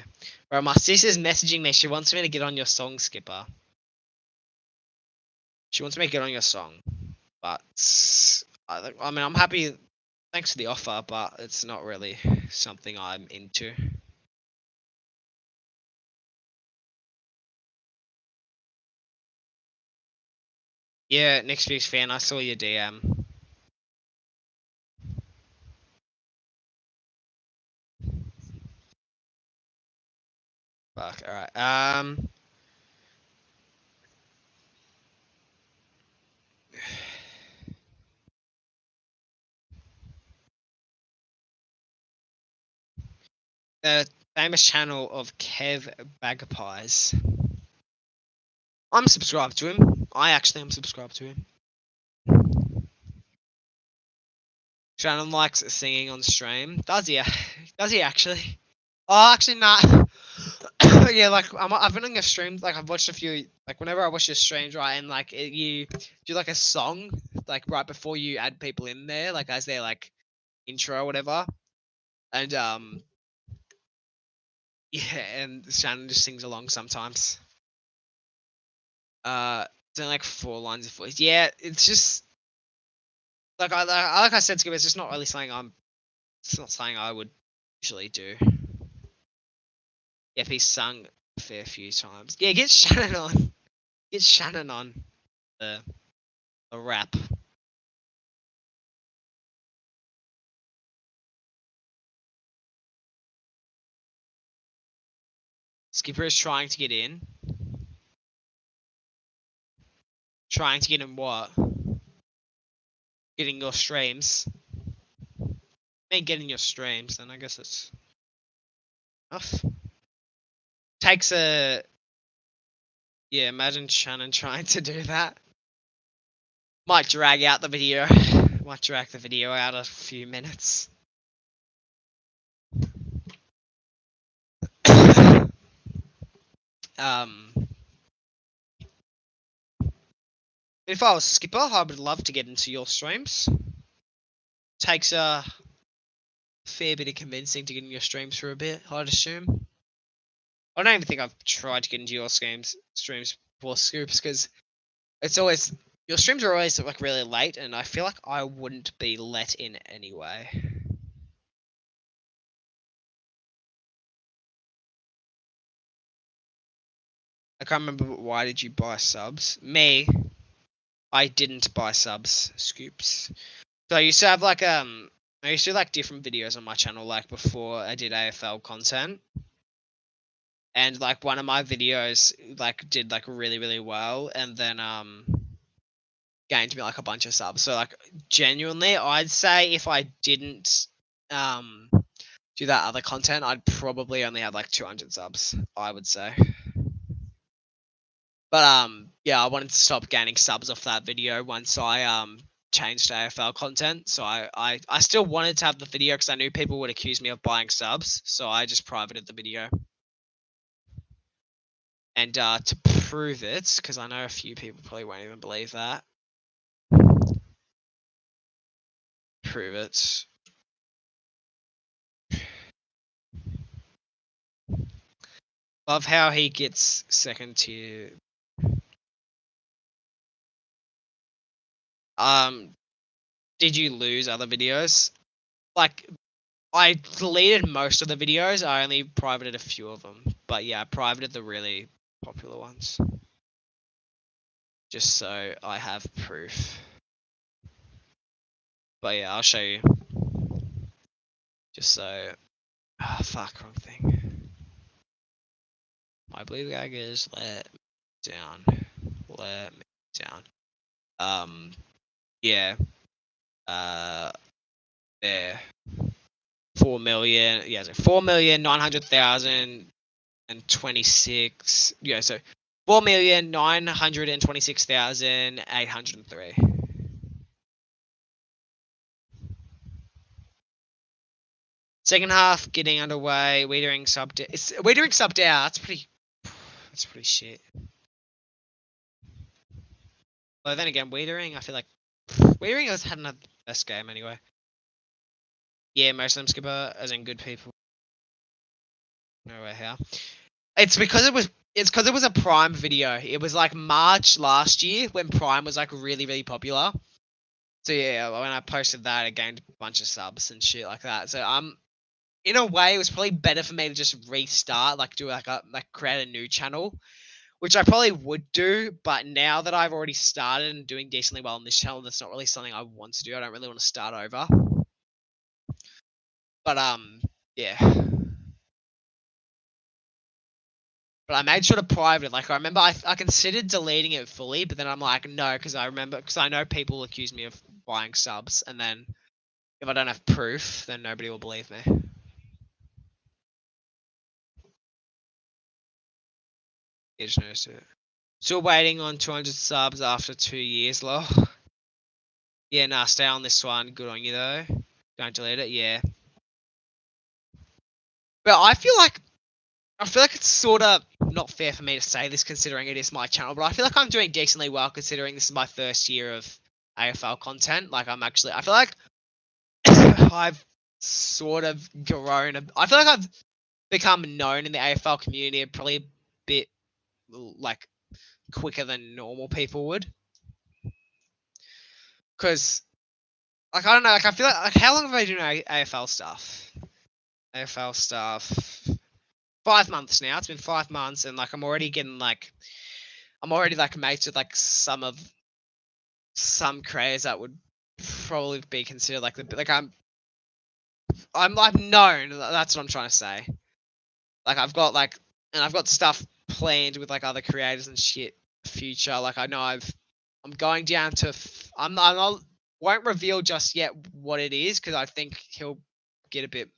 Bro, my sister's messaging me. She wants me to get on your song, Skipper. She wants me to get on your song. But, I mean, I'm happy. Thanks for the offer, but it's not really something I'm into. Yeah, next week's fan. I saw your DM. Fuck. All right. The famous channel of Kev Bagpies. I'm subscribed to him. I actually am subscribed to him. Shannon likes singing on stream. Does he? Does he actually? Oh, actually not. Yeah, like I've been on your streams. Like I've watched a few. Like whenever I watch your streams, right, and like you do like a song, like right before you add people in there, like as their like intro or whatever, and yeah, and Shannon just sings along sometimes. It's only like 4 lines of voice. Yeah, it's just like I said, Skip. It's just not really something I'm. It's not something I would usually do. Yep, he's sung a fair few times. Yeah, get Shannon on. Get Shannon on the rap. Skipper is trying to get in. Trying to get in what? Getting your streams. I mean, getting your streams, then I guess it's enough. Takes a. Yeah, imagine Shannon trying to do that. Might drag out the video. Might drag the video out a few minutes. If I was Skipper, I would love to get into your streams. Takes a fair bit of convincing to get in your streams for a bit, I'd assume. I don't even think I've tried to get into your streams before Scoops, because it's always your streams are always like really late, and I feel like I wouldn't be let in anyway. I can't remember why did you buy subs? Me, I didn't buy subs, Scoops. So I used to have like I used to do like different videos on my channel like before I did AFL content. And like one of my videos like did like really, really well, and then gained me like a bunch of subs. So like genuinely I'd say if I didn't do that other content, I'd probably only have like 200 subs, I would say. But yeah, I wanted to stop gaining subs off that video once I changed to AFL content. So I still wanted to have the video because I knew people would accuse me of buying subs, so I just privated the video. And to prove it, because I know a few people probably won't even believe that. Prove it. Love how he gets second tier. Did you lose other videos? Like, I deleted most of the videos. I only privated a few of them. But yeah, I privated the really popular ones. Just so I have proof. But yeah, I'll show you. Just so. Ah, fuck, wrong thing. My blue gaggers let me down. Let me down. Yeah. There. 4 million. Yeah, so 4,900,026. Yeah, so 4,926,803. Second half getting underway. Wiedering subbed. Wiedering subbed out. That's pretty. That's pretty shit. Well, then again, Wiedering, I feel like Wiedering has had another best game anyway. Yeah, most of them Skipper, as in good people. No way how. It's because it was. It's because it was a Prime video. It was like March last year when Prime was like really, really popular. So yeah, when I posted that, I gained a bunch of subs and shit like that. So in a way, it was probably better for me to just restart, like do like create a new channel, which I probably would do, but now that I've already started and doing decently well on this channel, that's not really something I want to do. I don't really want to start over. But yeah. But I made sure to private it. Like, I remember I considered deleting it fully, but then I'm like, no, because I know people accuse me of buying subs, and then if I don't have proof, then nobody will believe me. You just noticed it. Still waiting on 200 subs after 2 years, lol. Yeah, nah, stay on this one. Good on you, though. Don't delete it, yeah. But I feel like it's sort of not fair for me to say this considering it is my channel, but I feel like I'm doing decently well considering this is my first year of AFL content. Like, I feel like I've sort of grown. I feel like I've become known in the AFL community probably a bit, like, quicker than normal people would. Because, like, I don't know, like, I feel like how long have I been doing AFL stuff? AFL stuff. 5 months now. It's been 5 months, and like I'm already mates with like some creators that would probably be considered like I'm known. That's what I'm trying to say. Like I've got stuff planned with like other creators and shit. Future, like I know I'm going down to I won't reveal just yet what it is because I think he'll get a bit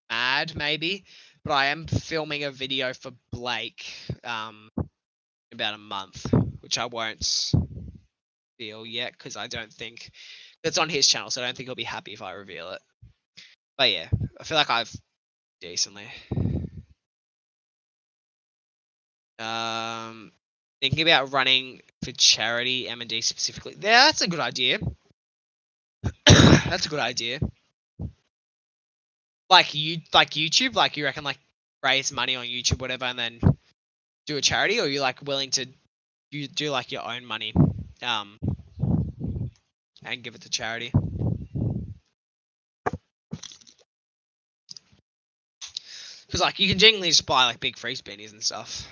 mad maybe. But I am filming a video for Blake in about a month, which I won't reveal yet because I don't think it's on his channel, so I don't think he'll be happy if I reveal it. But yeah, I feel like I've decently. Thinking about running for charity, M&D specifically. Yeah, that's a good idea. That's a good idea. Like YouTube, like you reckon like raise money on YouTube, whatever, and then do a charity, or are you like willing to do like your own money, and give it to charity? Because like you can genuinely just buy like big freeze beanies and stuff.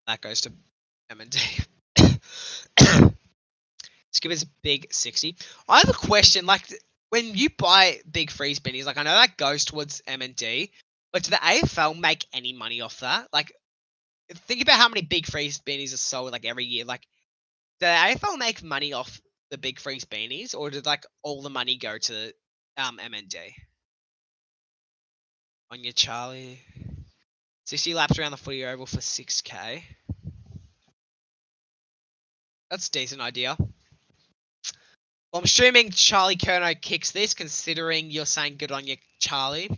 That goes to M&D. Skip is big 60. I have a question. Like when you buy big freeze beanies, like I know that goes towards M&D, but do the AFL make any money off that? Like think about how many big freeze beanies are sold like every year. Like do the AFL make money off the big freeze beanies, or did like all the money go to M&D? On your Charlie. 60 laps around the footy oval for 6k. That's a decent idea. Well, I'm assuming Charlie Kerno kicks this, considering you're saying good on you, Charlie.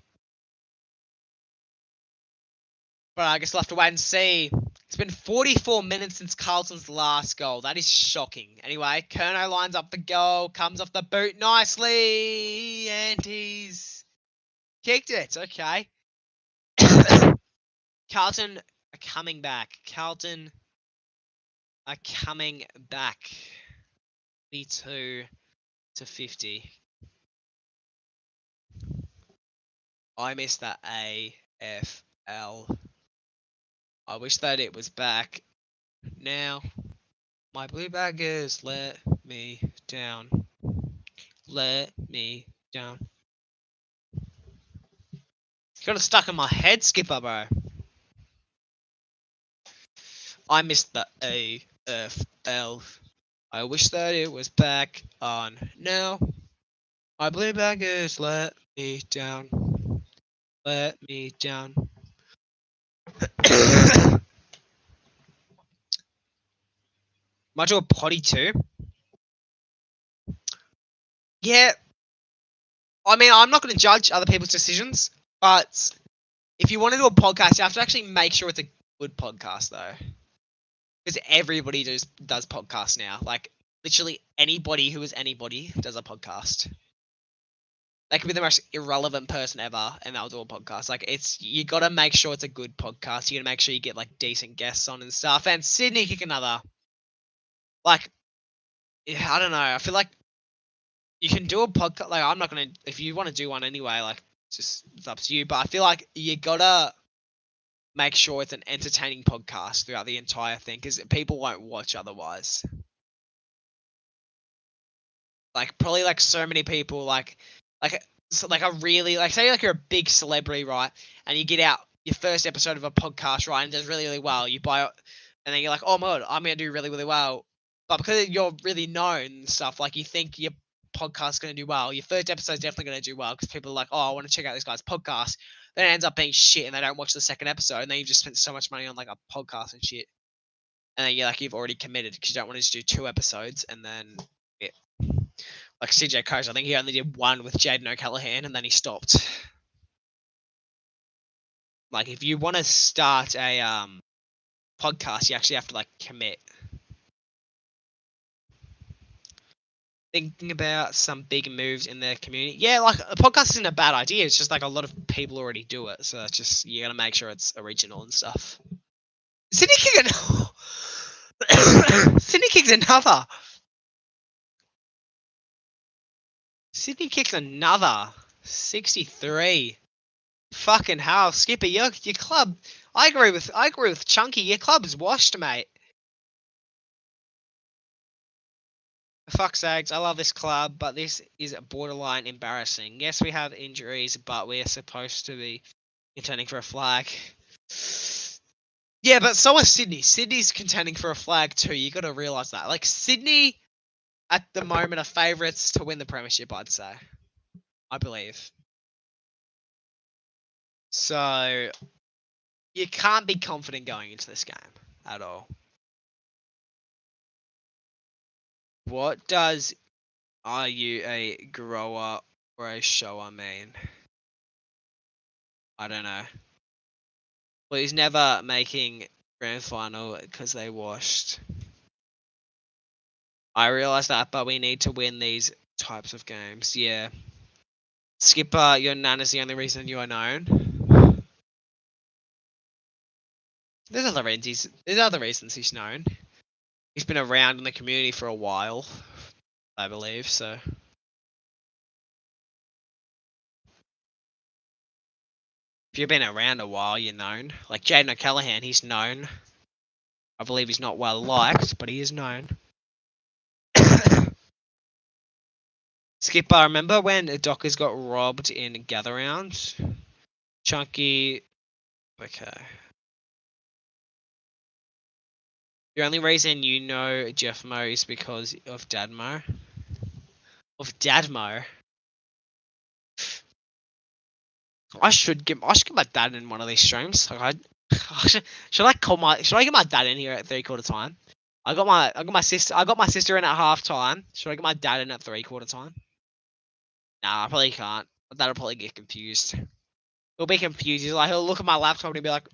But I guess we'll have to wait and see. It's been 44 minutes since Carlton's last goal. That is shocking. Anyway, Kerno lines up the goal, comes off the boot nicely, and he's kicked it. Okay. Carlton are coming back. Carlton are coming back. 52 to 50. I missed that AFL. I wish that it was back now. My blue baggers let me down. Let me down. Got it stuck in my head, Skipper, bro. I missed the AFL. I wish that it was back on now. My blue baggers let me down. Let me down. Might do a potty too. Yeah. I mean, I'm not going to judge other people's decisions, but if you want to do a podcast, you have to actually make sure it's a good podcast, though. Because everybody does podcasts now. Like, literally anybody who is anybody does a podcast. They could be the most irrelevant person ever, and they'll do a podcast. Like, you got to make sure it's a good podcast. You got to make sure you get, like, decent guests on and stuff. And Sydney kick another. Like, I don't know. I feel like you can do a podcast. Like, I'm not going to... If you want to do one anyway, like, it's up to you. But I feel like you got to... make sure it's an entertaining podcast throughout the entire thing, because people won't watch otherwise. Like, probably, like, so many people, like a really, like, say, like, you're a big celebrity, right? And you get out your first episode of a podcast, right? And it does really, really well. You buy it, and then you're like, oh my God, I'm going to do really, really well. But because you're really known and stuff, like, you think your podcast's going to do well. Your first episode's definitely going to do well because people are like, oh, I want to check out this guy's podcast. Then it ends up being shit and they don't watch the second episode. And then you've just spent so much money on, like, a podcast and shit. And then you're like, you've already committed because you don't want to just do 2 episodes and then it. Like CJ Coates, I think he only did 1 with Jaden O'Callaghan and then he stopped. Like, if you want to start a podcast, you actually have to, like, commit. Thinking about some big moves in the community. Yeah, like, a podcast isn't a bad idea. It's just, like, a lot of people already do it. So it's just, you gotta make sure it's original and stuff. Sydney kicked Sydney kicked another. Sydney kicks another. 63. Fucking hell, Skipper, your club. I agree with Chunky. Your club's washed, mate. For fuck's sakes, I love this club, but this is borderline embarrassing. Yes, we have injuries, but we're supposed to be contending for a flag. Yeah, but so is Sydney. Sydney's contending for a flag too. You got to realise that. Like, Sydney, at the moment, are favourites to win the premiership, I'd say. I believe. So, you can't be confident going into this game at all. What does "are you a grower or a shower" mean? I don't know. Well, he's never making grand final because they washed. I realise that, but we need to win these types of games. Yeah. Skipper, your nan is the only reason you are known. There's other reasons he's known. He's been around in the community for a while, I believe, so. If you've been around a while, you're known. Like Jaden O'Callaghan, he's known. I believe he's not well liked, but he is known. Skipper, remember when Dockers got robbed in gather rounds? Chunky. Okay. The only reason you know Jeff Mo is because of Dadmo. Of Dadmo. I should get my dad in one of these streams. Like, should I get my dad in here at 3/4 time? I got my sister in at half time. Should I get my dad in at 3/4 time? Nah, I probably can't. My dad will probably get confused. He'll be confused. He'll look at my laptop and he'll be like,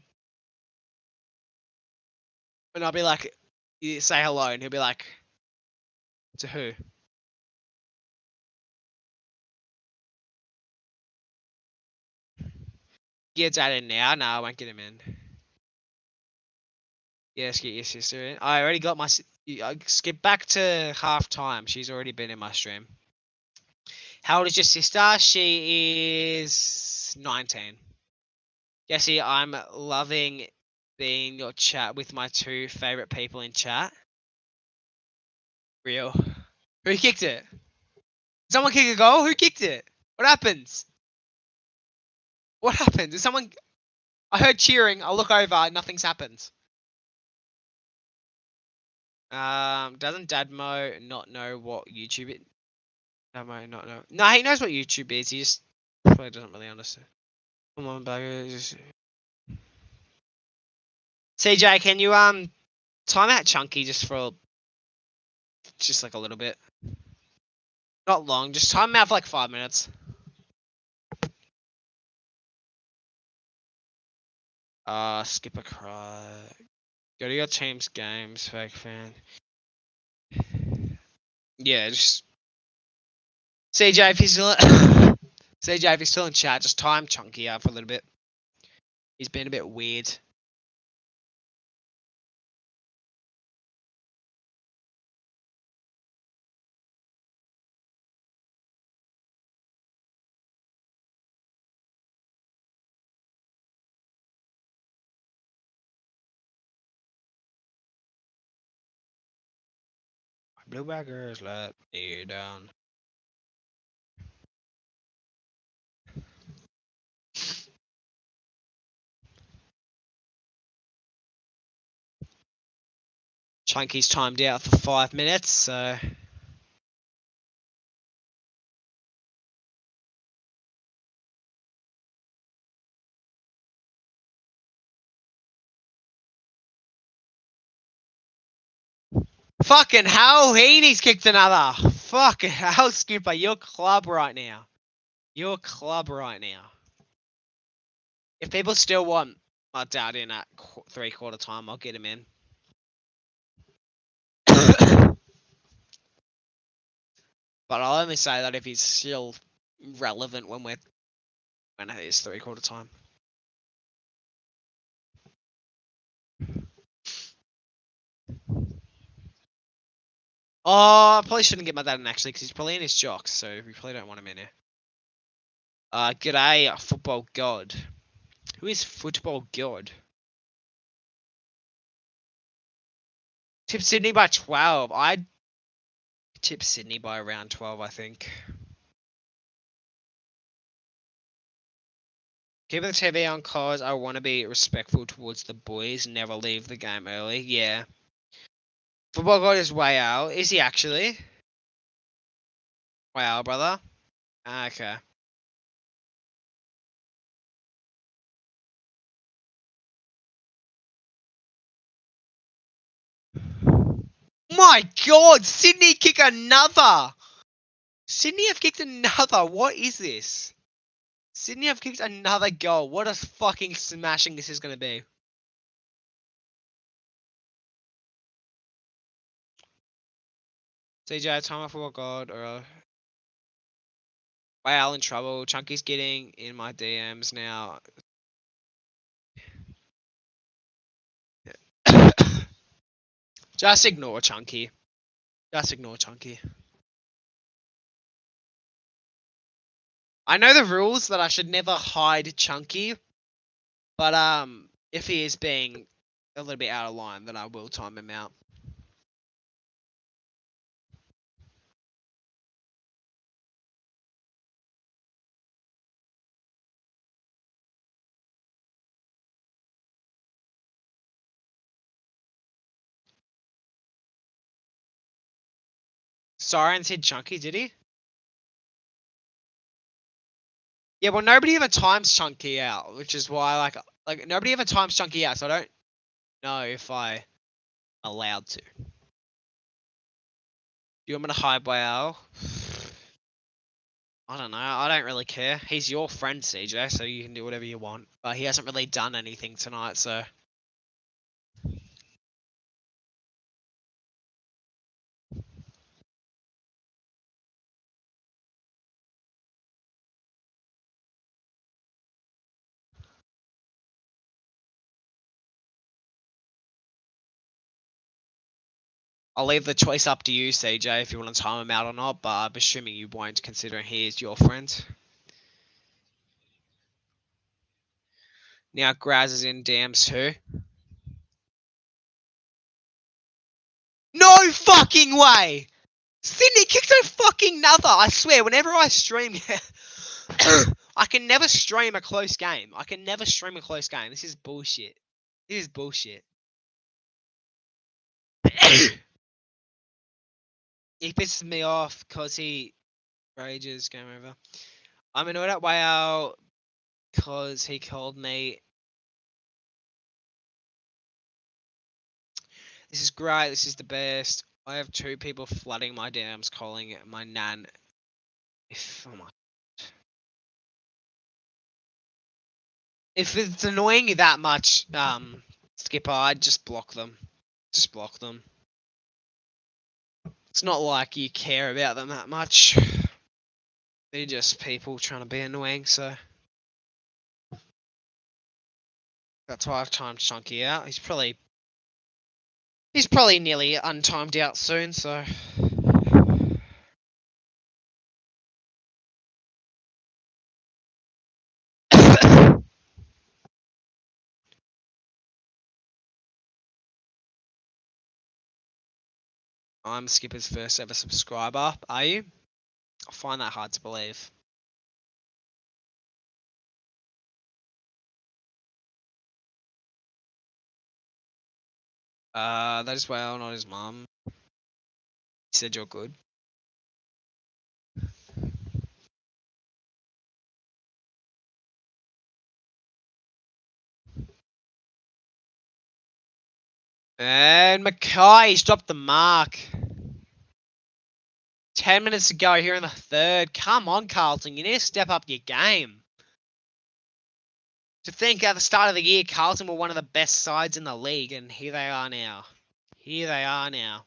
and I'll be like, you say hello, and he'll be like, to who? Get dad in now. No, I won't get him in. Yes, get your sister in. I already got my. I skip back to half time. She's already been in my stream. How old is your sister? She is 19. Jesse, I'm loving being your chat with my 2 favorite people in chat. Real. Who kicked it? Did someone kick a goal? Who kicked it? What happens? What happens? Is someone? I heard cheering. I look over. Nothing's happened. Doesn't Dadmo not know what YouTube is? Dadmo not know. No, he knows what YouTube is. He just probably doesn't really understand. Come on, baggers. CJ, can you time out Chunky just like a little bit? Not long. Just time him out for like 5 minutes. Skip a cry. Go to your team's games, fake fan. Yeah, just CJ, if he's still CJ, if he's still in chat, just time Chunky out for a little bit. He's been a bit weird. Bluebaggers let me down. Chunky's timed out for 5 minutes, so... Fucking hell, Heaney's kicked another. Fucking hell, Skipper, your club right now. Your club right now. If people still want my dad in at 3/4 time, I'll get him in. But I'll only say that if he's still relevant when it is 3/4 time. Oh, I probably shouldn't get my dad in actually, because he's probably in his jocks, so we probably don't want him in here. G'day, football god. Who is football god? Tip Sydney by 12. I'd tip Sydney by around 12, I think. Keeping the TV on cause I want to be respectful towards the boys, never leave the game early. Yeah. Football god is way out. Is he actually? Wow, brother. Okay. My God, Sydney kick another. Sydney have kicked another. What is this? Sydney have kicked another goal. What a fucking smashing this is going to be. CJ, time off football god. Or wow, in trouble. Chunky's getting in my DMs now. Just ignore Chunky. Just ignore Chunky. I know the rules that I should never hide Chunky, but if he is being a little bit out of line, then I will time him out. Sirens hit Chunky, did he? Yeah, well, nobody ever times Chunky out, which is why, like nobody ever times Chunky out, so I don't know if I'm allowed to. Do you want me to hide by Al? I don't know. I don't really care. He's your friend, CJ, so you can do whatever you want. But he hasn't really done anything tonight, so... I'll leave the choice up to you, CJ, if you want to time him out or not, but I'm assuming you won't, considering he is your friend. Now Graz is in DMs too. No fucking way! Sydney kicked a fucking another! I swear, whenever I stream... I can never stream a close game. I can never stream a close game. This is bullshit. This is bullshit. He pisses me off because he rages. Game over. I'm annoyed at Wayal because he called me. This is great. This is the best. I have 2 people flooding my DMs calling it my nan. Oh my. If it's annoying you that much, Skipper, I'd just block them. Just block them. It's not like you care about them that much. They're just people trying to be annoying, so... That's why I've timed Chunky out. He's probably nearly untimed out soon, so... I'm Skipper's first ever subscriber. Are you? I find that hard to believe. That is well, not his mum. He said you're good. And Mackay's dropped the mark. 10 minutes to go here in the third. Come on, Carlton. You need to step up your game. To think at the start of the year, Carlton were one of the best sides in the league, and here they are now. Here they are now.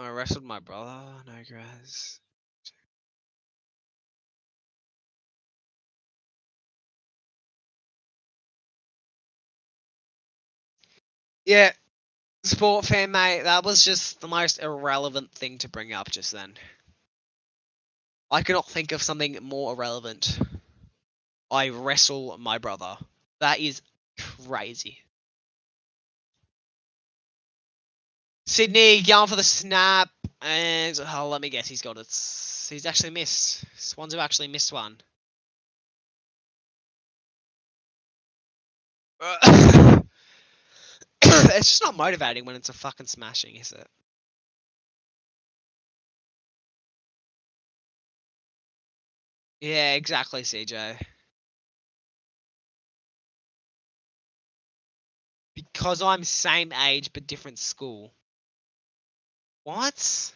I wrestled my brother. No grass. Yeah, sport fan, mate. That was just the most irrelevant thing to bring up just then. I cannot think of something more irrelevant. I wrestle my brother. That is crazy. Sydney going for the snap. And, oh, let me guess, he's got it. He's actually missed. Swans have actually missed one. It's just not motivating when it's a fucking smashing, is it? Yeah, exactly, CJ. Because I'm same age but different school. What?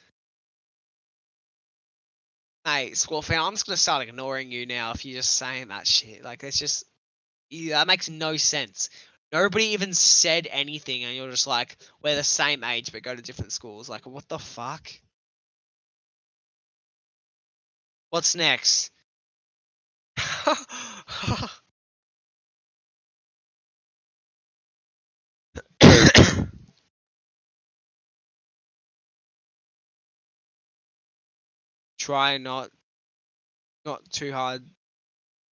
Hey, school fan, I'm just gonna start ignoring you now if you're just saying that shit. Like, it's just... Yeah, that makes no sense. Nobody even said anything, and you're just like, we're the same age but go to different schools. Like, what the fuck? What's next? Try not too hard,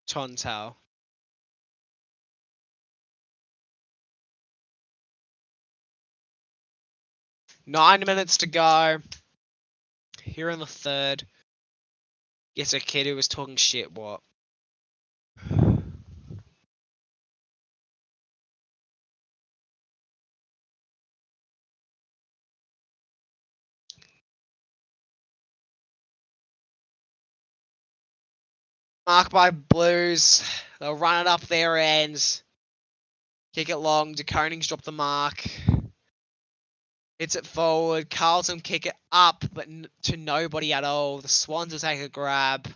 Tontel. 9 minutes to go. Here in the third. Yes, a kid who was talking shit, what? Mark by Blues. They'll run it up their ends. Kick it long. DeConing's dropped the mark. Hits it forward. Carlton kick it up, but to nobody at all. The Swans will take a grab.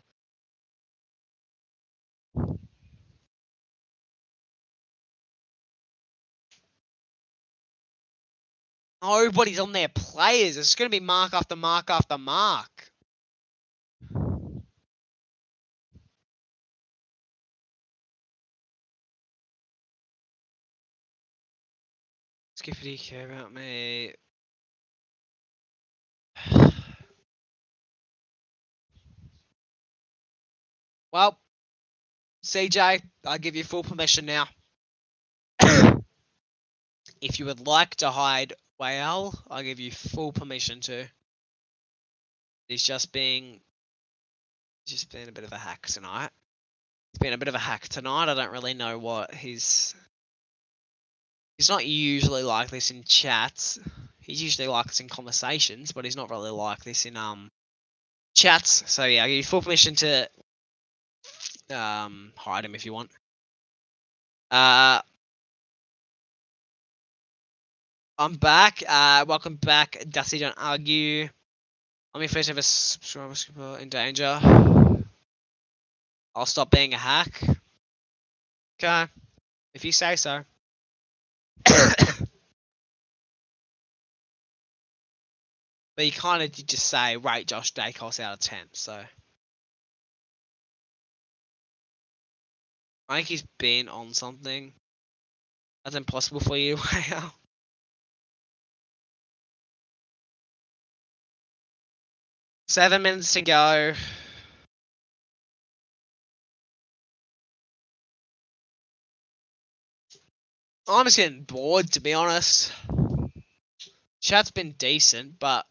Nobody's on their players. It's going to be mark after mark after mark. Skippity care about me. Well, CJ, I give you full permission now. If you would like to hide Whale, I give you full permission to. He's just being a bit of a hack tonight. He's been a bit of a hack tonight. I don't really know what he's not usually like this in chats. He's usually like this in conversations, but he's not really like this in chats. So yeah, I give you full permission to hide him if you want. I'm back. Welcome back, Dusty. Don't argue. Let me first have a subscriber in danger. I'll stop being a hack. Okay, if you say so. But you kind of did just say rate Josh Dacos out of 10, so. I think he's been on something. That's impossible for you. Wow. Seven minutes to go. I'm just getting bored, to be honest. chat's been decent, but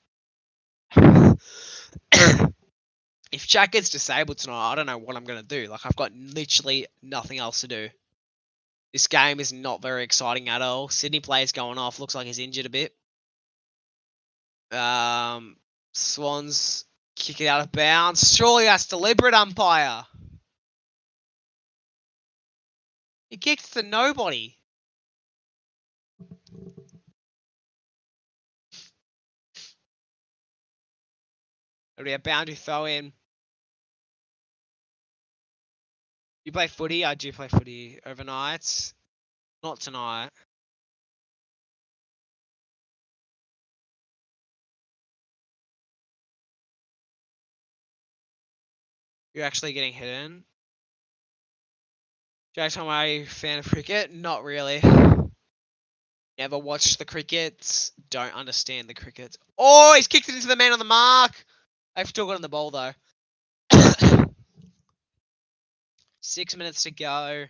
if chat gets disabled tonight, I don't know what I'm going to do. Like, I've got literally nothing else to do. This game is not very exciting at all. Sydney player's going off. Looks like he's injured a bit. Swans kick it out of bounds. Surely that's deliberate, umpire. He kicked to nobody. It'll be a boundary throw in. You play footy? I do play footy overnight. Not tonight. You're actually getting hit in. Jason, are you a fan of cricket? Not really. Never watched the cricket. Don't understand the cricket. Oh, he's kicked it into the man on the mark. I've still got on the ball though. 6 minutes to go.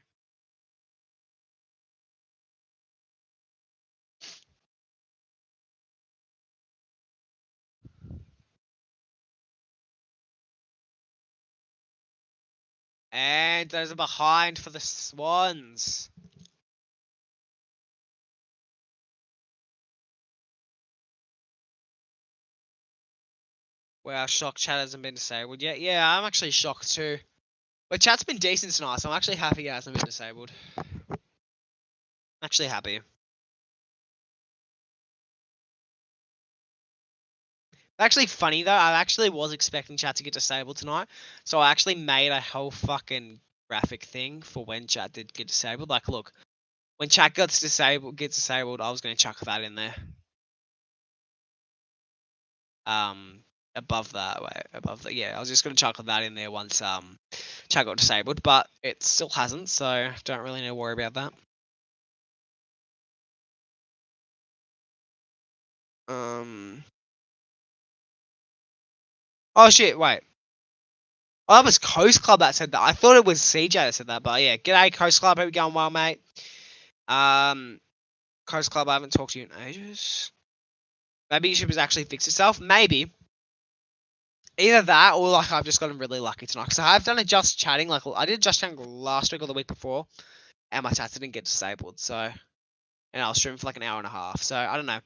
And there's a behind for the Swans. Wow, shocked chat hasn't been disabled yet. Yeah, I'm actually shocked too. But chat's been decent tonight, so I'm actually happy it hasn't been disabled. I'm actually happy. Actually funny though, I actually was expecting chat to get disabled tonight. So I actually made a whole fucking graphic thing for when chat did get disabled. Like, look, when chat gets disabled, I was going to chuck that in there. Above that, yeah, I was just going to chuck that in there once chat got disabled, but it still hasn't, so don't really need to worry about that. Oh shit, wait. Oh, that was Coast Club that said that. I thought it was CJ that said that, but yeah. G'day, Coast Club. Hope you're going well, mate. Coast Club, I haven't talked to you in ages. Maybe YouTube has actually fixed itself. Maybe. Either that or like I've just gotten really lucky tonight. Because I've done a just chatting. Like I did just chatting last week or the week before. And my chats didn't get disabled. So, and I was streaming for like an hour and a half. So I don't know.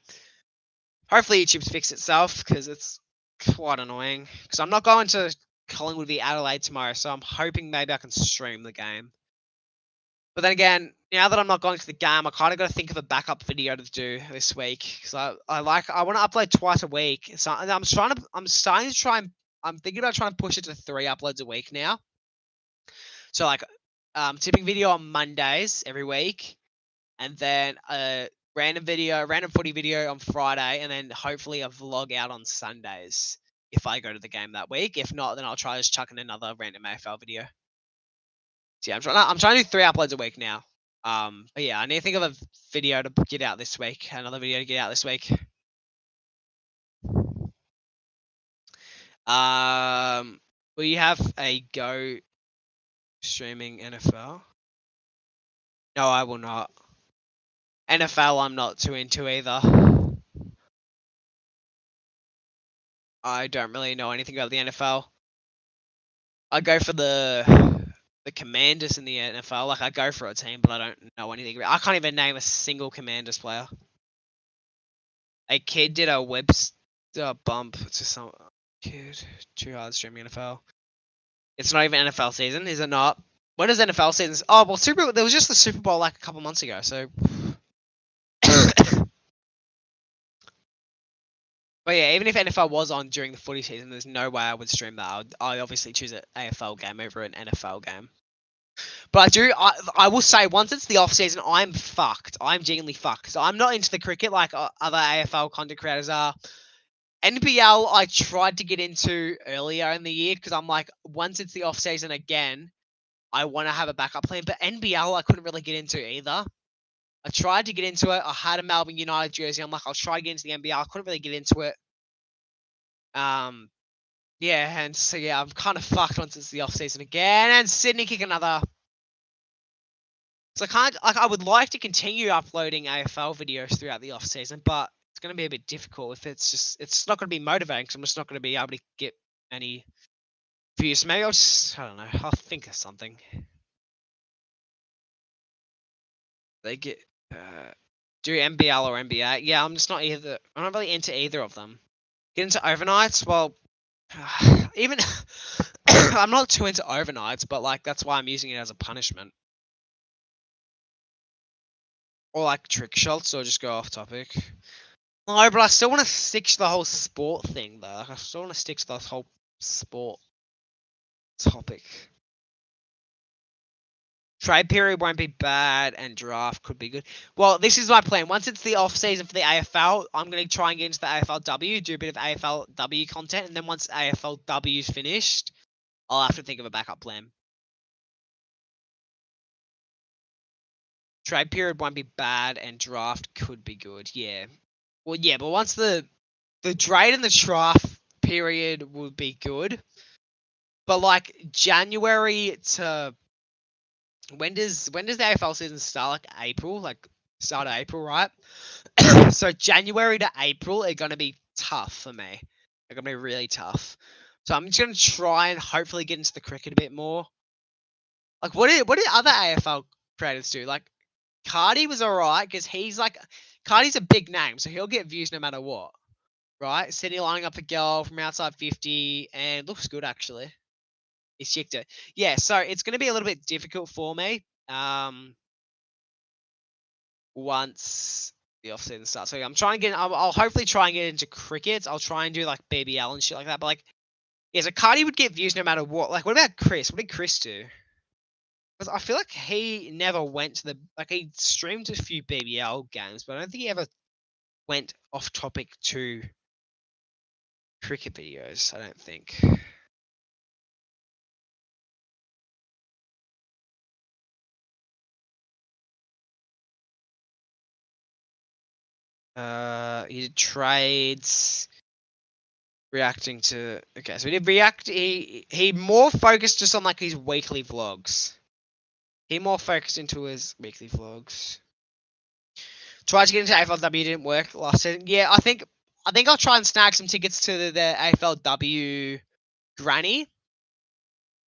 Hopefully YouTube's fixed itself because it's quite annoying. Because I'm not going to Collingwood v Adelaide tomorrow. So I'm hoping maybe I can stream the game. But then again, now that I'm not going to the game, I kind of got to think of a backup video to do this week because I want to upload twice a week. So I'm thinking about trying to push it to 3 uploads a week now. So like, tipping video on Mondays every week, and then a random footy video on Friday, and then hopefully a vlog out on Sundays if I go to the game that week. If not, then I'll try just chuck in another random AFL video. So yeah, I'm trying to do 3 uploads a week now. But yeah, I need to think of a video to get out this week. Another video to get out this week. Will you have a go streaming NFL? No, I will not. NFL, I'm not too into either. I don't really know anything about the NFL. I go for the Commanders in the NFL. Like, I go for a team, but I don't know anything about. I can't even name a single Commanders player. A kid did a Webster bump to some kid. Too hard streaming NFL. It's not even NFL season, is it not? When is NFL season? Oh well, there was just the Super Bowl like a couple months ago, so. But yeah, even if NFL was on during the footy season, there's no way I would stream that. I obviously choose an AFL game over an NFL game. But I will say, once it's the off season, I'm fucked. I'm genuinely fucked because I'm not into the cricket like other AFL content creators are. NBL, I tried to get into earlier in the year because I'm like, once it's the off season again, I want to have a backup plan. But NBL, I couldn't really get into either. I tried to get into it. I had a Melbourne United jersey. I'm like, I'll try to get into the NBL. I couldn't really get into it. Yeah, and so yeah, I'm kind of fucked once it's the off season again. And Sydney kick another. So I would like to continue uploading AFL videos throughout the off season, but it's going to be a bit difficult if it's not going to be motivating because I'm just not going to be able to get any views. Maybe I don't know. I'll think of something. They get do NBL or NBA. Yeah, I'm just not either. I'm not really into either of them. Get into overnights. Well, even I'm not too into overnights, but like that's why I'm using it as a punishment. Or like trick shots, or just go off topic. No, but I still want to stick to the whole sport thing, though. I still want to stick to the whole sport topic. Trade period won't be bad, and draft could be good. Well, this is my plan. Once it's the off season for the AFL, I'm going to try and get into the AFLW, do a bit of AFLW content, and then once AFLW is finished, I'll have to think of a backup plan. Trade period won't be bad, and draft could be good. Yeah. Well, yeah, but once the trade and the draft period will be good, but like January to when does the AFL season start? Like April, like start of April, right? So January to April are gonna be tough for me. They're gonna be really tough. So I'm just gonna try and hopefully get into the cricket a bit more. Like what did other AFL creators do? Like Cardi was alright because Cardi's a big name, so he'll get views no matter what. Right? Sydney lining up a girl from outside 50 and looks good actually. He's checked it. Yeah, so it's going to be a little bit difficult for me once the off season starts. So I'm trying to get. I'll hopefully try and get into cricket. I'll try and do like BBL and shit like that. But like, yeah, so Cardi would get views no matter what. Like, what about Chris? What did Chris do? Because I feel like he never went to he streamed a few BBL games, but I don't think he ever went off topic to cricket videos. I don't think. He did trades, reacting to. Okay, so he did react. He more focused just on like his weekly vlogs. He more focused into his weekly vlogs. Tried to get into AFLW, didn't work last season. Yeah, I think I'll try and snag some tickets to the AFLW Granny.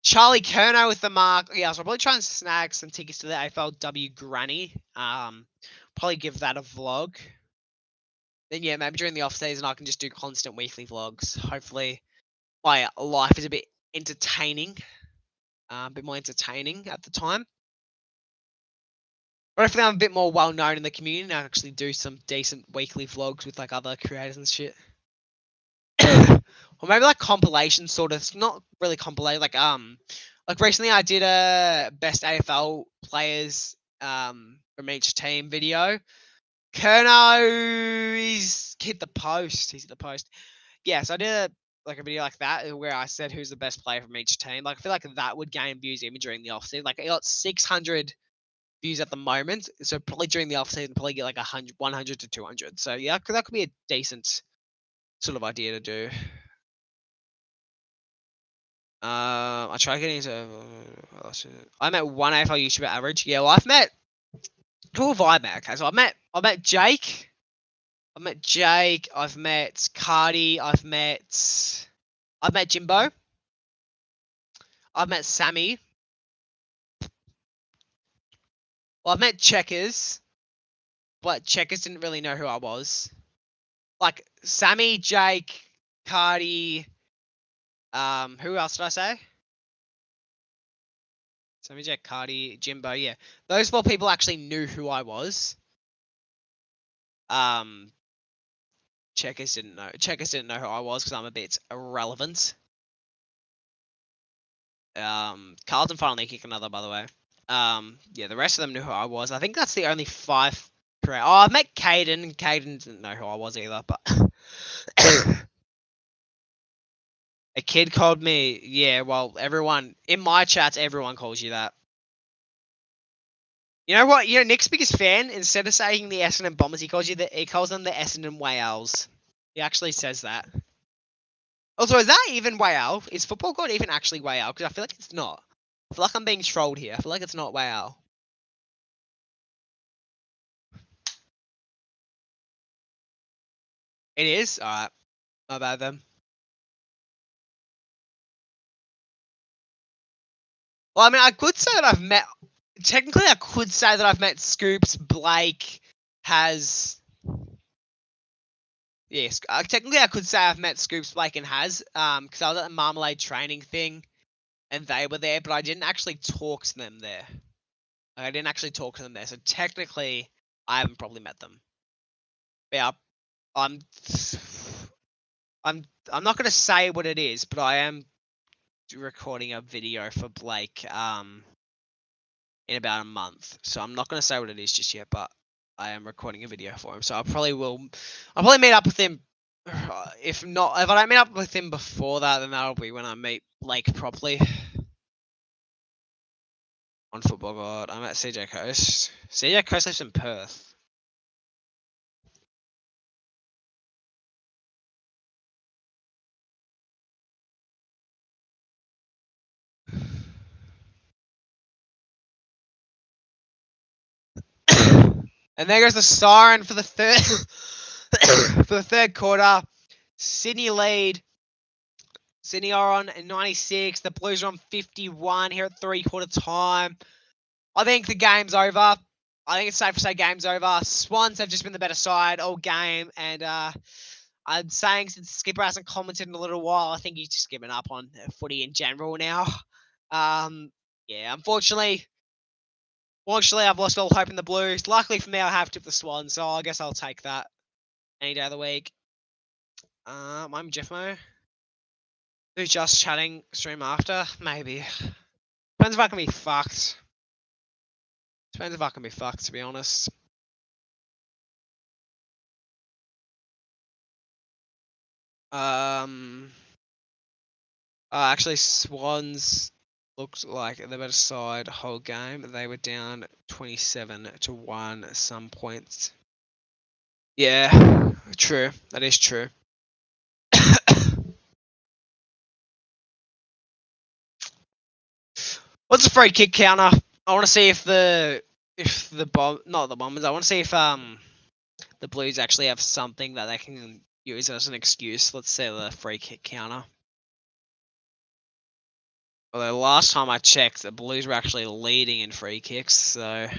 Charlie Kerno with the mark. Yeah, so I'll probably try and snag some tickets to the AFLW Granny. Probably give that a vlog. Then yeah, maybe during the off season I can just do constant weekly vlogs. Hopefully, my life is a bit entertaining, a bit more entertaining at the time. But hopefully I'm a bit more well known in the community and I actually do some decent weekly vlogs with like other creators and shit. Or maybe like compilation sort of, not really compilation, like recently I did a best AFL players from each team video. Kerno, he's hit the post. He's hit the post. Yeah, so I did a video like that where I said who's the best player from each team. Like I feel like that would gain views even during the offseason. Like it got 600 views at the moment, so probably during the offseason probably get like 100 to 200. So yeah, that could be a decent sort of idea to do. I try getting into. I met one AFL YouTuber average. Yeah, well I've met. Who have I met? Okay, so I met Jake. I've met Jake. I've met Cardi. I've met Jimbo. I've met Sammy. Well, I've met Checkers, but Checkers didn't really know who I was. Like Sammy, Jake, Cardi. Who else did I say? Sammy, Jake, Cardi, Jimbo. Yeah, those 4 people actually knew who I was. Checkers didn't know. Checkers didn't know who I was because I'm a bit irrelevant. Carlton finally kicked another, by the way. Yeah, the rest of them knew who I was. I think that's the only 5 correct. Oh, I met Caden. Caden didn't know who I was either, but a kid called me. Yeah, well, everyone in my chats, everyone calls you that. You know what? You know Nick's biggest fan. Instead of saying the Essendon Bombers, he calls them the Essendon Whales. He actually says that. Also, is that even Whale? Is football god even actually Whale? Because I feel like it's not. I feel like I'm being trolled here. I feel like it's not Whale. It is? Alright. Not bad then. Well, I mean, I could say that I've met... Technically, I could say that I've met Scoops, Blake, has... Yes, technically I could say I've met Scoops, Blake, and Has, because I was at the Marmalade training thing, and they were there, but I didn't actually talk to them there. Like, I didn't actually talk to them there, so technically, I haven't probably met them. But yeah, I'm not gonna say what it is, but I am recording a video for Blake, in about a month, so I'm not gonna say what it is just yet, but I am recording a video for him, so I'll probably meet up with him. If I don't meet up with him before that, then that'll be when I meet Blake properly. On Football God, I'm at CJ Coast. CJ Coast lives in Perth. And there goes the siren for the third for the third quarter. Sydney lead. Sydney are on 96. The Blues are on 51 here at 3/4 time. I think the game's over. I think it's safe to say game's over. Swans have just been the better side all game, and I'm saying since Skipper hasn't commented in a little while, I think he's just given up on footy in general now. Yeah, unfortunately, I've lost all hope in the Blues. Luckily for me, I have tipped the Swans, so I guess I'll take that any day of the week. I'm Jeffmo. Who's just chatting stream after? Maybe. Depends if I can be fucked. Depends if I can be fucked, to be honest. Actually, Swans looked like the better side whole game. They were down 27-1 at some points. Yeah, true. That is true. What's the free kick counter? I want to see if the Bombers. I want to see if the Blues actually have something that they can use as an excuse. Let's say the free kick counter. Although last time I checked, the Blues were actually leading in free kicks, so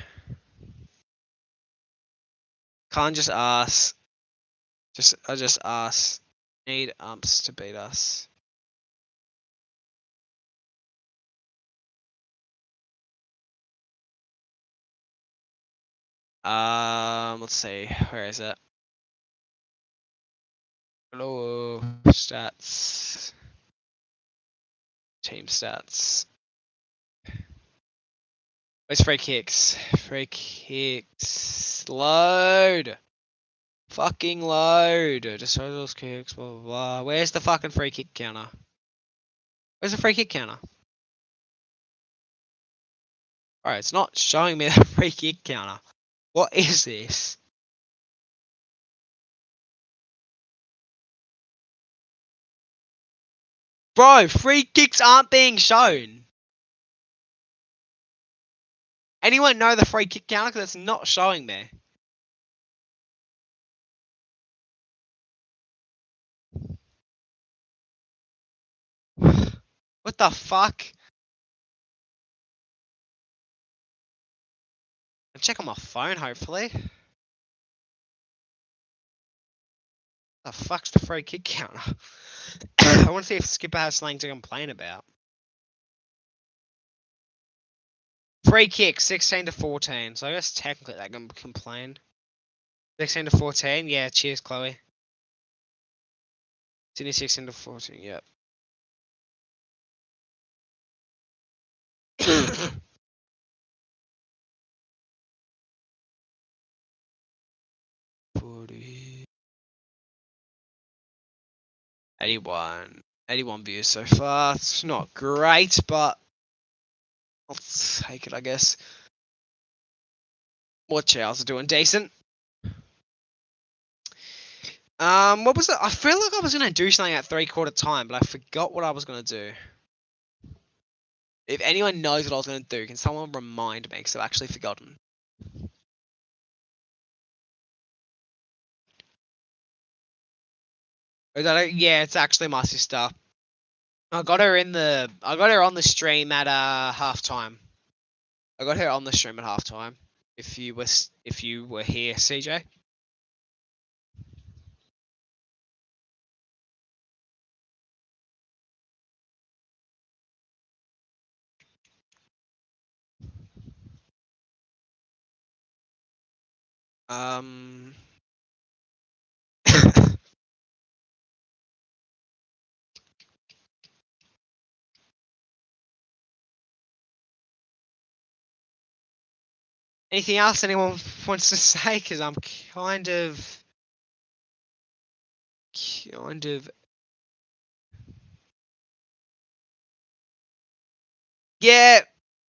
can't just ask. I just ask. Need umps to beat us. Let's see. Where is it? Hello, stats. Team stats. Where's free kicks? Free kicks. Load. Fucking load. Disposals kicks, blah, blah, blah. Where's the fucking free kick counter? Where's the free kick counter? Alright, it's not showing me the free kick counter. What is this? Bro, free kicks aren't being shown. Anyone know the free kick counter? Because it's not showing me. What the fuck? I'll check on my phone, hopefully. The fuck's the free kick counter? I want to see if Skipper has something to complain about. Free kick, 16-14. So I guess technically they can complain. 16-14? Yeah, cheers, Chloe. Sydney 16-14, yep. $40. 81 views so far. It's not great, but I'll take it, I guess. Watch Owls are doing decent. What was it? I feel like I was gonna do something at 3/4 time, but I forgot what I was gonna do. If anyone knows what I was gonna do, can someone remind me? Because I've actually forgotten. Yeah, it's actually my sister. I got her on the stream at halftime. I got her on the stream at halftime. If you were here, CJ. Um. Anything else anyone wants to say? Because I'm kind of. Yeah,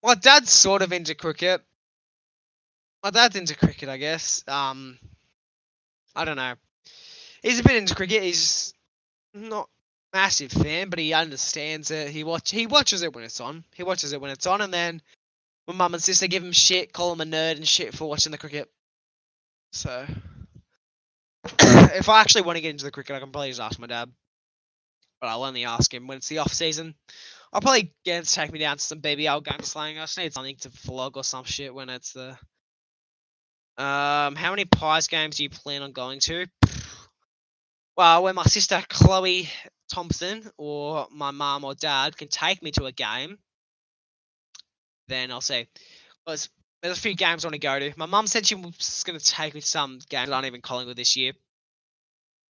my dad's sort of into cricket. My dad's into cricket, I guess. I don't know. He's a bit into cricket. He's not a massive fan, but he understands it. He watches it when it's on. He watches it when it's on, and then my mum and sister give him shit, call him a nerd and shit for watching the cricket. So, if I actually want to get into the cricket, I can probably just ask my dad. But I'll only ask him when it's the off season. I'll probably get him to take me down to some BBL game slaying. I just need something to vlog or some shit when it's the. How many Pies games do you plan on going to? Well, when my sister Chloe Thompson or my mum or dad can take me to a game, then I'll say, there's a few games I want to go to. My mum said she was going to take me to some games that aren't even Collingwood this year,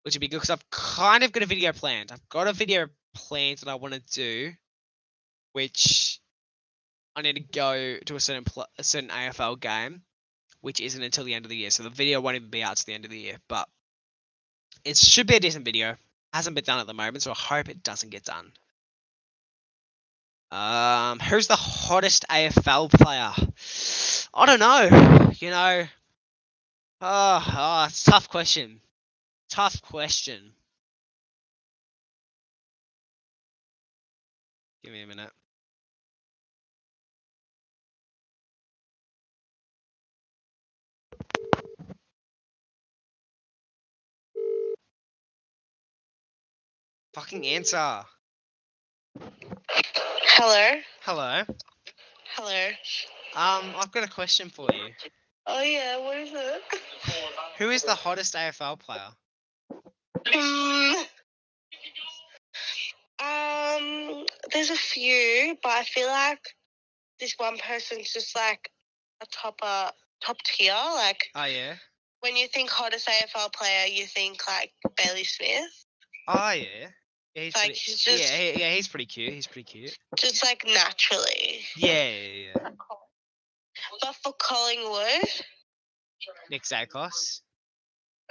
which would be good because I've kind of got a video planned. I've got a video planned that I want to do, which I need to go to a certain AFL game, which isn't until the end of the year. So the video won't even be out to the end of the year, but it should be a decent video. Hasn't been done at the moment, so I hope it doesn't get done. Who's the hottest AFL player? I don't know. You know, it's a tough question. Tough question. Give me a minute. Fucking answer. Hello. Hello. Hello. I've got a question for you. Oh yeah, what is it? Who is the hottest AFL player? There's a few, but I feel like this one person's just like a top tier. Like Oh yeah. when you think hottest AFL player, you think like Bailey Smith. Oh yeah. Yeah, he's Like pretty, he's just he's pretty cute. He's pretty cute. just like naturally. Yeah. But for Collingwood, Nick Zakos.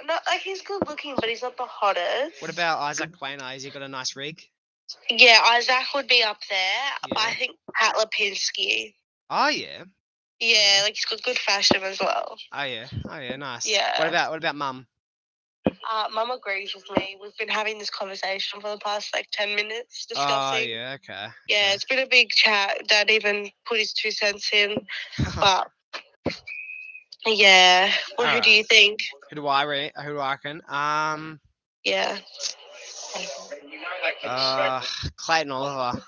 not like he's good looking, but he's not the hottest. What about Isaac Quainer? Has he got a nice rig? Yeah, Isaac would be up there, but Yeah. I think Pat Lipinski. Oh yeah. Yeah, like he's got good fashion as well. Oh yeah. Nice. Yeah. What about Mum? Mum agrees with me. We've been having this conversation for the past like 10 minutes discussing. Oh yeah. Okay. Yeah, it's been a big chat. Dad even put his 2 cents in, but yeah. Well, who do you think? Who do I reckon? Yeah. Clayton Oliver.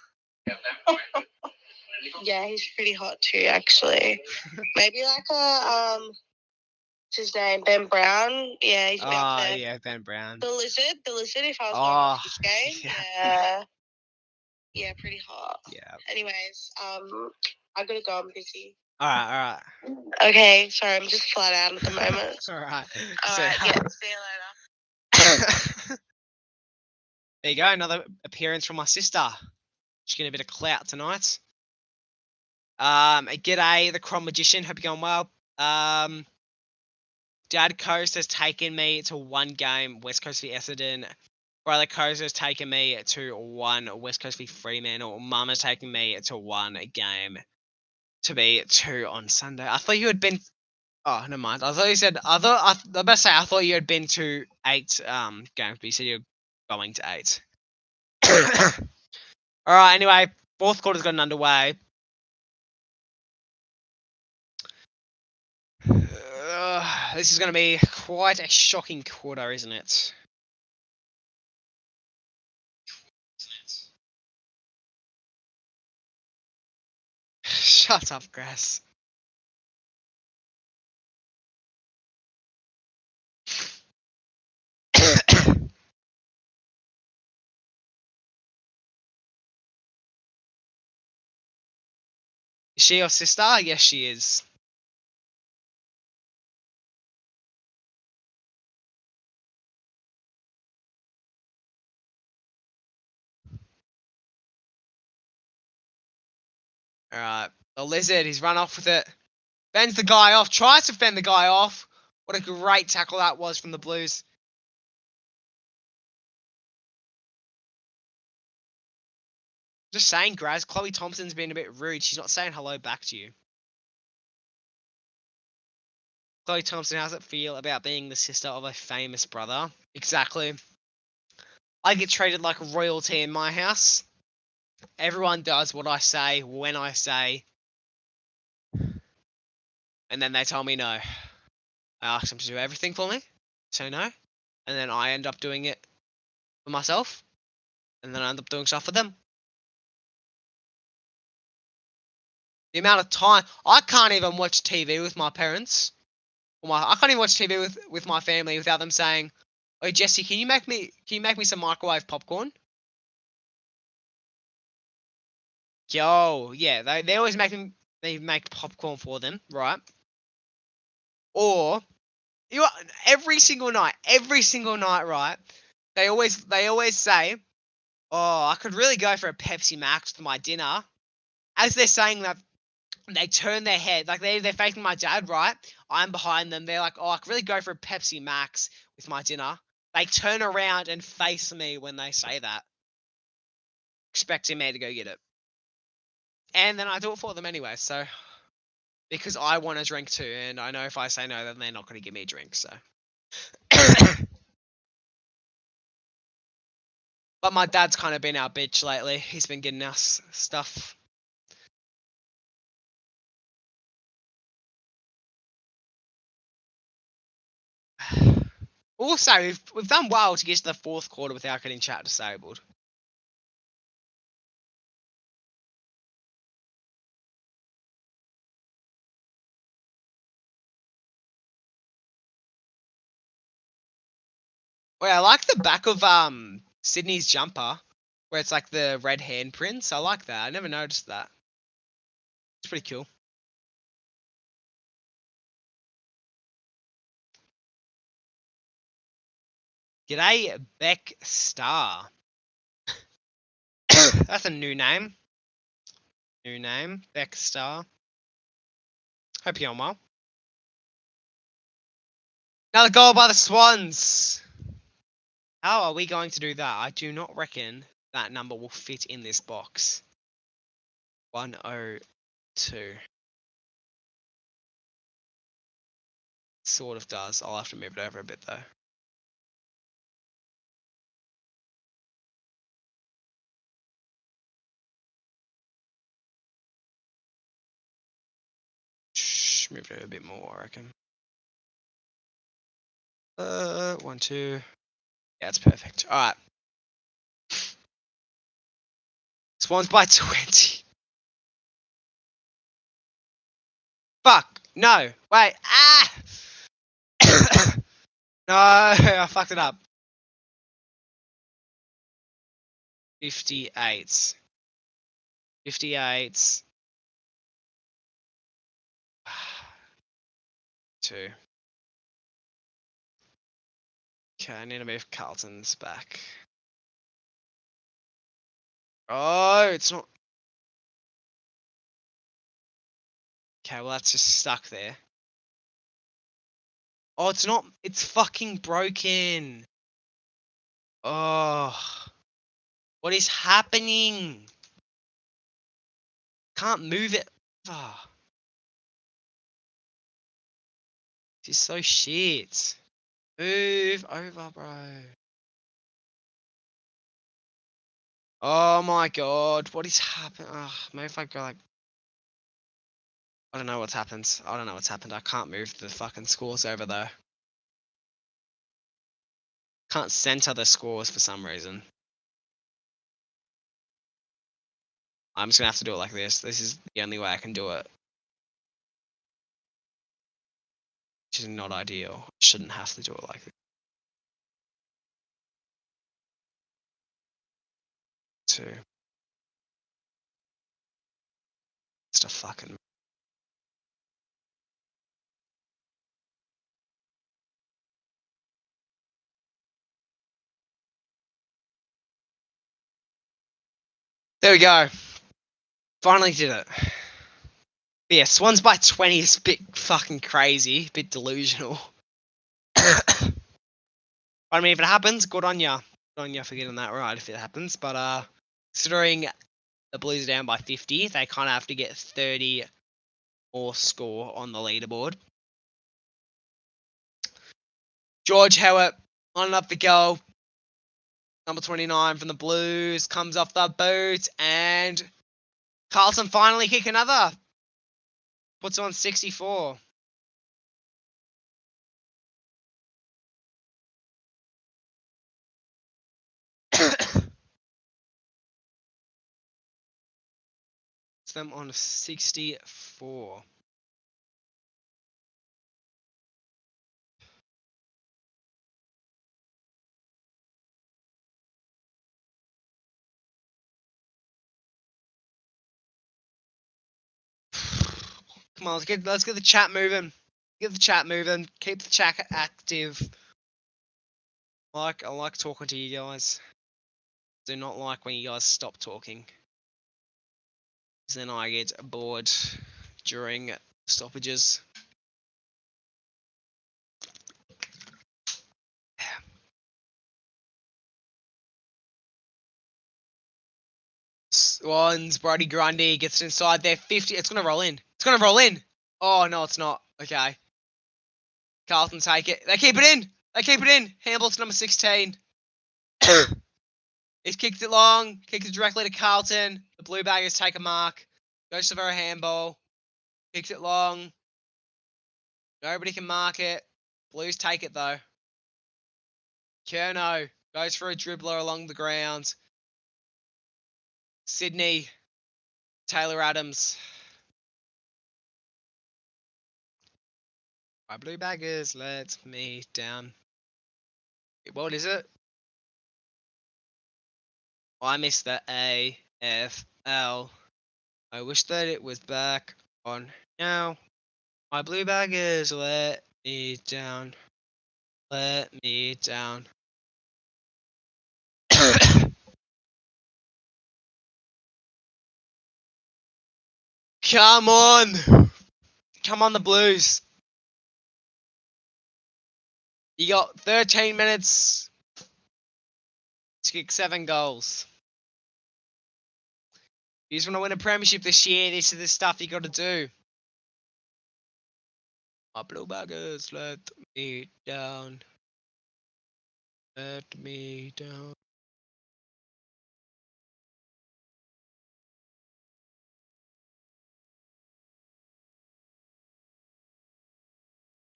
Yeah, he's pretty hot too, actually. Maybe like a what's his name? Ben Brown. Yeah, he's up there. Yeah, Ben Brown. The lizard. If I was going to this game. Yeah, pretty hot. Yeah. Anyways, I gotta go. I'm busy. All right. Okay, sorry, I'm just flat out at the moment. All right. Yeah, see you later. There you go, another appearance from my sister. She's getting a bit of clout tonight. G'day, the Crom Magician. Hope you're going well. Dad Coast has taken me to one game, West Coast v Essendon. Brother Coast has taken me to one, West Coast v Fremantle. Mum has taken me to one game, to be two on Sunday. I thought you had been. Oh, never mind. I thought you said. I thought you had been to 8 games, but you said you're going to 8. All right. Anyway, fourth quarter's gotten underway. This is going to be quite a shocking quarter, isn't it? Shut up, Grass. Is she your sister? Yes, she is. Alright. The lizard, he's run off with it. Fends the guy off. Tries to fend the guy off. What a great tackle that was from the Blues. Just saying, Graz, Chloe Thompson's been a bit rude. She's not saying hello back to you. Chloe Thompson, how's it feel about being the sister of a famous brother? Exactly. I get treated like royalty in my house. Everyone does what I say, when I say. And then they tell me no. I ask them to do everything for me. Say no. And then I end up doing it for myself. And then I end up doing stuff for them. The amount of time I can't even watch TV with my parents. I can't even watch TV with my family without them saying, "Oh, Jesse, can you make me some microwave popcorn?" Yo, yeah, they always they make popcorn for them, right? Or every single night, right? They always say, "Oh, I could really go for a Pepsi Max for my dinner." As they're saying that, they turn their head, like they're facing my dad, right? I'm behind them. They're like, "Oh, I could really go for a Pepsi Max with my dinner." They turn around and face me when they say that, expecting me to go get it. And then I do it for them anyway, so because I want a drink too, and I know if I say no, then they're not going to give me a drink. So, but my dad's kind of been our bitch lately. He's been getting us stuff. Also, we've done well to get to the fourth quarter without getting chat disabled. Wait, I like the back of Sydney's jumper, where it's like the red handprints. I like that. I never noticed that. It's pretty cool. G'day, Beck Star. That's a new name. New name, Beck Star. Hope you're well. Another goal by the Swans. How are we going to do that? I do not reckon that number will fit in this box. 102. Sort of does. I'll have to move it over a bit though. Shh, move it over a bit more, I reckon. 1, 2. Yeah, it's perfect. Alright. Swans by 20. Fuck. No. Wait. Ah! No, I fucked it up. 58. 58. 2. Okay, I need to move Carlton's back. Oh, it's not. Okay, well, that's just stuck there. Oh, it's not. It's fucking broken. Oh. What is happening? Can't move it. Oh. This is so shit. Move over, bro. Oh my god. What is happening? Oh, maybe if I go like. I don't know what's happened. I don't know what's happened. I can't move the fucking scores over though. Can't center the scores for some reason. I'm just going to have to do it like this. This is the only way I can do it. Which is not ideal. I shouldn't have to do it like this. Two. Just a fucking... There we go. Finally did it. But yeah, Swans by 20 is a bit fucking crazy. A bit delusional. I mean, if it happens, good on ya. Good on ya for getting that right if it happens. But considering the Blues are down by 50, they kind of have to get 30 more score on the leaderboard. George Howard lining up the goal. Number 29 from the Blues comes off the boot, and Carlton finally kick another. Puts on 64. It's them on 64. Come on, let's get the chat moving. Get the chat moving. Keep the chat active. I like talking to you guys. Do not like when you guys stop talking. Because then I get bored during stoppages. Swans, Brody Grundy gets inside there. 50. It's going to roll in. It's going to roll in. Oh, no, it's not. Okay. Carlton take it. They keep it in. They keep it in. Handball to number 16. He's kicked it long. Kicked it directly to Carlton. The Blue Baggers take a mark. Goes for a handball. Kicks it long. Nobody can mark it. Blues take it, though. Kerno goes for a dribbler along the ground. Sydney. Taylor Adams. My Blue Baggers, let me down. What is it? I missed the AFL. I wish that it was back on now. My Blue Baggers, let me down. Let me down. Come on! Come on, the Blues. You got 13 minutes to kick 7 goals. You just want to win a premiership this year. This is the stuff you got to do. My Blue Baggers, let me down. Let me down.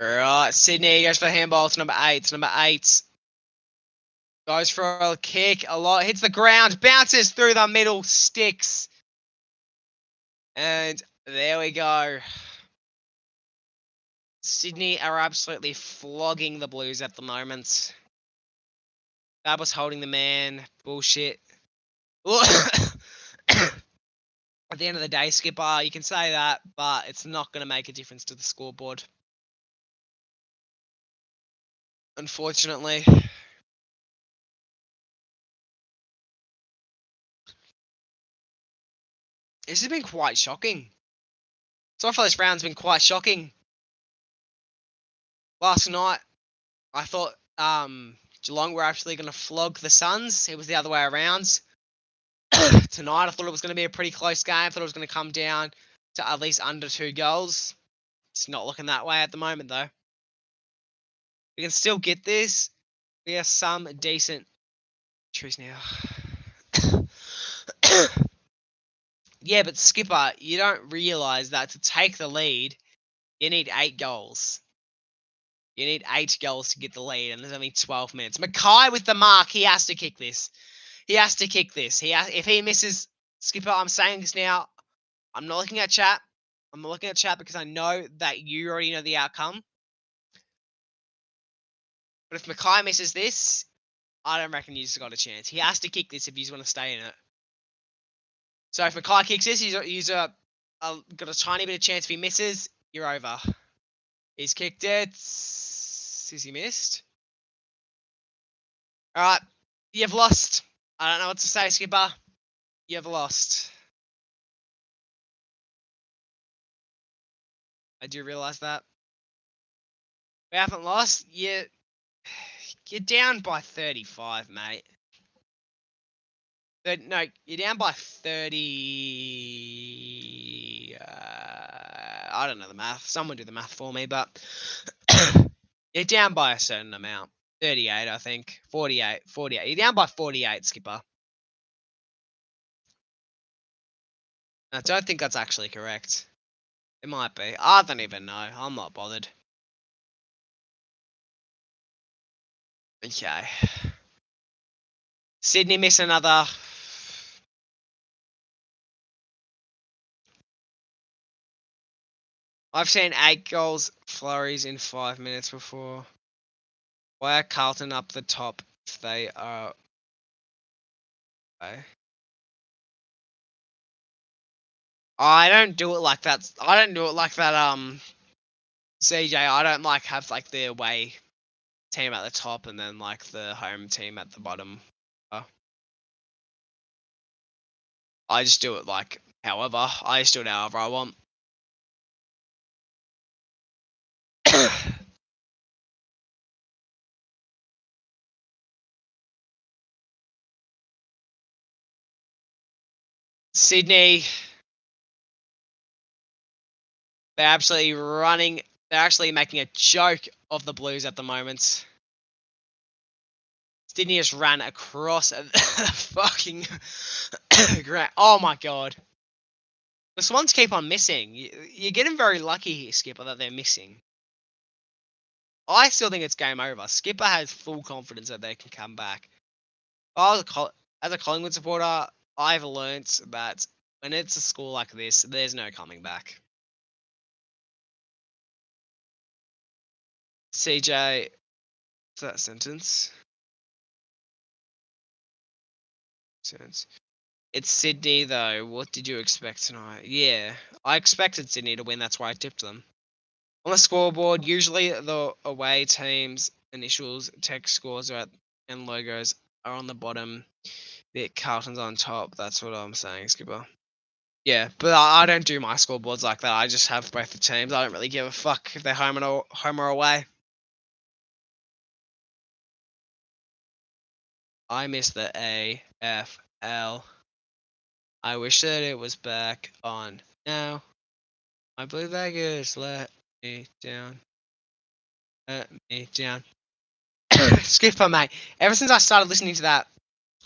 Alright, Sydney goes for handball. It's number 8. It's number 8. Goes for a kick. A lot. Hits the ground. Bounces through the middle. Sticks. And there we go. Sydney are absolutely flogging the Blues at the moment. That was holding the man. Bullshit. At the end of the day, Skipper, you can say that, but it's not going to make a difference to the scoreboard. Unfortunately. This has been quite shocking. So far this round's been quite shocking. Last night, I thought Geelong were actually going to flog the Suns. It was the other way around. Tonight, I thought it was going to be a pretty close game. I thought it was going to come down to at least under 2 goals. It's not looking that way at the moment, though. We can still get this. We have some decent trees now. Yeah, but Skipper, you don't realise that to take the lead, you need 8 goals. You need 8 goals to get the lead, and there's only 12 minutes. Mackay with the mark. He has to kick this. He has to kick this. If he misses Skipper, I'm saying this now. I'm not looking at chat. I'm not looking at chat because I know that you already know the outcome. But if Mackay misses this, I don't reckon he's got a chance. He has to kick this if he's going to stay in it. So if Mackay kicks this, he's got a tiny bit of chance. If he misses, you're over. He's kicked it. Is he missed? All right, you've lost. I don't know what to say, Skipper. You've lost. I do realise that. We haven't lost. You're down by 35, mate. No, you're down by 30. I don't know the math. Someone do the math for me, but you're down by a certain amount. 38, I think. 48. You're down by 48, Skipper. I don't think that's actually correct. It might be. I don't even know. I'm not bothered. Okay. Sydney miss another. I've seen 8 goals flurries in 5 minutes before. Why are Carlton up the top if they are... Okay. I don't do it like that. CJ. I don't like have like the away team at the top and then like the home team at the bottom. I just do it like however. I just do it however I want. Sydney. They're absolutely running. They're actually making a joke of the Blues at the moment. Sydney just ran across a fucking ground. Oh my god. The Swans keep on missing. You're getting very lucky here, Skipper, that they're missing. I still think it's game over. Skipper has full confidence that they can come back. As a Collingwood supporter, I've learnt that when it's a score like this, there's no coming back. CJ, what's that sentence? It's Sydney, though. What did you expect tonight? Yeah, I expected Sydney to win. That's why I tipped them. On the scoreboard, usually the away team's initials, text scores and logos are on the bottom. The Carlton's on top. That's what I'm saying, Skipper. Yeah, but I don't do my scoreboards like that. I just have both the teams. I don't really give a fuck if they're home or away. I miss the AFL. I wish that it was back on now. I believe that goes let me down. Let me down. Skipper, mate. Ever since I started listening to that,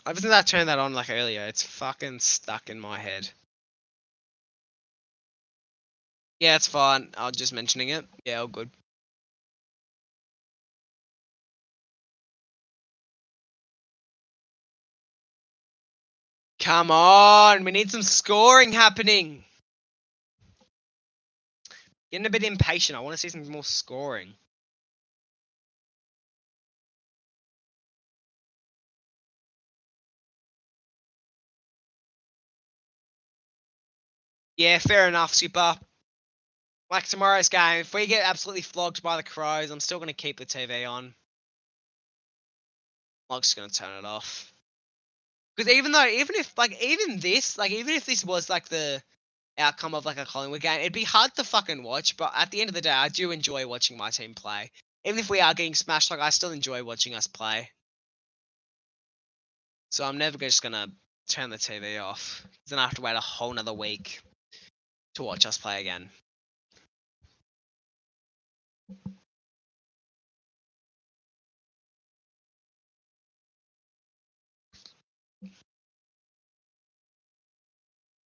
ever since I turned that on like earlier, it's fucking stuck in my head. Yeah, it's fine. I was just mentioning it. Yeah, all good. Come on, we need some scoring happening. Getting a bit impatient. I want to see some more scoring. Yeah, fair enough, Super. Like tomorrow's game, if we get absolutely flogged by the Crows, I'm still going to keep the TV on. I'm just going to turn it off. Because even if this was like the outcome of like a Collingwood game, it'd be hard to fucking watch. But at the end of the day, I do enjoy watching my team play. Even if we are getting smashed, like I still enjoy watching us play. So I'm never just going to turn the TV off. Then I have to wait a whole nother week to watch us play again.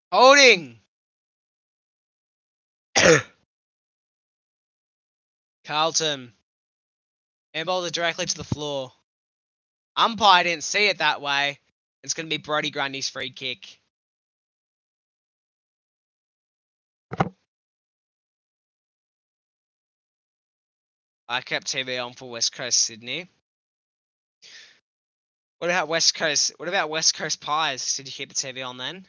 Holding! Carlton. Handball it directly to the floor. Umpire didn't see it that way. It's going to be Brody Grundy's free kick. I kept TV on for West Coast Sydney. What about West Coast? What about West Coast Pies? Did you keep the TV on then?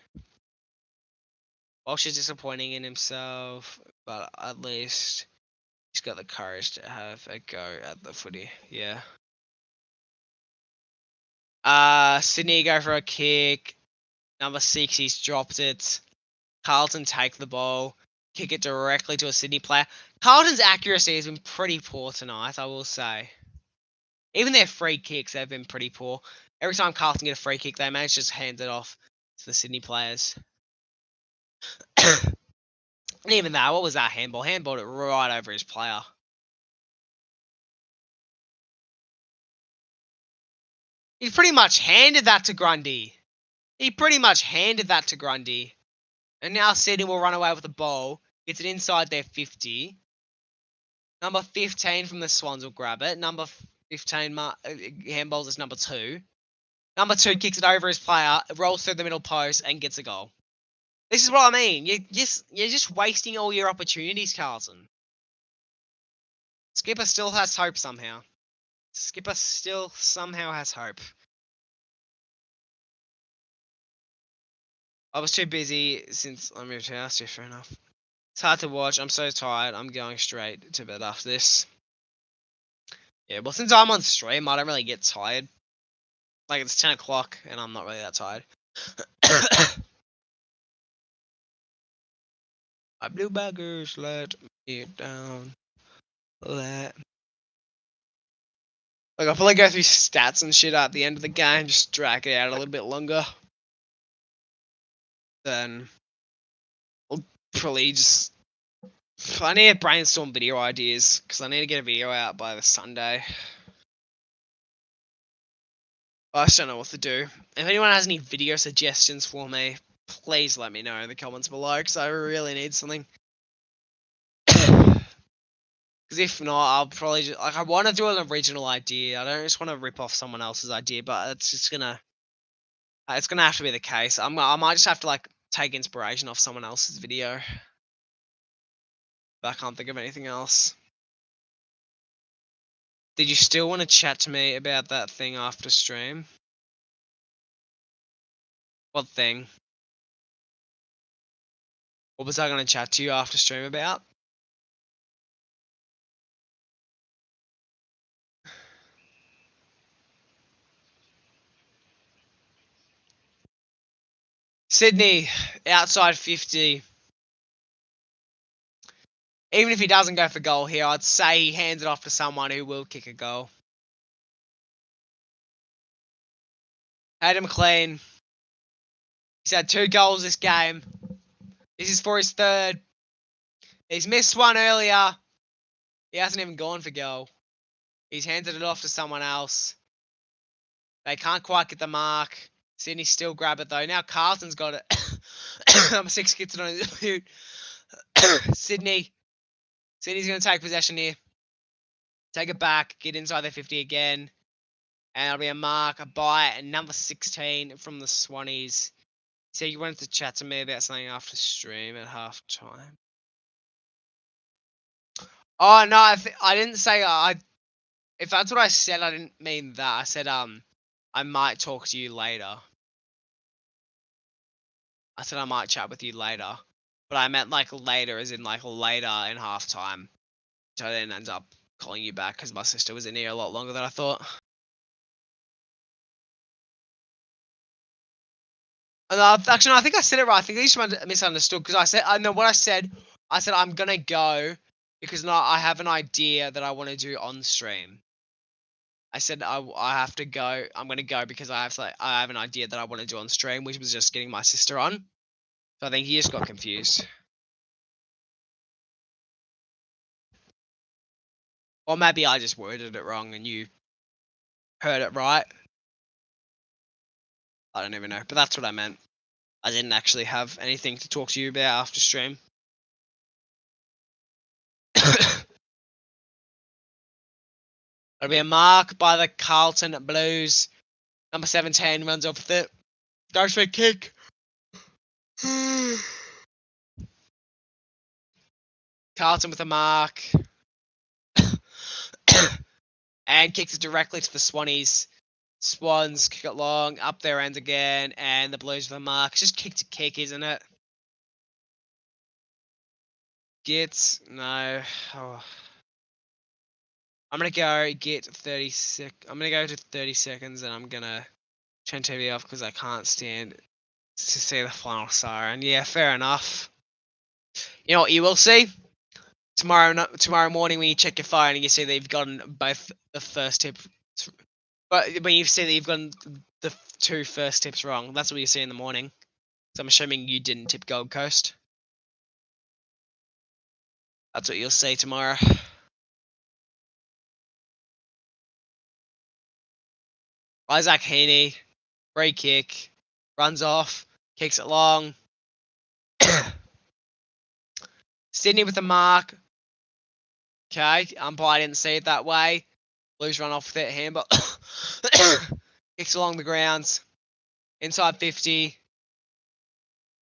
Walsh is disappointing in himself, but at least he's got the courage to have a go at the footy. Yeah. Sydney go for a kick. Number 6, he's dropped it. Carlton take the ball, kick it directly to a Sydney player. Carlton's accuracy has been pretty poor tonight, I will say. Even their free kicks have been pretty poor. Every time Carlton get a free kick, they manage to just hand it off to the Sydney players. And even that, what was that handball? Handballed it right over his player. He pretty much handed that to Grundy. And now Sydney will run away with the ball. Gets it inside their 50. Number 15 from the Swans will grab it. Number 15 handballs is number 2. Number 2 kicks it over his player, rolls through the middle post, and gets a goal. This is what I mean. You're just wasting all your opportunities, Carlton. Skipper still has hope somehow. Skipper still somehow has hope. I was too busy since I moved house. Yeah, fair enough. It's hard to watch. I'm so tired. I'm going straight to bed after this. Yeah, well, since I'm on stream, I don't really get tired. Like, it's 10 o'clock, and I'm not really that tired. My blue baggers let me down. Like, I'll probably go through stats and shit at the end of the game, just drag it out a little bit longer. Then I'll probably just... I need to brainstorm video ideas, because I need to get a video out by the Sunday. I just don't know what to do. If anyone has any video suggestions for me, please let me know in the comments below, because I really need something. Because if not, I'll probably just... Like, I want to do an original idea. I don't just want to rip off someone else's idea, but it's just gonna... it's gonna have to be the case. I might just have to, like, take inspiration off someone else's video. But I can't think of anything else. Did you still want to chat to me about that thing after stream? What thing? What was I going to chat to you after stream about? Sydney, outside 50. Even if he doesn't go for goal here, I'd say he hands it off to someone who will kick a goal. Adam McLean. He's had 2 goals this game. This is for his 3rd. He's missed one earlier. He hasn't even gone for goal. He's handed it off to someone else. They can't quite get the mark. Sydney still grab it though. Now Carlton's got it. Number 6 gets it on his boot. Sydney's going to take possession here. Take it back. Get inside their 50 again. And it'll be a mark, a bite, and number 16 from the Swannies. So you wanted to chat to me about something after stream at half time. Oh, no, I didn't say... if that's what I said, I didn't mean that. I said, I might talk to you later. I said I might chat with you later. But I meant, like, later, as in, like, later in halftime. So I then ended up calling you back because my sister was in here a lot longer than I thought. Actually, no, I think I said it right. I think you just misunderstood because I know what I said. I said I'm going to go because I have an idea that I want to do on stream. I said I have to go. I'm going to go because I have an idea that I want to do on stream, which was just getting my sister on. So I think he just got confused. Or maybe I just worded it wrong and you heard it right. I don't even know, but that's what I meant. I didn't actually have anything to talk to you about after stream. It'll be a mark by the Carlton Blues. Number 17 runs off with it. Goes for a kick. Carlton with a mark. and kicks it directly to the Swannies. Swans kick it long, up their end again, and the Blues with a mark. It's just kick to kick, isn't it? Gets no. Oh. I'm gonna go get 30 I'm gonna go to 30 seconds, and I'm gonna turn TV off because I can't stand to see the final siren. Yeah, fair enough. You know what you will see tomorrow morning when you check your phone and you see that you've gotten both the first tip, but when you see that you've gotten the 2 first tips wrong, that's what you see in the morning. So I'm assuming you didn't tip Gold Coast. That's what you'll see tomorrow. Isaac Heaney, free kick, runs off, kicks it long. Sydney with the mark. Okay, umpire didn't see it that way. Blues run off with it, handball. Kicks along the grounds. Inside 50.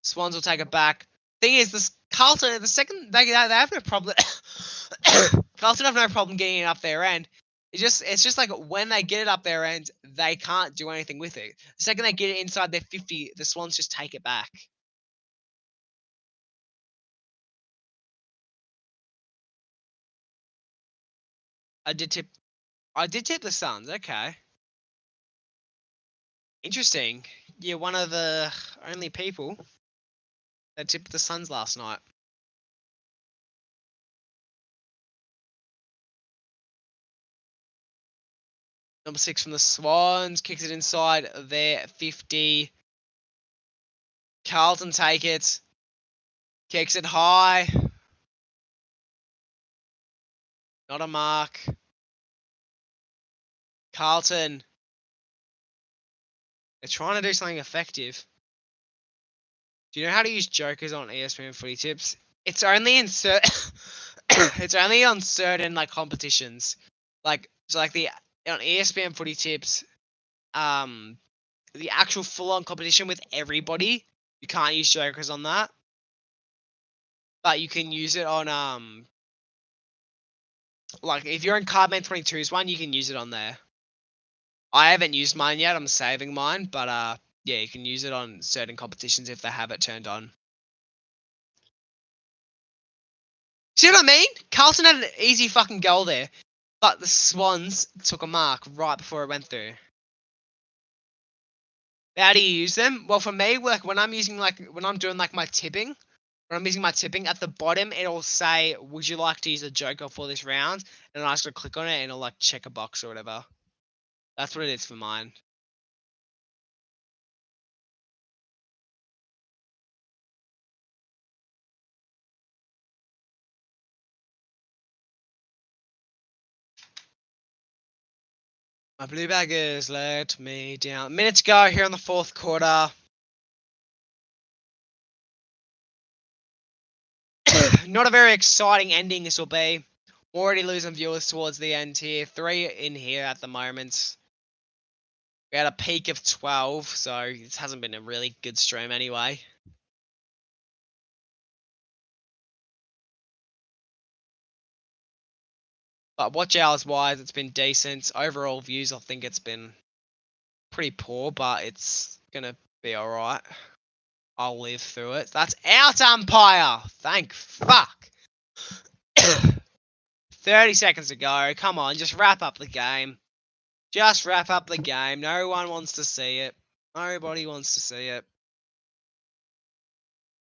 Swans will take it back. Thing is, this Carlton, the second, they have no problem. Carlton have no problem getting it up their end. It's just like when they get it up their end, they can't do anything with it. The second they get it inside their 50, the Swans just take it back. I did tip the Suns. Okay. Interesting. You're one of the only people that tipped the Suns last night. Number 6 from the Swans kicks it inside their 50. Carlton take it. Kicks it high. Not a mark. Carlton. They're trying to do something effective. Do you know how to use jokers on ESPN Footy Tips? It's only in it's only on certain like competitions. Like on ESPN Footy Tips, the actual full-on competition with everybody, you can't use jokers on that. But you can use it on like if you're in Cardman 22's one, you can use it on there. I haven't used mine yet. I'm saving mine, but yeah, you can use it on certain competitions if they have it turned on. See what I mean? Carlton had an easy fucking goal there, but the Swans took a mark right before it went through. How do you use them? Well, for me, like when I'm doing my tipping, when I'm using my tipping at the bottom, it'll say, "Would you like to use a joker for this round?" And I just click on it, and it'll like check a box or whatever. That's what it is for mine. My blue baggers let me down. Minutes go here in the 4th quarter. Not a very exciting ending this will be. Already losing viewers towards the end here. 3 in here at the moment. We had a peak of 12, so this hasn't been a really good stream anyway. But watch hours wise, it's been decent. Overall views, I think it's been pretty poor, but it's gonna be alright. I'll live through it. That's out umpire! Thank fuck! 30 seconds to go. Come on, just wrap up the game. Just wrap up the game. No one wants to see it. Nobody wants to see it.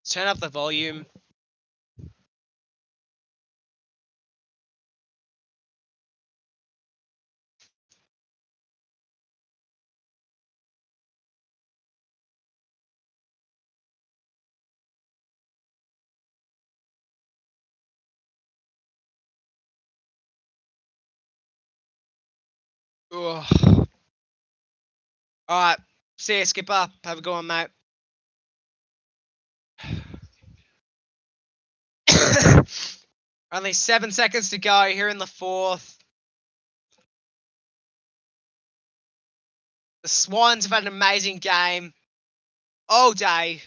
Turn up the volume. Ugh. Alright. See ya, Skipper. Have a good one, mate. Only 7 seconds to go here in the 4th. The Swans have had an amazing game all day.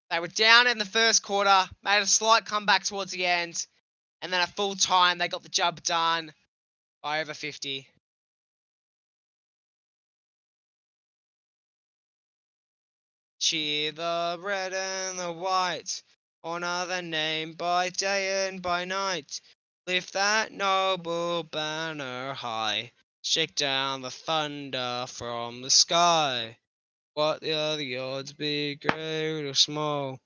They were down in the 1st quarter, made a slight comeback towards the end, and then at full time, they got the job done by over 50. Cheer the red and the white, honor the name by day and by night. Lift that noble banner high, shake down the thunder from the sky. What are the odds, be great or small?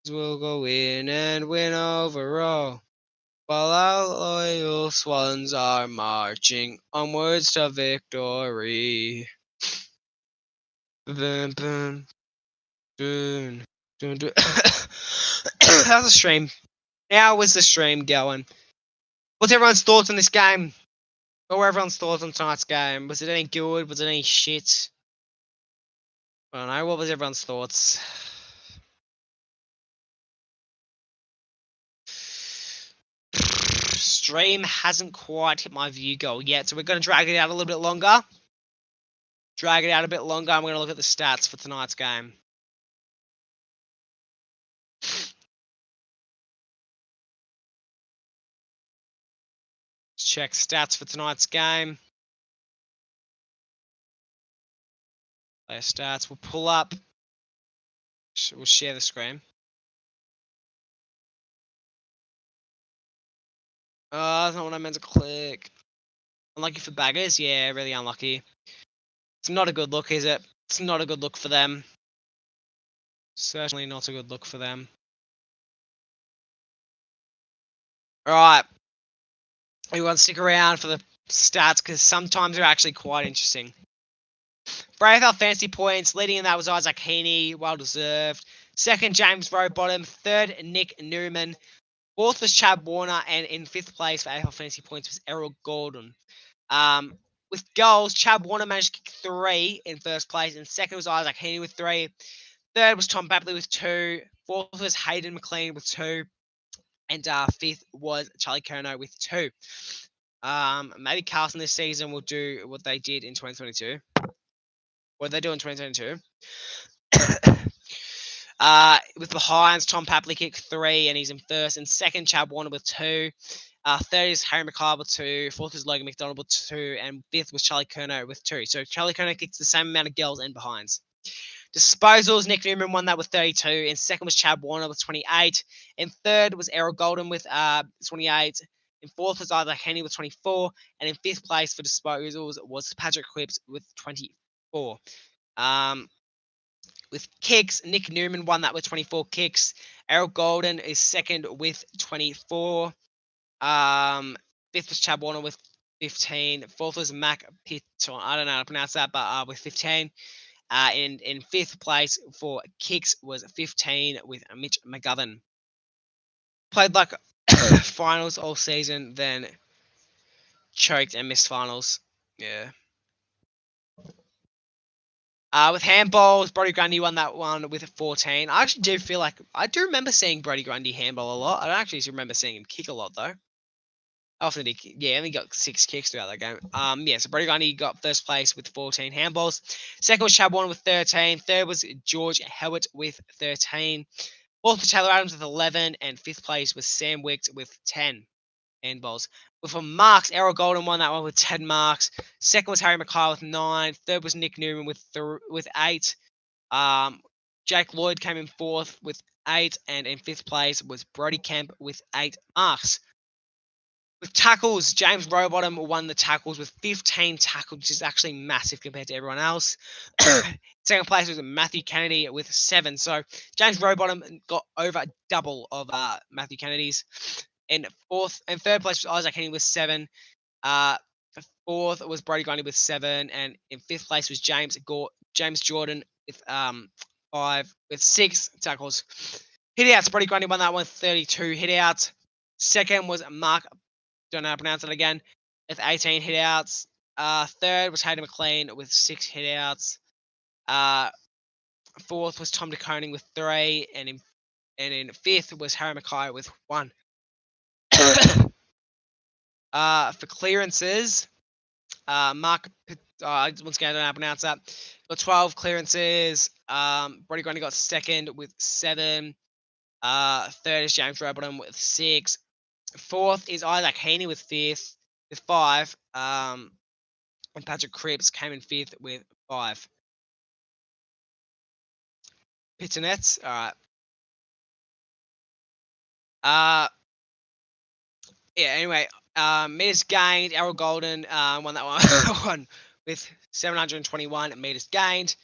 We'll go in and win overall. While our loyal swans are marching onwards to victory. Boom, boom, boom, boom, boom. How's the stream? How was the stream going? What's everyone's thoughts on this game? What were everyone's thoughts on tonight's game? Was it any good? Was it any shit? I don't know. What was everyone's thoughts? Stream hasn't quite hit my view goal yet, so we're going to drag it out a little bit longer. Drag it out a bit longer, and we're going to look at the stats for tonight's game. Let's check stats for tonight's game. Player stats. We'll pull up. We'll share the screen. That's not what I meant to click. Unlucky for baggers? Yeah, really unlucky. It's not a good look, is it? It's not a good look for them. Certainly not a good look for them. Alright. Everyone stick around for the stats, because sometimes they're actually quite interesting. For AFL fantasy points, leading in that was Isaac Heaney, well deserved. Second, James Rowbottom. Third, Nick Newman. Fourth was Chad Warner, and in fifth place for AFL fantasy points was Errol Gordon. With goals, Chad Warner managed to kick 3 in first place, and second was Isaac Heaney with 3. Third was Tom Bapley with 2. Fourth was Hayden McLean with 2. And fifth was Charlie Curnow with 2. Maybe Carlton this season will do what they did in 2022. What they do in 2022. With behinds, Tom Papley kicked 3, and he's in first. And second, Chad Warner with 2. Third is Harry McCall with 2. Fourth is Logan McDonald with 2. And fifth was Charlie Curnow with 2. So Charlie Curnow kicks the same amount of goals and behinds. Disposals, Nick Newman won that with 32. And second was Chad Warner with 28. And third was Errol Golden with 28. In fourth was Isaac Heaney with 24. And in fifth place for disposals was Patrick Cripps with 24. With kicks, Nick Newman won that with 24 kicks. Errol Golden is second with 24. Fifth was Chad Warner with 15. Fourth was Mac Pitton. I don't know how to pronounce that, but with 15. And in fifth place for kicks was 15 with Mitch McGovern. Played like finals all season, then choked and missed finals. Yeah. With handballs, Brody Grundy won that one with 14. I actually do feel like I do remember seeing Brody Grundy handball a lot. I don't actually remember seeing him kick a lot though. Often he only got 6 kicks throughout that game. So Brody Grundy got first place with 14 handballs. Second was Chad Warner with 13. Third was George Hewitt with 13. Fourth was Taylor Adams with 11, and fifth place was Sam Wicks with 10 handballs. But for marks, Errol Golden won that one with 10 marks. Second was Harry McKay with 9. Third was Nick Newman with 8. Jake Lloyd came in fourth with 8, and in fifth place was Brody Kemp with 8 marks. With tackles, James Rowbottom won the tackles with 15 tackles, which is actually massive compared to everyone else. Second place was Matthew Kennedy with 7. So James Rowbottom got over double of Matthew Kennedy's. In third place was Isaac Heaney with 7. Fourth was Brody Grundy with 7, and in fifth place was James Jordan with 5 with 6 tackles. Hitouts, Brody Grundy won that one with 32 hitouts. Second was Mark, don't know how to pronounce it again, with 18 hitouts. Third was Hayden McLean with 6 hitouts. Fourth was Tom DeConing with 3, and in fifth was Harry McKay with 1. For clearances, Mark, once again, I don't know how to pronounce that, got 12 clearances. Brody Grundy got second with 7. Third is James Rowbottom with 6. Fourth is Isaac Heaney with 5. And Patrick Cripps came in fifth with 5. Pittonets. All right. Yeah. Anyway, meters gained. Errol Golden won that one with 721 meters gained.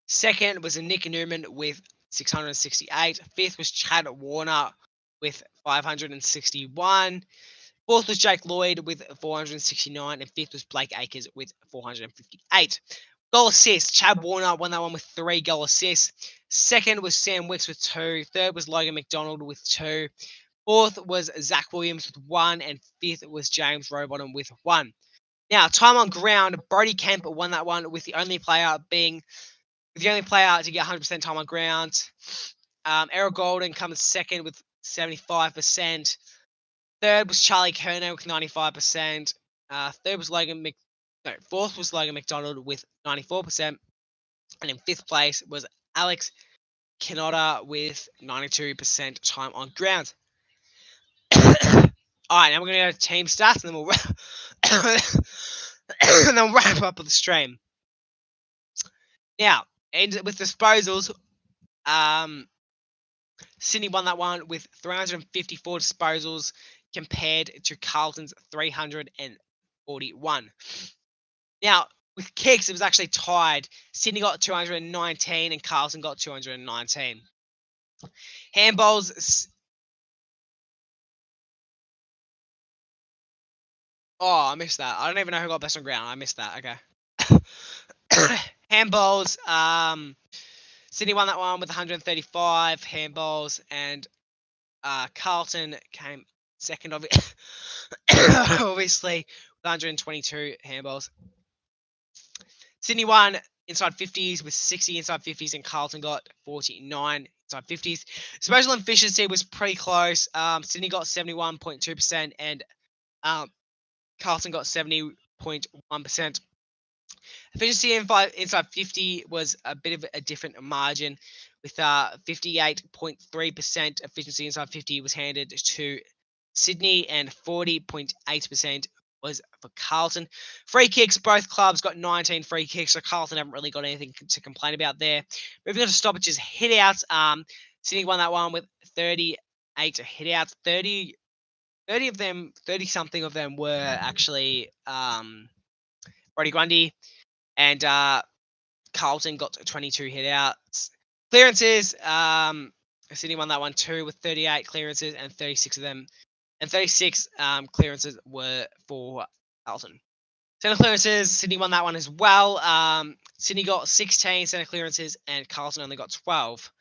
Second was Nick Newman with 668. Fifth was Chad Warner with 561. Fourth was Jake Lloyd with 469. And fifth was Blake Acres with 458. Goal assists. Chad Warner won that one with 3 goal assists. Second was Sam Wicks with 2. Third was Logan McDonald with 2. Fourth was Zach Williams with 1. And fifth was James Rowbottom with 1. Now, time on ground, Brody Kemp won that one with the only player to get 100% time on ground. Errol Golden comes second with 75%. Third was Charlie Kerner with 95%. Fourth was Logan McDonald with 94%. And in fifth place was Alex Canotta with 92% time on ground. Alright, now we're going to go to team stats and then we'll and then wrap up with the stream. Now, with disposals, Sydney won that one with 354 disposals compared to Carlton's 341. Now, with kicks, it was actually tied. Sydney got 219 and Carlton got 219. Handballs. Oh, I missed that. I don't even know who got best on ground. I missed that. Okay. Handballs. Sydney won that one with 135 handballs, and Carlton came second, obviously, with 122 handballs. Sydney won inside 50s with 60 inside 50s, and Carlton got 49 inside 50s. Disposal efficiency was pretty close. Sydney got 71.2%, and Carlton got 70.1%. Efficiency inside 50 was a bit of a different margin, with 58.3% efficiency inside 50 was handed to Sydney, and 40.8% was for Carlton. Free kicks, both clubs got 19 free kicks, so Carlton haven't really got anything to complain about there. Moving on to stoppages, hit-outs. Sydney won that one with 38 hit-outs. 30-something of them were actually Brody Grundy, and Carlton got 22 hit-outs. Clearances, Sydney won that one too with 38 clearances, and 36 of them, and 36 clearances were for Carlton. Centre clearances, Sydney won that one as well. Sydney got 16 centre clearances, and Carlton only got 12.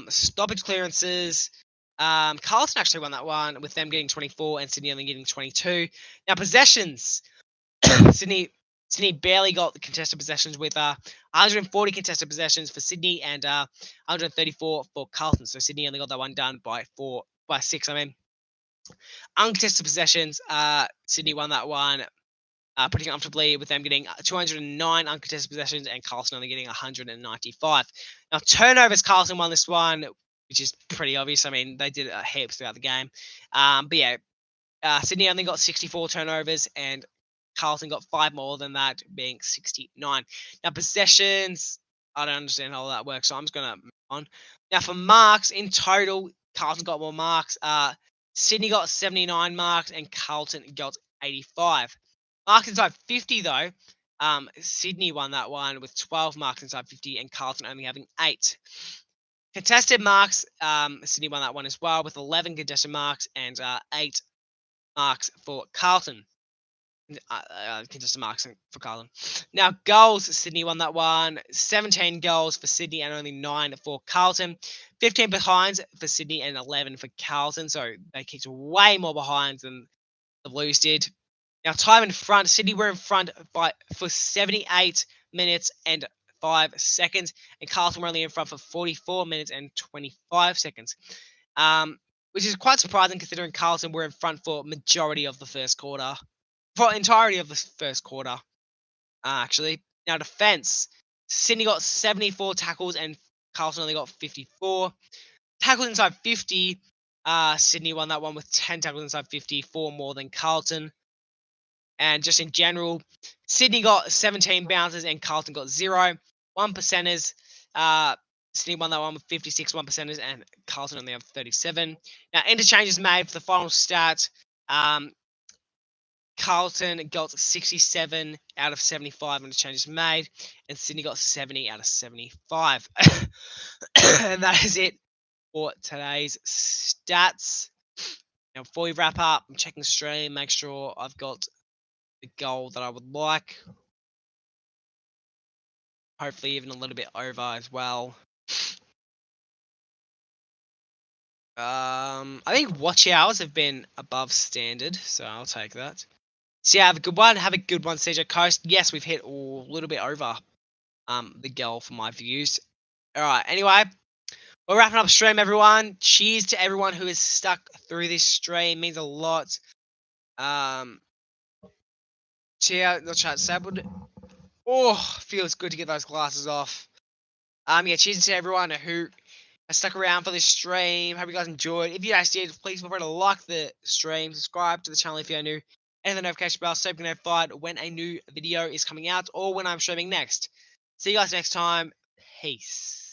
Stoppage clearances, Carlton actually won that one with them getting 24 and Sydney only getting 22. Now possessions, Sydney barely got the contested possessions with 140 contested possessions for Sydney and 134 for Carlton. So Sydney only got that one done by 6. Uncontested possessions, Sydney won that one pretty comfortably with them getting 209 uncontested possessions and Carlton only getting 195. Now turnovers, Carlton won this one, which is pretty obvious. I mean, they did heaps throughout the game. But yeah, Sydney only got 64 turnovers and Carlton got 5 more than that, being 69. Now, possessions, I don't understand how all that works, so I'm just going to move on. Now, for marks, in total, Carlton got more marks. Sydney got 79 marks and Carlton got 85. Marks inside 50, though, Sydney won that one with 12 marks inside 50 and Carlton only having 8. Contested marks, Sydney won that one as well with 11 contested marks and 8 marks for Carlton. Contested marks for Carlton. Now, goals, Sydney won that one. 17 goals for Sydney and only 9 for Carlton. 15 behinds for Sydney and 11 for Carlton. So they kicked way more behinds than the Blues did. Now, time in front, Sydney were in front for 78 minutes and 5 seconds, and Carlton were only in front for 44 minutes and 25 seconds. Which is quite surprising considering Carlton were in front for majority of the first quarter. For entirety of the first quarter, actually. Now, defense. Sydney got 74 tackles and Carlton only got 54. Tackles inside 50. Sydney won that one with 10 tackles inside 50, 4 more than Carlton. And just in general, Sydney got 17 bounces and Carlton got 0. 1 percenters. Sydney won that one with 56 1%ers, and Carlton on the other 37. Now, interchanges made for the final stat. Carlton got 67 out of 75 interchanges made, and Sydney got 70 out of 75. And that is it for today's stats. Now, before we wrap up, I'm checking the stream, make sure I've got the goal that I would like. Hopefully even a little bit over as well. I think watch hours have been above standard, so I'll take that. So yeah, have a good one. Have a good one, CJ Coast. Yes, we've hit a little bit over the goal for my views. All right, anyway, we're wrapping up stream, everyone. Cheers to everyone who has stuck through this stream. It means a lot. Cheer, not chat disabled. Oh, feels good to get those glasses off. Yeah, cheers to everyone who has stuck around for this stream. Hope you guys enjoyed. If you guys did, please feel free to like the stream, subscribe to the channel if you're new, and the notification bell so you can be notified when a new video is coming out or when I'm streaming next. See you guys next time. Peace.